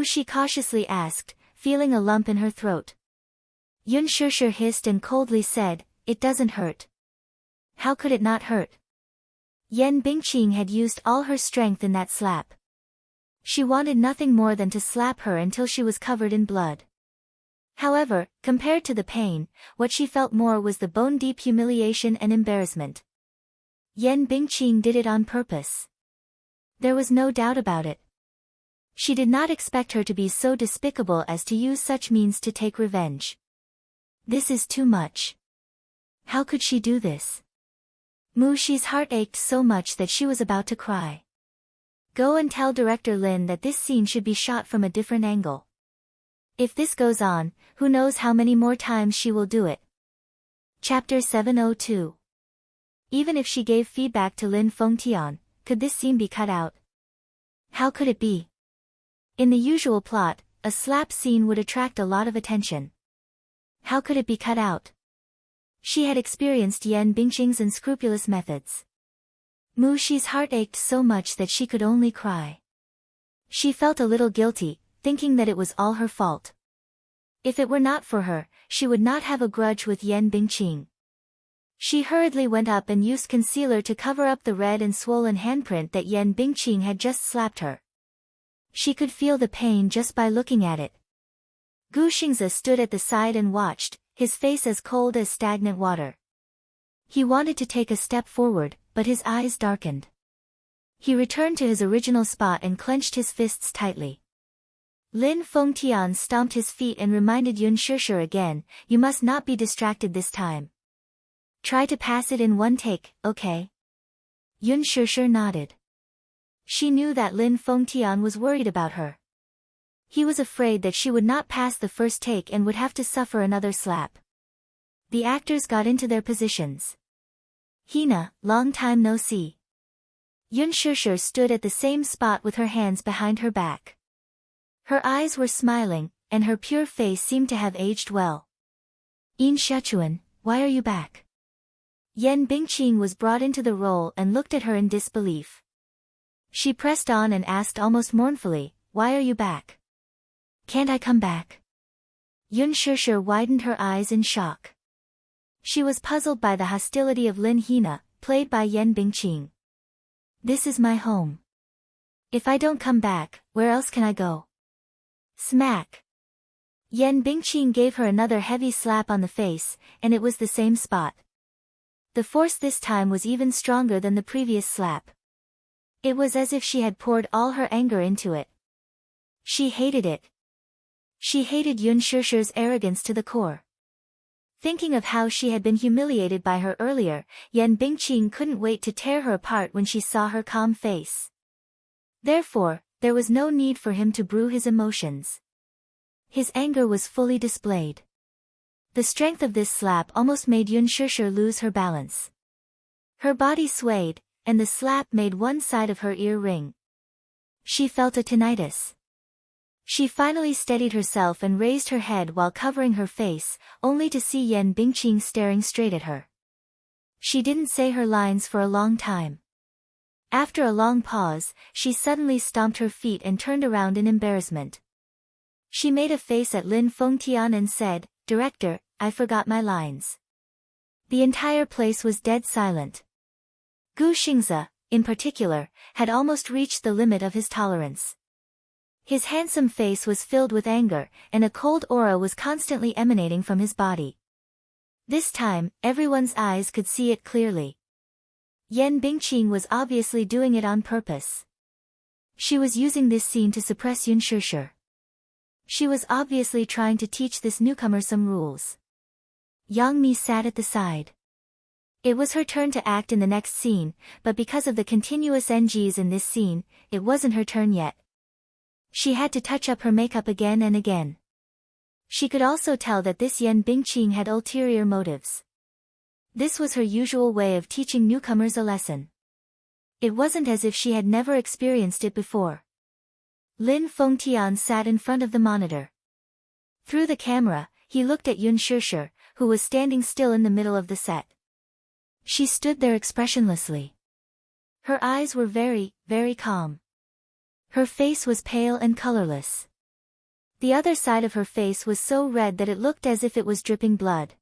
She cautiously asked, feeling a lump in her throat. Yun Shishir hissed and coldly said, it doesn't hurt. How could it not hurt? Yan Bingqing had used all her strength in that slap. She wanted nothing more than to slap her until she was covered in blood. However, compared to the pain, what she felt more was the bone-deep humiliation and embarrassment. Yan Bingqing did it on purpose. There was no doubt about it. She did not expect her to be so despicable as to use such means to take revenge. This is too much. How could she do this? Mushi's heart ached so much that she was about to cry. Go and tell Director Lin that this scene should be shot from a different angle. If this goes on, who knows how many more times she will do it. Chapter 702. Even if she gave feedback to Lin Fengtian, could this scene be cut out? How could it be? In the usual plot, a slap scene would attract a lot of attention. How could it be cut out? She had experienced Yan Bingqing's unscrupulous methods. Mushi's heart ached so much that she could only cry. She felt a little guilty, thinking that it was all her fault. If it were not for her, she would not have a grudge with Yan Bingqing. She hurriedly went up and used concealer to cover up the red and swollen handprint that Yan Bingqing had just slapped her. She could feel the pain just by looking at it. Gu Xingzi stood at the side and watched, his face as cold as stagnant water. He wanted to take a step forward, but his eyes darkened. He returned to his original spot and clenched his fists tightly. Lin Fengtian stomped his feet and reminded Yun Shishir again, you must not be distracted this time. Try to pass it in one take, okay? Yun Shishir nodded. She knew that Lin Fengtian was worried about her. He was afraid that she would not pass the first take and would have to suffer another slap. The actors got into their positions. Hina, long time no see. Yun Shishir stood at the same spot with her hands behind her back. Her eyes were smiling, and her pure face seemed to have aged well. Yin Shechuan, why are you back? Yan Bingqing was brought into the role and looked at her in disbelief. She pressed on and asked almost mournfully, why are you back? Can't I come back? Yun Shishir widened her eyes in shock. She was puzzled by the hostility of Lin Hina, played by Yen Bingqing. This is my home. If I don't come back, where else can I go? Smack. Yen Bingqing gave her another heavy slap on the face, and it was the same spot. The force this time was even stronger than the previous slap. It was as if she had poured all her anger into it. She hated it. She hated Yun Shishir's arrogance to the core. Thinking of how she had been humiliated by her earlier, Yen Bingqing couldn't wait to tear her apart when she saw her calm face. Therefore, there was no need for him to brew his emotions. His anger was fully displayed. The strength of this slap almost made Yun Shishir lose her balance. Her body swayed, and the slap made one side of her ear ring. She felt a tinnitus. She finally steadied herself and raised her head while covering her face, only to see Yen Bingqing staring straight at her. She didn't say her lines for a long time. After a long pause, she suddenly stomped her feet and turned around in embarrassment. She made a face at Lin Fengtian and said, "Director, I forgot my lines." The entire place was dead silent. Gu Xingze, in particular, had almost reached the limit of his tolerance. His handsome face was filled with anger, and a cold aura was constantly emanating from his body. This time, everyone's eyes could see it clearly. Yen Bingqing was obviously doing it on purpose. She was using this scene to suppress Yun Shishir. She was obviously trying to teach this newcomer some rules. Yang Mi sat at the side. It was her turn to act in the next scene, but because of the continuous NGs in this scene, it wasn't her turn yet. She had to touch up her makeup again and again. She could also tell that this Yen Bingqing had ulterior motives. This was her usual way of teaching newcomers a lesson. It wasn't as if she had never experienced it before. Lin Fengtian sat in front of the monitor. Through the camera, he looked at Yun Shishir, who was standing still in the middle of the set. She stood there expressionlessly. Her eyes were very, very calm. Her face was pale and colorless. The other side of her face was so red that it looked as if it was dripping blood.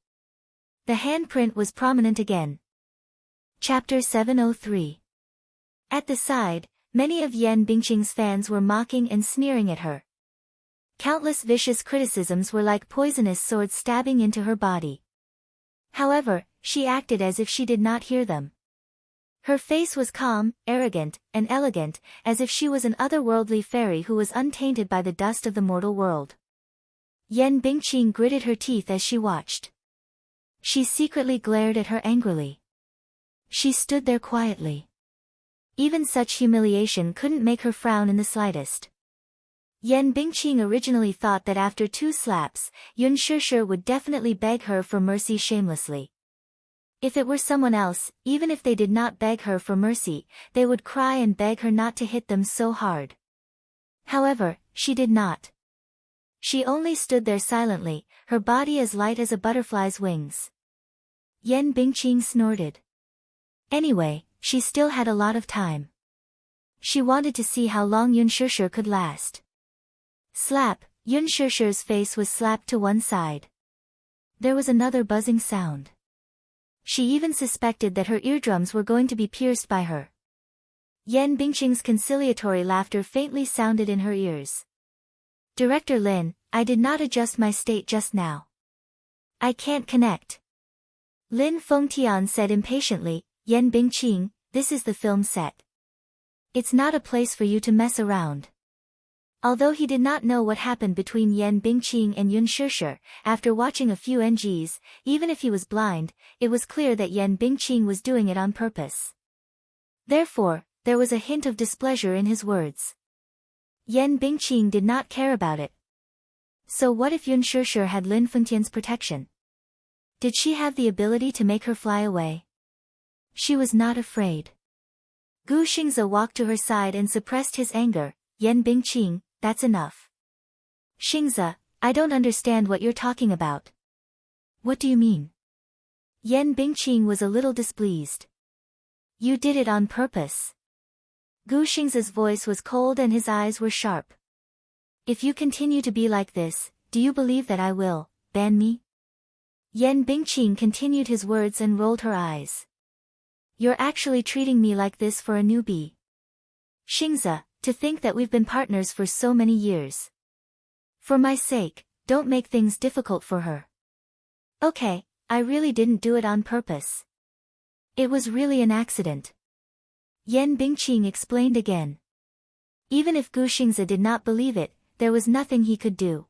The handprint was prominent again. Chapter 703. At the side, many of Yen Bingqing's fans were mocking and sneering at her. Countless vicious criticisms were like poisonous swords stabbing into her body. However, she acted as if she did not hear them. Her face was calm, arrogant, and elegant, as if she was an otherworldly fairy who was untainted by the dust of the mortal world. Yen Bingqing gritted her teeth as she watched. She secretly glared at her angrily. She stood there quietly. Even such humiliation couldn't make her frown in the slightest. Yen Bingqing originally thought that after 2 slaps, Yun Shishir would definitely beg her for mercy shamelessly. If it were someone else, even if they did not beg her for mercy, they would cry and beg her not to hit them so hard. However, she did not. She only stood there silently, her body as light as a butterfly's wings. Yen Bingqing snorted. Anyway, she still had a lot of time. She wanted to see how long Yun Shishir could last. Slap, Yun Shishir's face was slapped to one side. There was another buzzing sound. She even suspected that her eardrums were going to be pierced by her. Yen Bingqing's conciliatory laughter faintly sounded in her ears. "Director Lin, I did not adjust my state just now. I can't connect." Lin Fengtian said impatiently, "Yen Bingqing, this is the film set. It's not a place for you to mess around." Although he did not know what happened between Yen Bingqing and Yun Shishir, after watching a few NGs, even if he was blind, it was clear that Yen Bingqing was doing it on purpose. Therefore, there was a hint of displeasure in his words. Yen Bingqing did not care about it. So what if Yun Shishir had Lin Fengtian's protection? Did she have the ability to make her fly away? She was not afraid. Gu Xingze walked to her side and suppressed his anger. "Yen Bingqing, that's enough." "Xingze, I don't understand what you're talking about." "What do you mean?" Yen Bingqing was a little displeased. "You did it on purpose." Gu Xingze's voice was cold and his eyes were sharp. "If you continue to be like this, do you believe that I will ban me? Yan Bingqing continued his words and rolled her eyes. You're actually treating me like this for a newbie. Xingzi, to think that we've been partners for so many years. For my sake, don't make things difficult for her. Okay, I really didn't do it on purpose. It was really an accident. Yan Bingqing explained again. Even if Gu Xingzi did not believe it, there was nothing he could do.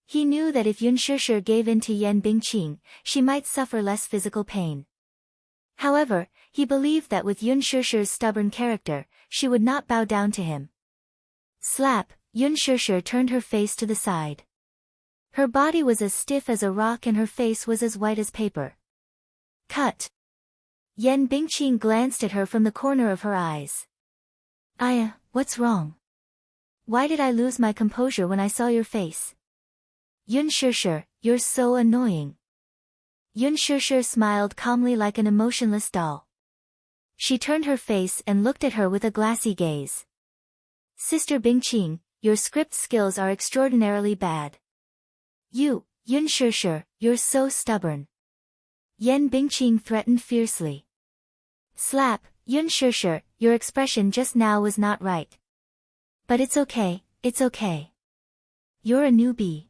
He knew that if Yun Shishir gave in to Yan Bingqing, she might suffer less physical pain. However, he believed that with Yun Shishir's stubborn character, she would not bow down to him. Slap, Yun Shishir turned her face to the side. Her body was as stiff as a rock and her face was as white as paper. Cut. Yan Bingqing glanced at her from the corner of her eyes. What's wrong? Why did I lose my composure when I saw your face? Yun Shishir, you're so annoying. Yun Shishir smiled calmly like an emotionless doll. She turned her face and looked at her with a glassy gaze. Sister Bingqing, your script skills are extraordinarily bad. Yun Shishir, you're so stubborn. Yan Bingqing threatened fiercely. Slap, Yun Shishir, your expression just now was not right. But it's okay, it's okay. You're a newbie.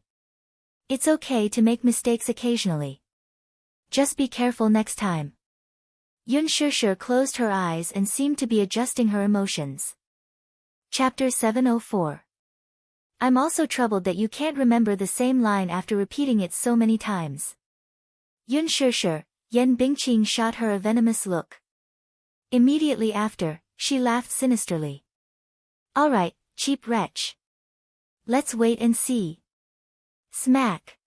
It's okay to make mistakes occasionally. Just be careful next time. Yun Shishir closed her eyes and seemed to be adjusting her emotions. Chapter 704. I'm also troubled that you can't remember the same line after repeating it so many times. Yun Shishir, Yan Bingqing shot her a venomous look. Immediately after, she laughed sinisterly. Alright, cheap wretch. Let's wait and see. Smack.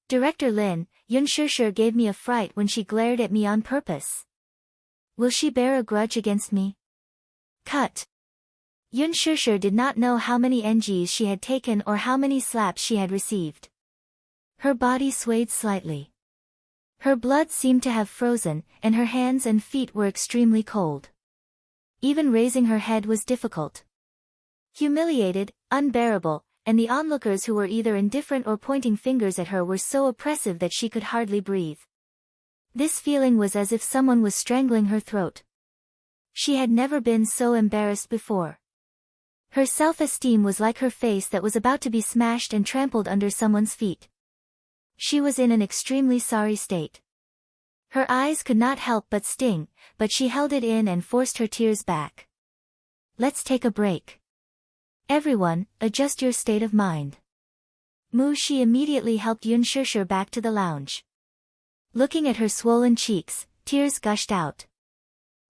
Director Lin, Yun Shishir gave me a fright when she glared at me on purpose. Will she bear a grudge against me? Cut. Yun Shishir did not know how many NGs she had taken or how many slaps she had received. Her body swayed slightly. Her blood seemed to have frozen, and her hands and feet were extremely cold. Even raising her head was difficult. Humiliated, unbearable, and the onlookers who were either indifferent or pointing fingers at her were so oppressive that she could hardly breathe. This feeling was as if someone was strangling her throat. She had never been so embarrassed before. Her self-esteem was like her face that was about to be smashed and trampled under someone's feet. She was in an extremely sorry state. Her eyes could not help but sting, but she held it in and forced her tears back. Let's take a break. Everyone, adjust your state of mind. Mu Shi immediately helped Yun Shishir back to the lounge. Looking at her swollen cheeks, tears gushed out.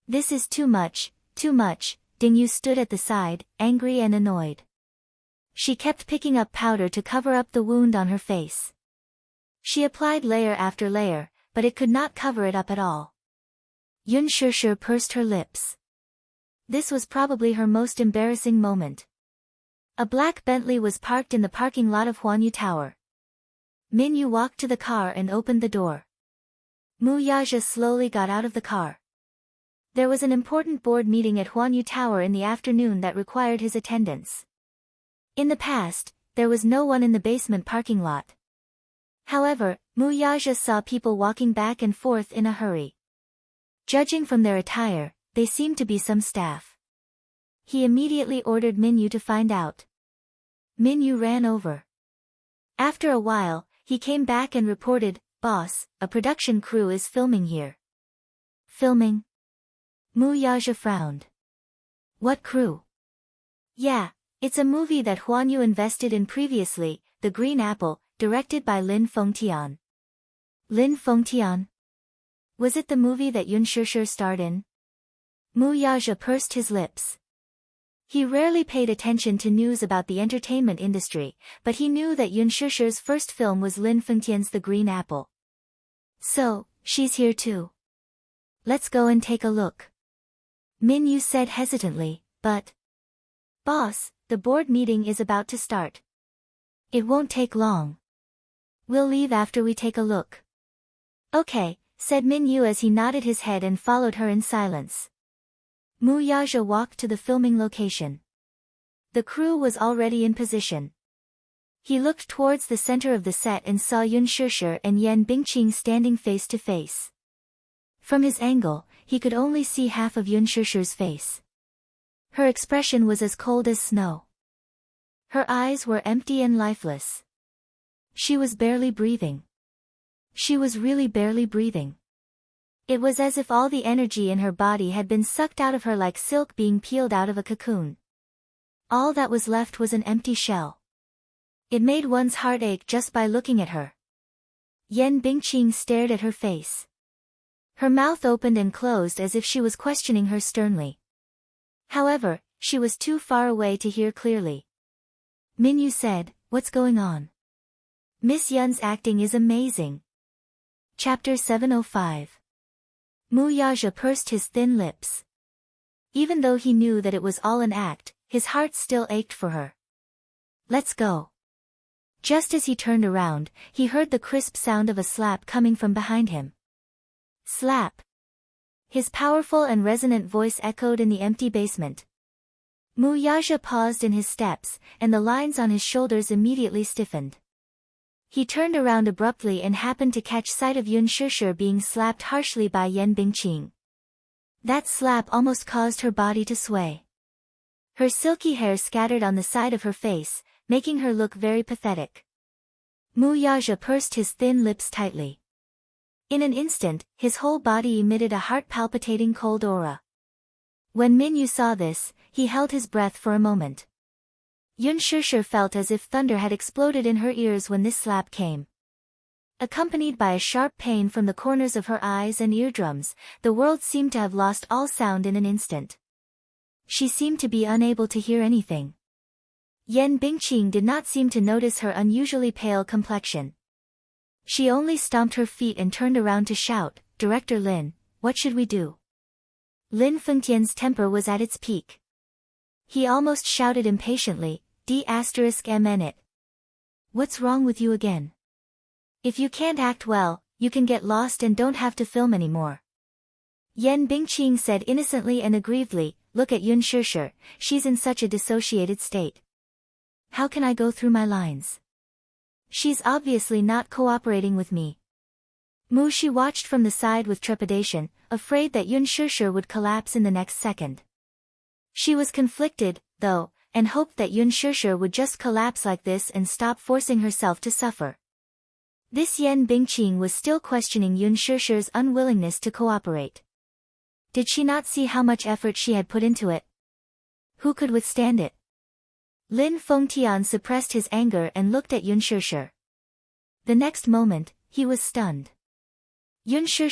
This is too much, too much. Ding Yu stood at the side, angry and annoyed. She kept picking up powder to cover up the wound on her face. She applied layer after layer, but it could not cover it up at all. Yun Shishir pursed her lips. This was probably her most embarrassing moment. A black Bentley was parked in the parking lot of Huanyu Tower. Min Yu walked to the car and opened the door. Mu Yaja slowly got out of the car. There was an important board meeting at Huanyu Tower in the afternoon that required his attendance. In the past, there was no one in the basement parking lot. However, Mu Yaja saw people walking back and forth in a hurry. Judging from their attire, they seemed to be some staff. He immediately ordered Min Yu to find out. Min Yu ran over. After a while, he came back and reported, "Boss, a production crew is filming here." Filming? Mu Yaja frowned. What crew? Yeah, it's a movie that Huanyu invested in previously, The Green Apple, directed by Lin Fengtian. Lin Fengtian? Was it the movie that Yun Shishir starred in? Mu Yaja pursed his lips. He rarely paid attention to news about the entertainment industry, but he knew that Yun Shishir's first film was Lin Fengtian's The Green Apple. So, she's here too. Let's go and take a look. Min Yu said hesitantly, but... Boss, the board meeting is about to start. It won't take long. We'll leave after we take a look. Okay, said Min Yu as he nodded his head and followed her in silence. Mu Yaja walked to the filming location. The crew was already in position. He looked towards the center of the set and saw Yun Shishir and Yan Bingqing standing face to face. From his angle, he could only see half of Yun Shishir's face. Her expression was as cold as snow. Her eyes were empty and lifeless. She was barely breathing. She was really barely breathing. It was as if all the energy in her body had been sucked out of her like silk being peeled out of a cocoon. All that was left was an empty shell. It made one's heart ache just by looking at her. Yan Bingqing stared at her face. Her mouth opened and closed as if she was questioning her sternly. However, she was too far away to hear clearly. Minyu said, "What's going on?" "Miss Yun's acting is amazing." Chapter 705. Mu Yaja pursed his thin lips. Even though he knew that it was all an act, his heart still ached for her. "Let's go." Just as he turned around, he heard the crisp sound of a slap coming from behind him. Slap. His powerful and resonant voice echoed in the empty basement. Mu Yaja paused in his steps, and the lines on his shoulders immediately stiffened. He turned around abruptly and happened to catch sight of Yun Shishir being slapped harshly by Yan Bingqing. That slap almost caused her body to sway. Her silky hair scattered on the side of her face, making her look very pathetic. Mu Yaja pursed his thin lips tightly. In an instant, his whole body emitted a heart-palpitating cold aura. When Minyu saw this, he held his breath for a moment. Yun Shishir felt as if thunder had exploded in her ears when this slap came. Accompanied by a sharp pain from the corners of her eyes and eardrums, the world seemed to have lost all sound in an instant. She seemed to be unable to hear anything. Yan Bingqing did not seem to notice her unusually pale complexion. She only stomped her feet and turned around to shout, "Director Lin, what should we do?" Lin Fengtian's temper was at its peak. He almost shouted impatiently, "D***mn it. What's wrong with you again? If you can't act well, you can get lost and don't have to film anymore." Yan Bingqing said innocently and aggrievedly, "Look at Yun Shishir, she's in such a dissociated state. How can I go through my lines? She's obviously not cooperating with me." Mu Shi watched from the side with trepidation, afraid that Yun Shishir would collapse in the next second. She was conflicted, though, and hoped that Yun Shishir would just collapse like this and stop forcing herself to suffer. This Yan Bingqing was still questioning Yun Shishir's unwillingness to cooperate. Did she not see how much effort she had put into it? Who could withstand it? Lin Fengtian suppressed his anger and looked at Yun Shishir. The next moment, he was stunned. Yun Shishir